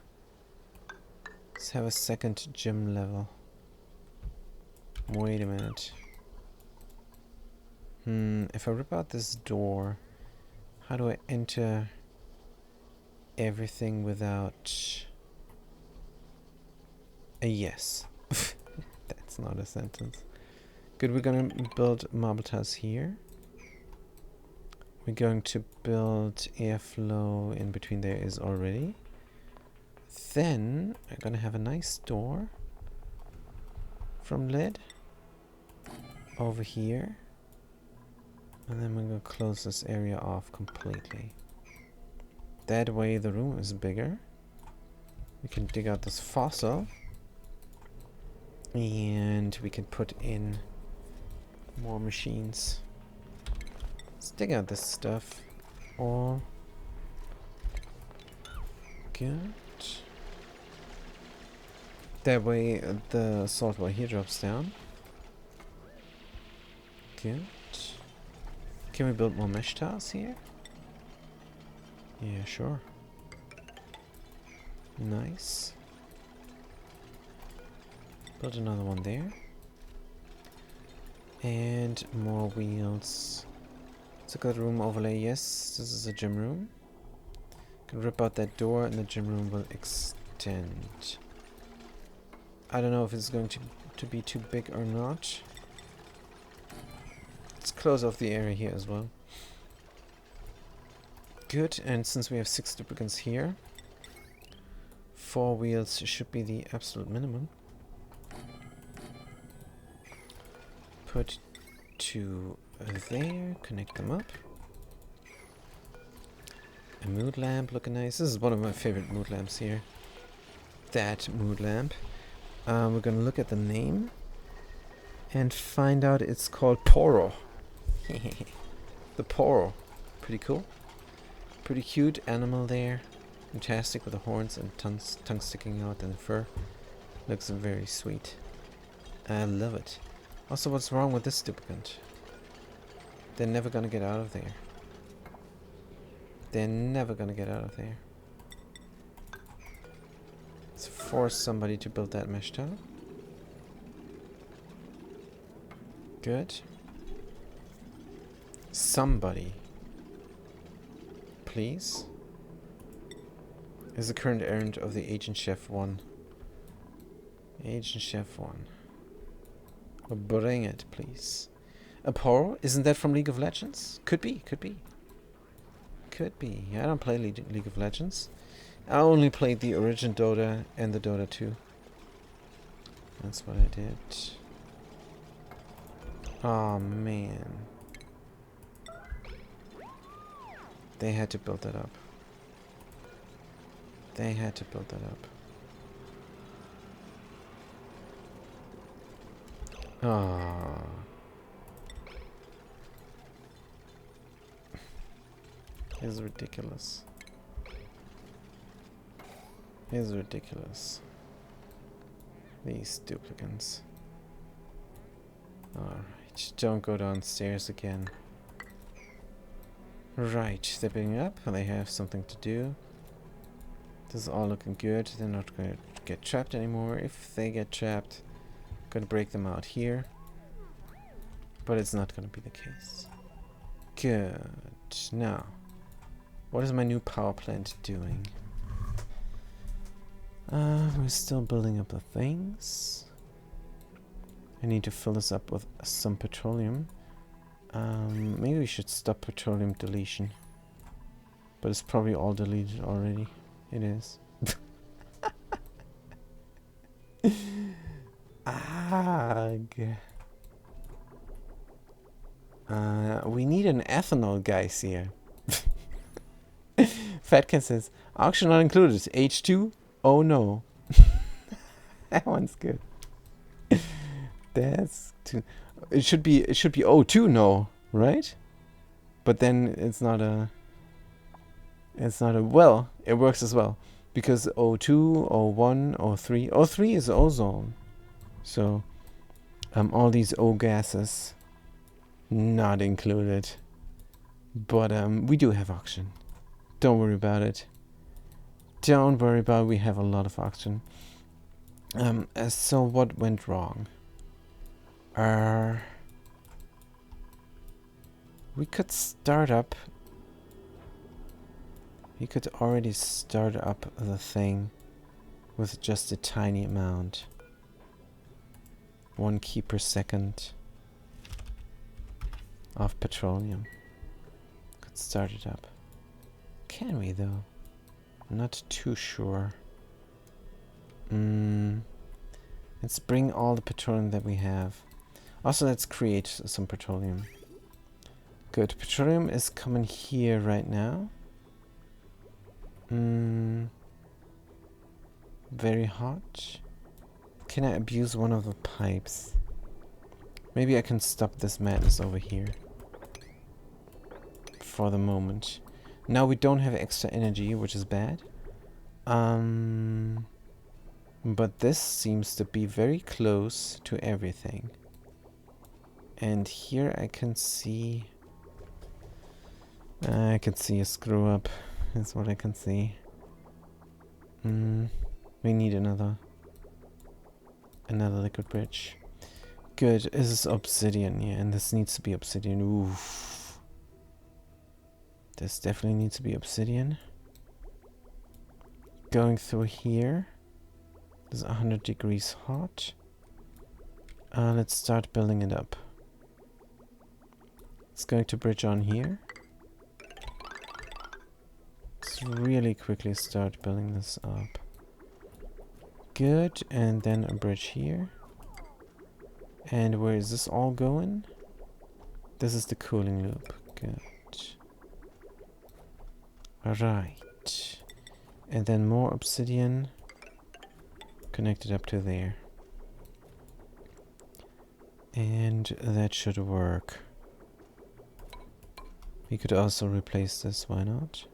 Let's have a second gym level. Wait a minute. If I rip out this door, how do I enter everything without a yes? That's not a sentence. Good, we're gonna build marble tiles here. We're going to build airflow in between there is already. Then I'm gonna have a nice door from lead over here. And then we're gonna close this area off completely. That way the room is bigger. We can dig out this fossil. And we can put in more machines. Let's dig out this stuff. All good. That way the salt well here drops down. Good. Can we build more mesh tiles here? Yeah, sure. Nice. Build another one there. And more wheels. Let's look at the room overlay. Yes, this is a gym room. Can rip out that door and the gym room will extend. I don't know if it's going to be too big or not. Let's close off the area here as well. Good, and since we have 6 duplicants here, 4 wheels should be the absolute minimum. Put 2 there, connect them up. A mood lamp looking nice. This is one of my favorite mood lamps here. That mood lamp. We're gonna look at the name and find out it's called Poro. The Poro. Pretty cool. Pretty cute animal there. Fantastic with the horns and tongue sticking out and the fur. Looks very sweet. I love it. Also, what's wrong with this duplicant? They're never gonna get out of there. They're never gonna get out of there. Let's force somebody to build that mesh tile. Good. Somebody, please. Is the current errand of the Agent Chef 1. Agent Chef 1. Bring it, please. A Poro? Isn't that from League of Legends? Could be, could be. Could be. I don't play League of Legends. I only played the original Dota and the Dota 2. That's what I did. Oh man. They had to build that up. They had to build that up. Ah. It's ridiculous. It's ridiculous. These duplicants. Alright, don't go downstairs again. Right, they're building up, and they have something to do. This is all looking good. They're not going to get trapped anymore. If they get trapped, I'm going to break them out here. But it's not going to be the case. Good. Now, what is my new power plant doing? We're still building up the things. I need to fill this up with some petroleum. Maybe we should stop petroleum deletion. But it's probably all deleted already. It is. We need an ethanol, guys, here. Fatkin says, auction not included. H2? Oh no. That one's good. That's too. It should be O2, no, right? But then it's not a. Well, it works as well because O2, O1, O3. O3 is ozone. So all these O gases not included. But we do have oxygen. Don't worry about it. Don't worry about it. We have a lot of oxygen. So what went wrong? We could start up. We could already start up the thing with just a tiny amount. 1 key per second of petroleum. Could start it up. Can we though? I'm not too sure. Let's bring all the petroleum that we have. Also, let's create some petroleum. Good. Petroleum is coming here right now. Very hot. Can I abuse one of the pipes? Maybe I can stop this madness over here. For the moment. Now we don't have extra energy, which is bad. But this seems to be very close to everything. And here I can see... I can see a screw up. That's what I can see. We need another liquid bridge. Good. This is obsidian, yeah, and this needs to be obsidian. Oof. This definitely needs to be obsidian. Going through here. This is 100 degrees hot. Let's start building it up. It's going to bridge on here. Let's really quickly start building this up. Good, and then a bridge here. And where is this all going? This is the cooling loop. Good. Alright. And then more obsidian. Connected up to there. And that should work. We could also replace this, why not?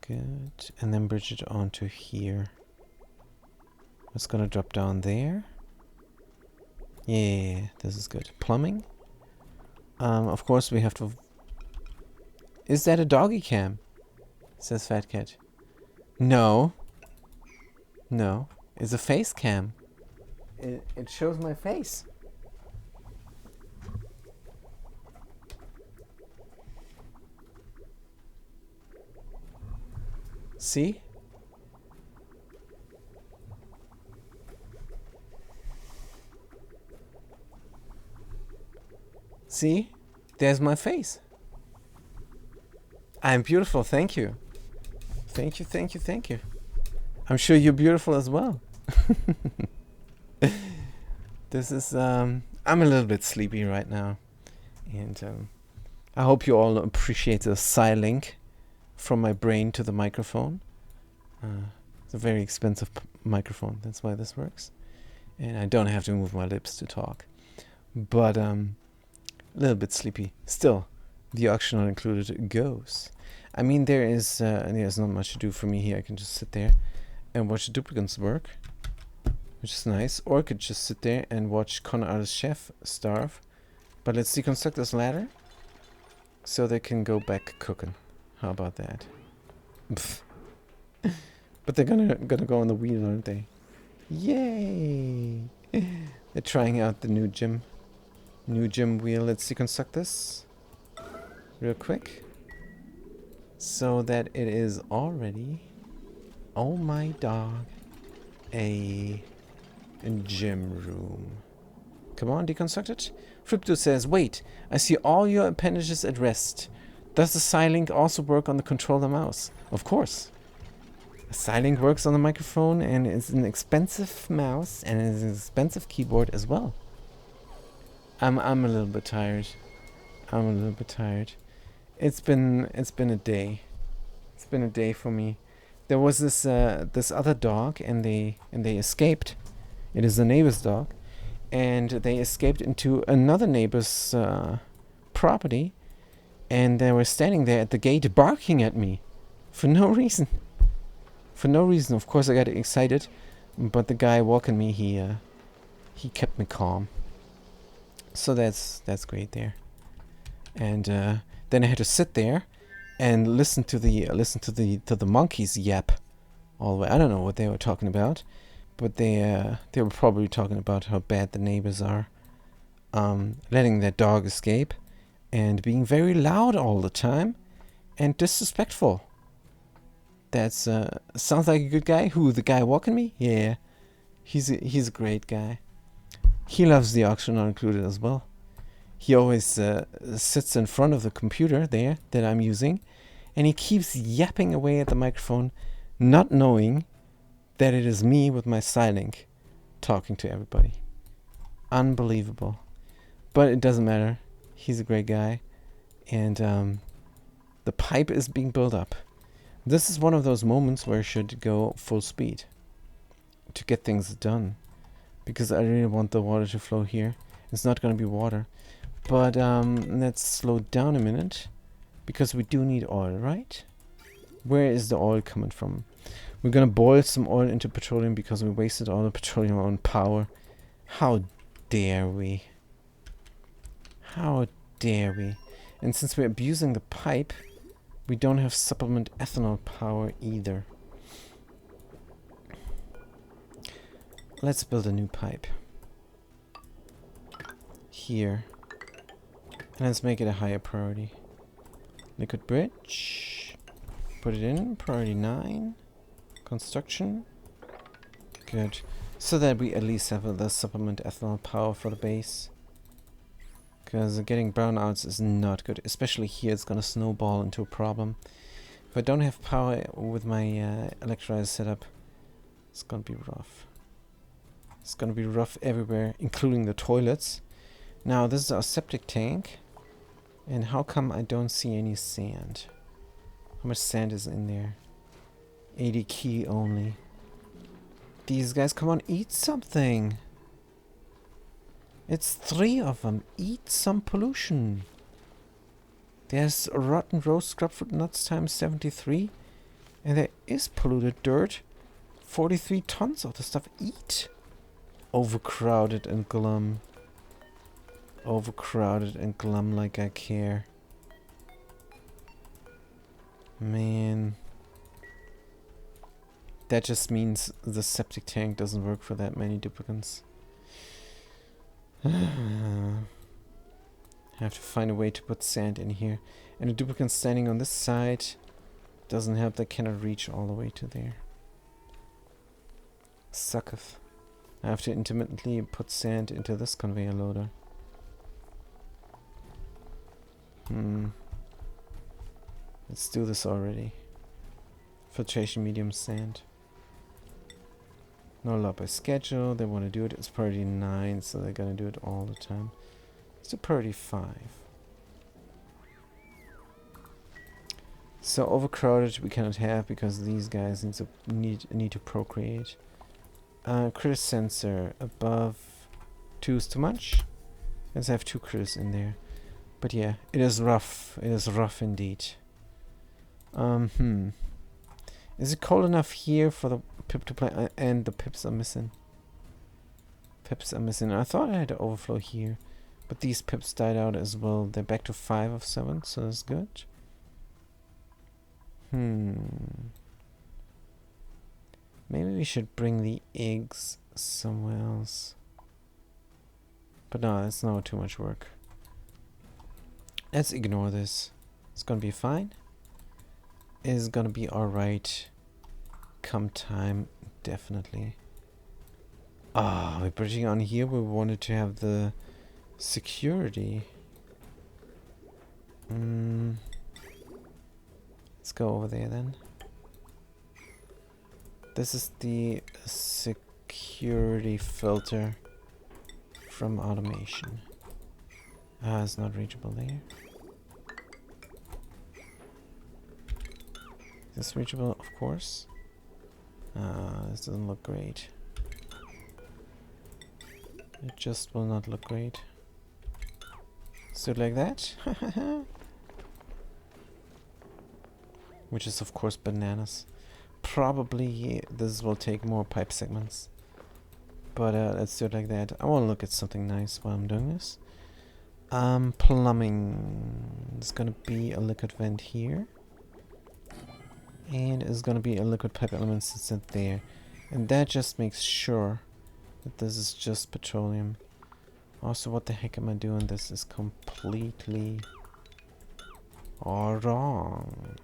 Good. And then bridge it onto here. It's gonna drop down there. Yeah, this is good. Plumbing. Of course we have to... Is that a doggy cam? Says Fat Cat. No. No. It's a face cam. It shows my face. See? See? There's my face. I'm beautiful, thank you. Thank you, thank you, thank you. I'm sure you're beautiful as well. This is, I'm a little bit sleepy right now. And I hope you all appreciate the Psylink from my brain to the microphone. It's a very expensive microphone, that's why this works. And I don't have to move my lips to talk. But a little bit sleepy. Still, the auction not included goes. I mean, there's not much to do for me here. I can just sit there and watch the duplicants work, which is nice. Or I could just sit there and watch Connor Artist Chef starve. But let's deconstruct this ladder so they can go back cooking. How about that? But they're gonna go on the wheel, aren't they? Yay! They're trying out the new gym wheel. Let's deconstruct this real quick so that it is already, oh my dog, a gym room. Come on, deconstruct it. Fripto says, wait, I see all your appendages at rest. Does the Psylink also work on the controller mouse? Of course. A Psylink works on the microphone and it's an expensive mouse and it's an expensive keyboard as well. I'm a little bit tired. It's been a day. It's been a day for me. There was this other dog and they escaped. It is the neighbor's dog, and they escaped into another neighbor's property, and they were standing there at the gate barking at me for no reason. For no reason. Of course I got excited, but the guy walking me, he kept me calm. So that's great there. And then I had to sit there and listen to the monkeys yap all the way. I don't know what they were talking about, but they were probably talking about how bad the neighbors are, letting their dog escape, and being very loud all the time, and disrespectful. That's sounds like a good guy. Who, the guy walking me? Yeah, he's a great guy. He loves the auction not included as well. He always sits in front of the computer there that I'm using, and he keeps yapping away at the microphone, not knowing that it is me with my Psylink talking to everybody. Unbelievable. But it doesn't matter. He's a great guy. And the pipe is being built up. This is one of those moments where I should go full speed to get things done. Because I really want the water to flow here. It's not going to be water. But let's slow down a minute. Because we do need oil, right? Where is the oil coming from? We're going to boil some oil into petroleum because we wasted all the petroleum on power. How dare we? How dare we? And since we're abusing the pipe, we don't have supplement ethanol power either. Let's build a new pipe. Here. And let's make it a higher priority. Liquid bridge. Put it in. Priority 9. Construction. Good. So that we at least have the supplement ethanol power for the base. Because getting brownouts is not good. Especially here, it's going to snowball into a problem. If I don't have power with my electrolyzer setup, it's going to be rough. It's going to be rough everywhere, including the toilets. Now, this is our septic tank. And how come I don't see any sand? How much sand is in there? 80 key only. These guys, come on, eat something. It's 3 of them. Eat some pollution. There's rotten roast scrub fruit nuts times 73. And there is polluted dirt. 43 tons of the stuff. Eat. Overcrowded and glum. Overcrowded and glum like I care. Man. That just means the septic tank doesn't work for that many duplicants. I have to find a way to put sand in here. And the duplicant standing on this side doesn't help. They cannot reach all the way to there. Sucketh. I have to intermittently put sand into this conveyor loader. Let's do this already. Filtration medium sand. No allowed by schedule. They want to do it. It's priority 9, so they're gonna do it all the time. It's a priority 5. So overcrowded we cannot have because these guys need to procreate. Critter sensor above 2 is too much. Let's have 2 critters in there. But yeah, it is rough. It is rough indeed. Is it cold enough here for the pip to play? And the pips are missing. Pips are missing. I thought I had an overflow here. But these pips died out as well. They're back to 5 of 7, so that's good. Maybe we should bring the eggs somewhere else. But no, that's not too much work. Let's ignore this. It's gonna be fine. It's gonna be alright. Come time, definitely. We're bridging on here. We wanted to have the security. Let's go over there then. This is the security filter from automation. It's not reachable there. Is this reachable? Of course. This doesn't look great. It just will not look great. So like that. Which is of course bananas. Probably this will take more pipe segments. But let's do it like that. I want to look at something nice while I'm doing this. Plumbing. There's gonna be a liquid vent here. And it's gonna be a liquid pipe element sit there. And that just makes sure that this is just petroleum. Also, what the heck am I doing? This is completely all wrong.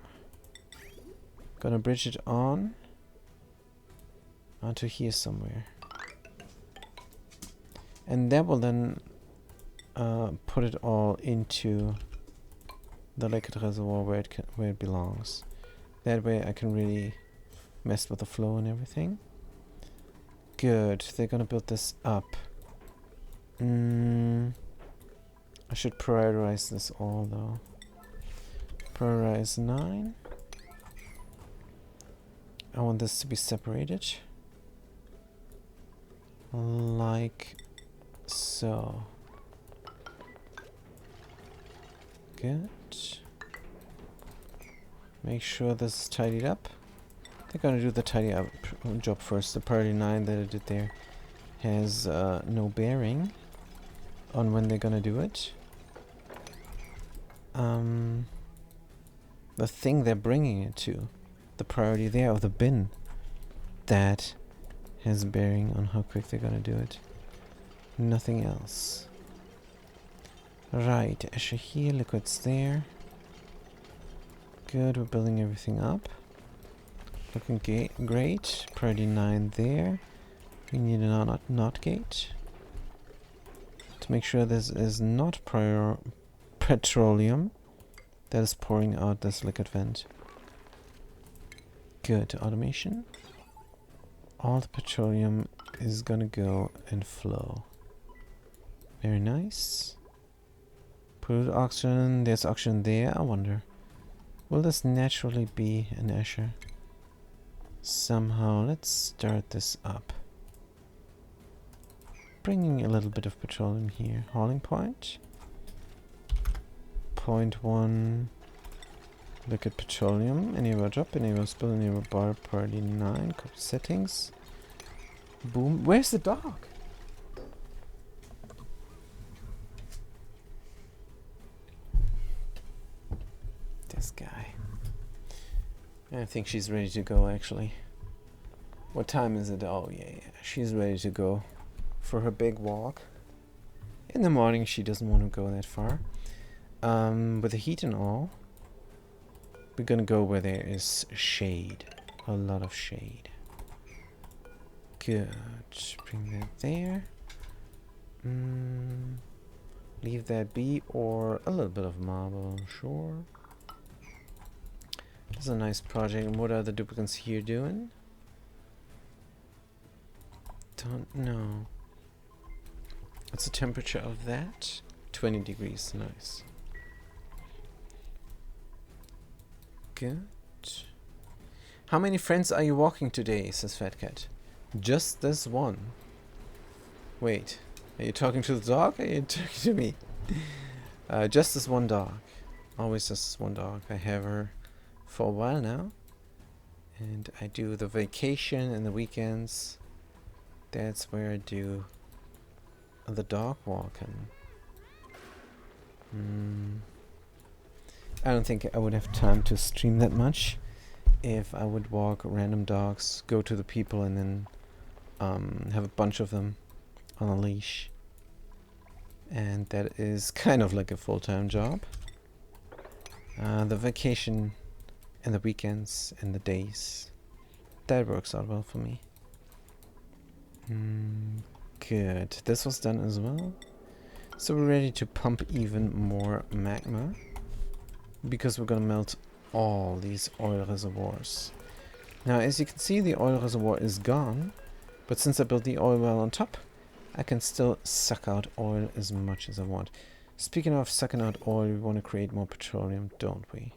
Gonna bridge it on onto here somewhere. And that will then put it all into the liquid reservoir where it belongs. That way I can really mess with the flow and everything. Good. They're gonna build this up. I should prioritize this all though. Prioritize 9. I want this to be separated. Like so. Good. Make sure this is tidied up. They're gonna do the tidy up job first. The priority 9 that I did there has no bearing on when they're gonna do it. The thing they're bringing it to, the priority there of the bin, that has bearing on how quick they're gonna do it. Nothing else. Right, Escher here, liquid's there. Good, we're building everything up. Looking great. Priority 9 there. We need a not gate. To make sure this is not petroleum that is pouring out this liquid vent. Good, automation. All the petroleum is gonna go and flow. Very nice. Put oxygen, there's oxygen there, I wonder. Will this naturally be an Escher? Somehow, let's start this up. Bringing a little bit of petroleum here. Hauling point. 0.1 liquid petroleum. Enable drop, enable spill, enable bar, priority 9. Copy settings. Boom. Where's the dog? This guy. I think she's ready to go actually. What time is it? Oh yeah. She's ready to go for her big walk. In the morning she doesn't want to go that far. With the heat and all, we're gonna go where there is shade. A lot of shade. Good. Bring that there. Leave that be, or a little bit of marble, sure. This is a nice project. And what are the duplicants here doing? Don't know. What's the temperature of that? 20 degrees. Nice. Good. How many friends are you walking today? Says Fat Cat. Just this one. Wait. Are you talking to the dog? Or are you talking to me? Just this one dog. Always just this one dog. I have her for a while now. And I do the vacation and the weekends. That's where I do the dog walking. I don't think I would have time to stream that much if I would walk random dogs, go to the people, and then have a bunch of them on a leash. And that is kind of like a full-time job. The vacation and the weekends and the days, that works out well for me. Good. This was done as well. So we're ready to pump even more magma, because we're gonna melt all these oil reservoirs. Now, as you can see, the oil reservoir is gone, but since I built the oil well on top, I can still suck out oil as much as I want. Speaking of sucking out oil, we want to create more petroleum, don't we?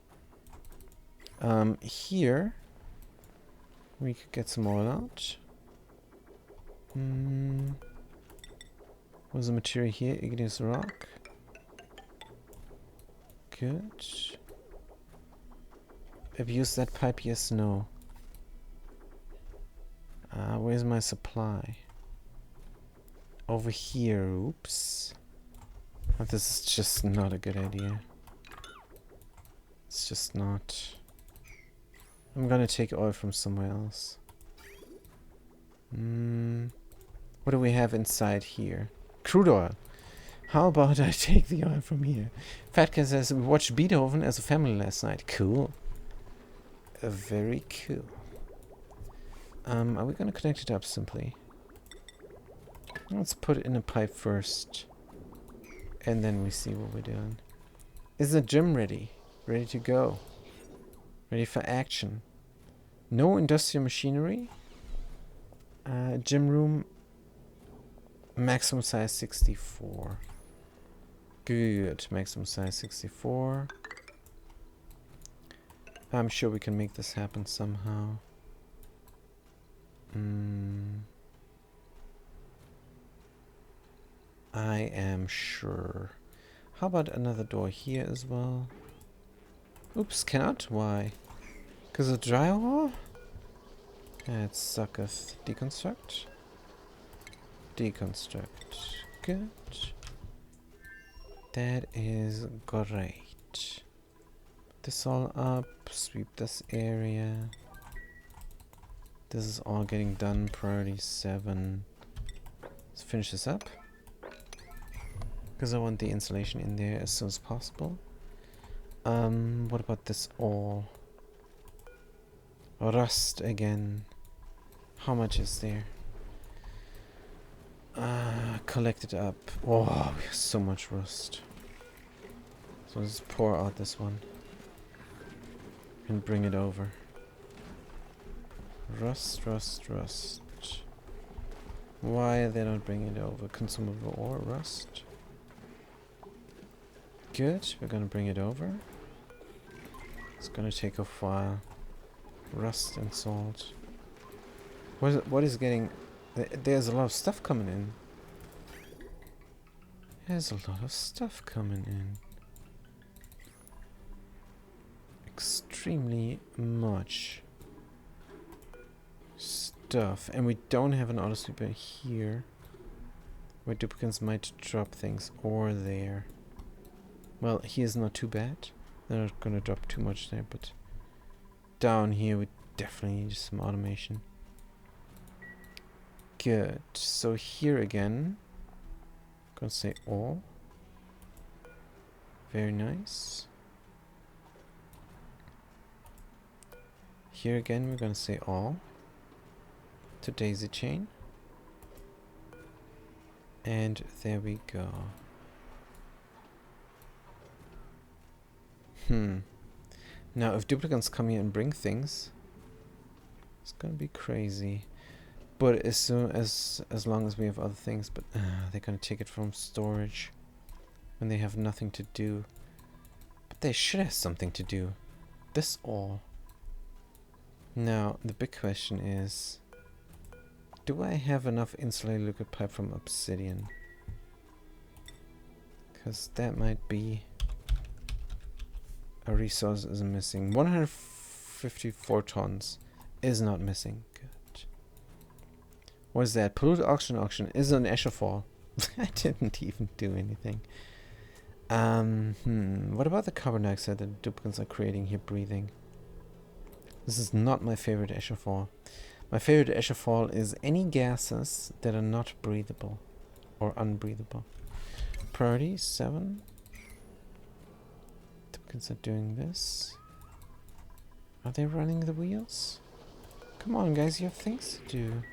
Here we could get some oil out. What's the material here? Igneous rock. Good. Have you used that pipe? Yes, no. Where's my supply? Over here. Oops. Oh, this is just not a good idea. It's just not. I'm gonna take oil from somewhere else. What do we have inside here? Crude oil. How about I take the oil from here? Fatcat says we watched Beethoven as a family last night. Cool. Very cool. Are we gonna connect it up simply? Let's put it in a pipe first. And then we see what we're doing. Is the gym ready? Ready to go? Ready for action? No industrial machinery? Gym room, maximum size 64. Good, maximum size 64. I'm sure we can make this happen somehow. I am sure. How about another door here as well? Oops, cannot? Why? Because of drywall? That sucketh. Deconstruct. Deconstruct. Good. That is great. This all up. Sweep this area. This is all getting done. Priority 7. Let's finish this up. Because I want the insulation in there as soon as possible. What about this all? Rust again. How much is there? Collect it up. Oh, we have so much rust. So let's pour out this one. And bring it over. Rust, rust, rust. Why are they not bringing it over? Consumable ore, rust. Good, we're gonna bring it over. It's gonna take a while. Rust and salt. What is getting... There's a lot of stuff coming in. There's a lot of stuff coming in. Extremely much stuff. And we don't have an auto sweeper here. Where duplicates might drop things. Or there. Well, here's not too bad. They're not gonna drop too much there, but down here we definitely need some automation. Good. So here again, gonna say all. Very nice. Here again we're gonna say all to daisy chain. And there we go. Now if duplicates come here and bring things, it's gonna be crazy. But as long as we have other things, but they're gonna take it from storage when they have nothing to do. But they should have something to do. This all. Now the big question is, do I have enough insulated liquid pipe from obsidian? Because that might be a resource is missing. 154 tons is not missing. Good. What is that? Polluted auction is an Escherfall. I didn't even do anything. What about the carbon dioxide that the duplicates are creating here breathing? This is not my favorite Escherfall. My favorite Escherfall is any gases that are not breathable or unbreathable. Priority 7. Duplicates are doing this. Are they running the wheels? Come on guys, you have things to do.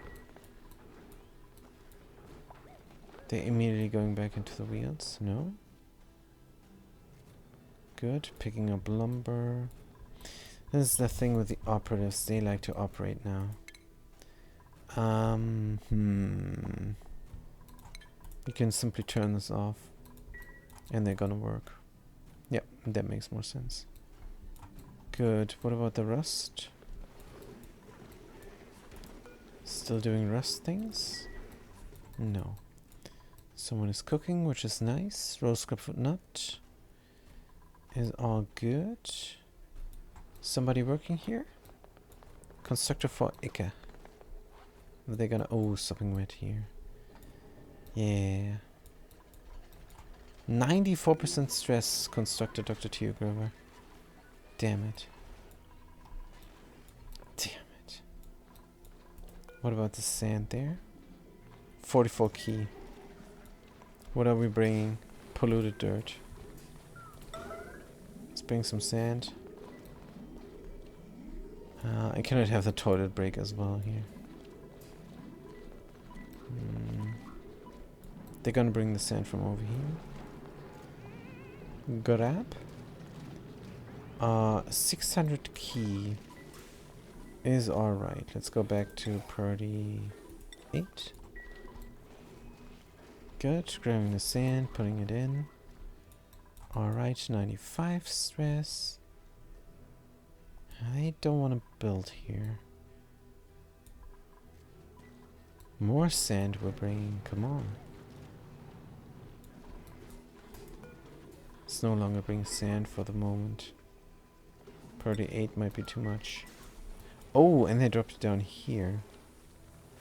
They're immediately going back into the wheels. No? Good. Picking up lumber. This is the thing with the operatives. They like to operate now. You can simply turn this off. And they're gonna work. Yep, that makes more sense. Good. What about the rust? Still doing rust things? No. Someone is cooking, which is nice. Roast grapefruit nut is all good. Somebody working here? Constructor for Ika. Are they gonna... Oh, something wet here. Yeah. 94% stress, Constructor Dr. Teogrover. Damn it. Damn it. What about the sand there? 44 key. What are we bringing? Polluted dirt. Let's bring some sand. I cannot have the toilet break as well here. They're gonna bring the sand from over here. Grab. 600 key is alright. Let's go back to priority 8. Good. Grabbing the sand, putting it in. Alright, 95 stress. I don't want to build here. More sand we're bringing, come on. It's no longer bringing sand for the moment. Probably 8 might be too much. Oh, and they dropped it down here.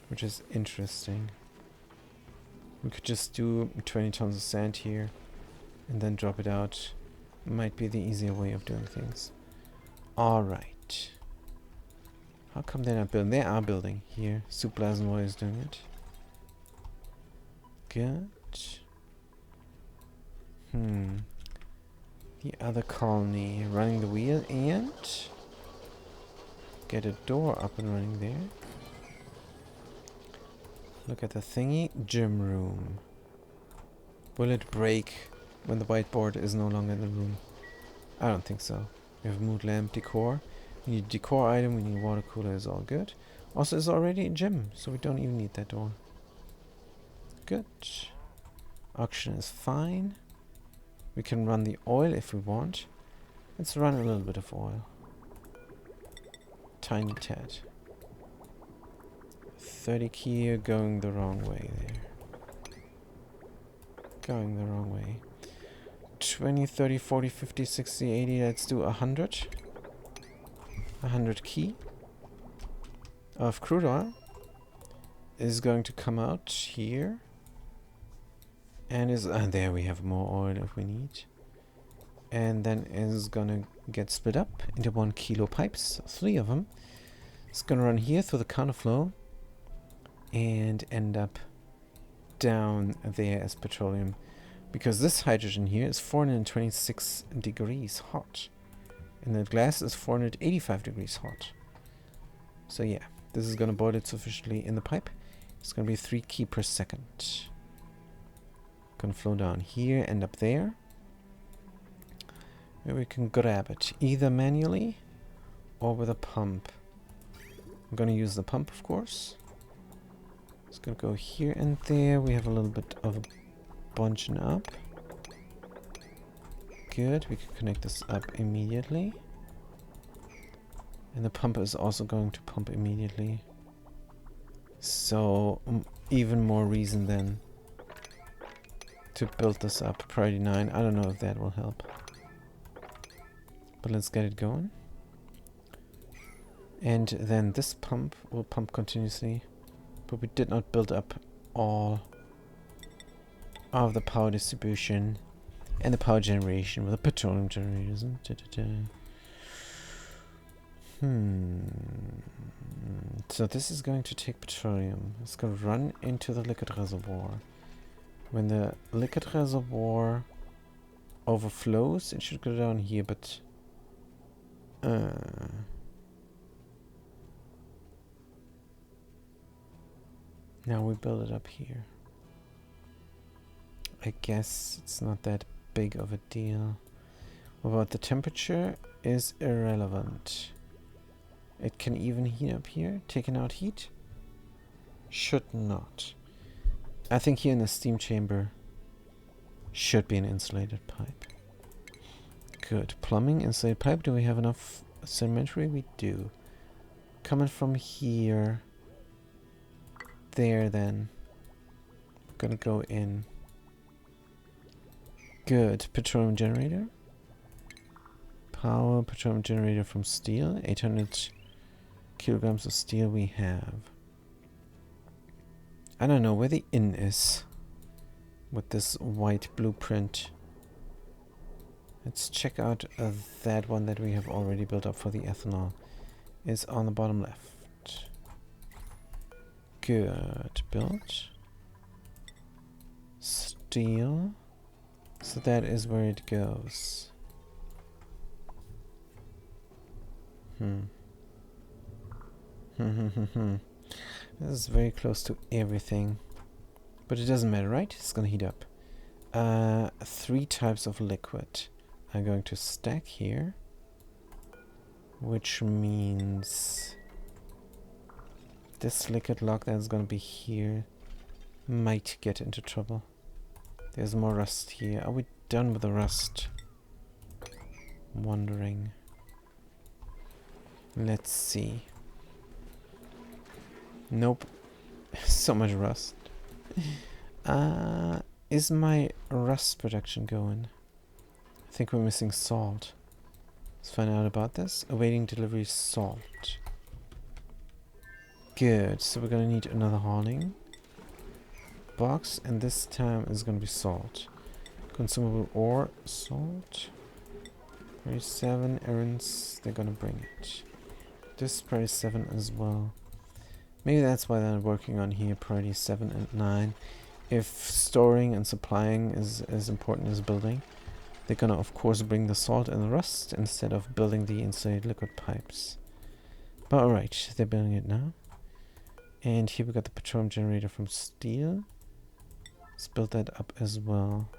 Which is interesting. We could just do 20 tons of sand here. And then drop it out. Might be the easier way of doing things. Alright. How come they're not building? They are building here. Suplasnoy is doing it. Good. The other colony running the wheel and get a door up and running there. Look at the thingy. Gym room. Will it break when the whiteboard is no longer in the room? I don't think so. We have mood lamp decor. We need a decor item. We need a water cooler. Is all good. Also, it's already a gym, so we don't even need that door. Good. Auction is fine. We can run the oil if we want. Let's run a little bit of oil. Tiny tad. 30 key going the wrong way there. Going the wrong way. 20, 30, 40, 50, 60, 80. Let's do 100. 100 key of crude oil is going to come out here. And is there we have more oil if we need. And then is gonna get split up into 1 kilo pipes, 3 of them. It's gonna run here through the counterflow and end up down there as petroleum, because this hydrogen here is 426 degrees hot and the glass is 485 degrees hot. So yeah, this is gonna boil it sufficiently in the pipe. It's gonna be 3 key per second. Gonna flow down here and up there. Where we can grab it either manually or with a pump. I'm gonna use the pump, of course. It's gonna go here and there. We have a little bit of a bunching up. Good, we can connect this up immediately. And the pump is also going to pump immediately. So, even more reason then to build this up. Priority 9. I don't know if that will help. But let's get it going. And then this pump will pump continuously. But we did not build up all of the power distribution and the power generation with the petroleum generators. So this is going to take petroleum. It's going to run into the liquid reservoir. When the liquid reservoir overflows, it should go down here, but now we build it up here. I guess it's not that big of a deal. What about the temperature is irrelevant. It can even heat up here, taking out heat. Should not. I think here in the steam chamber should be an insulated pipe. Good. Plumbing, insulated pipe. Do we have enough sedimentary? We do. Coming from here. There then. Gonna go in. Good. Petroleum generator. Power petroleum generator from steel. 800 kilograms of steel we have. I don't know where the inn is with this white blueprint. Let's check out that one that we have already built up for the ethanol. Is on the bottom left. Good. Built. Steel. So that is where it goes. This is very close to everything. But it doesn't matter, right? It's gonna heat up. 3 types of liquid are going to stack here. Which means This liquid lock that's gonna be here might get into trouble. There's more rust here. Are we done with the rust? Wondering. Let's see. Nope. So much rust. Is my rust production going? I think we're missing salt. Let's find out about this. Awaiting delivery salt. Good. So we're gonna need another hauling box, and this time is gonna be salt. Consumable ore, salt. Priority 7 errands. They're gonna bring it. This priority 7 as well. Maybe that's why they're working on here priority 7 and 9. If storing and supplying is as important as building, they're gonna of course bring the salt and the rust instead of building the insulated liquid pipes. But alright, they're building it now. And here we got the petroleum generator from steel. Let's build that up as well.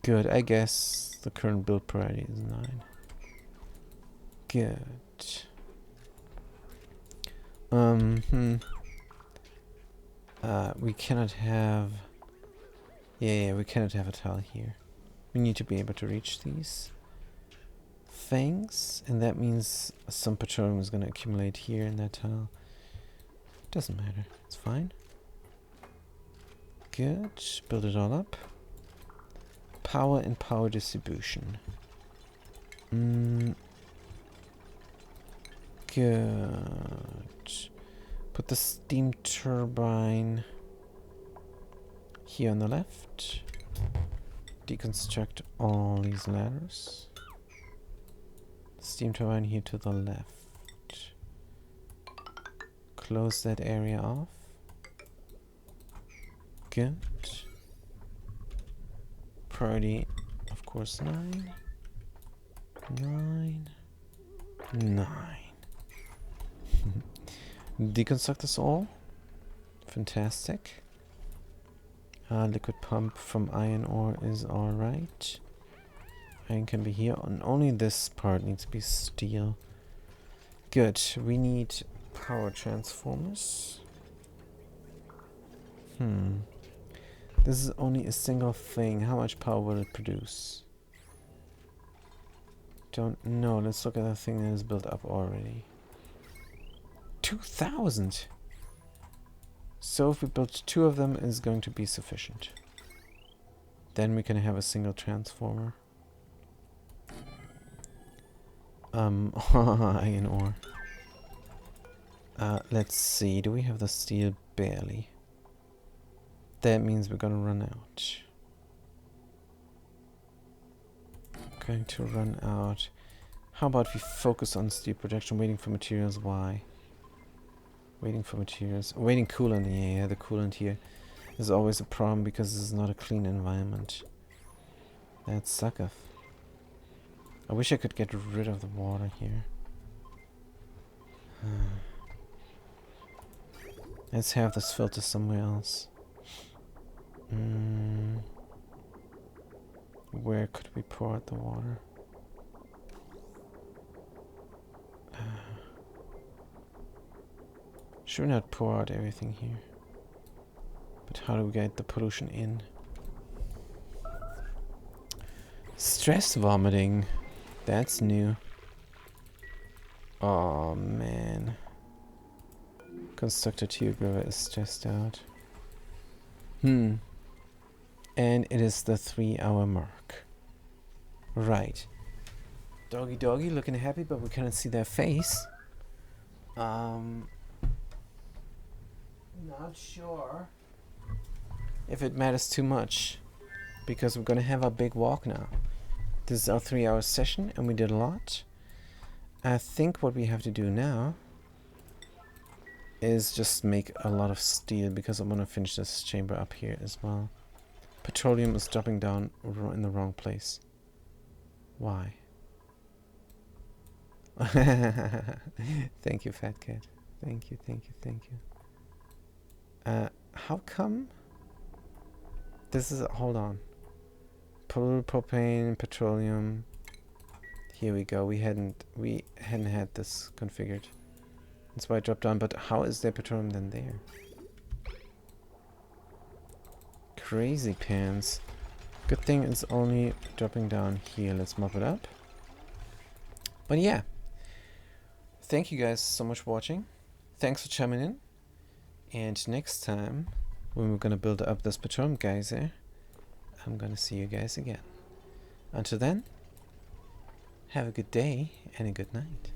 Good, I guess the current build priority is 9. Good. We cannot have... Yeah, we cannot have a tile here. We need to be able to reach these things, and that means some petroleum is going to accumulate here in that tile. Doesn't matter, it's fine. Good, build it all up. Power and power distribution. Good. Put the steam turbine here on the left. Deconstruct all these ladders. Steam turbine here to the left. Close that area off. Good. Priority, of course, 9. 9. 9. Deconstruct this all. Fantastic. Liquid pump from iron ore is alright. Iron can be here, and only this part needs to be steel. Good. We need power transformers. This is only a single thing. How much power will it produce? Don't know. Let's look at the thing that is built up already. 2,000! So if we build 2 of them, it's going to be sufficient. Then we can have a single transformer. Iron ore. Let's see. Do we have the steel? Barely. That means we're gonna run out. Going to run out. How about we focus on steel production, waiting for materials? Why? Waiting for materials. Waiting coolant. Yeah, the coolant here is always a problem because this is not a clean environment. That sucketh. I wish I could get rid of the water here. Let's have this filter somewhere else. Where could we pour out the water? Should we not pour out everything here? But how do we get the pollution in? Stress vomiting. That's new. Oh man. Constructor Tube River is stressed out. And it is the 3-hour mark. Right. Doggy doggy looking happy, but we cannot see their face. Not sure if it matters too much, because we're gonna have a big walk now. This is our 3-hour session and we did a lot. I think what we have to do now is just make a lot of steel, because I want to finish this chamber up here as well. Petroleum is dropping down in the wrong place. Why? Thank you, Fat Cat. Thank you, thank you, thank you. How come? This is, hold on. Propane, petroleum. Here we go. We hadn't had this configured. That's why I dropped down. But how is their petroleum then there? Crazy pants. Good thing it's only dropping down here. Let's mop it up. But yeah. Thank you guys so much for watching. Thanks for chiming in. And next time, when we're gonna build up this petroleum geyser, I'm gonna see you guys again. Until then, have a good day and a good night.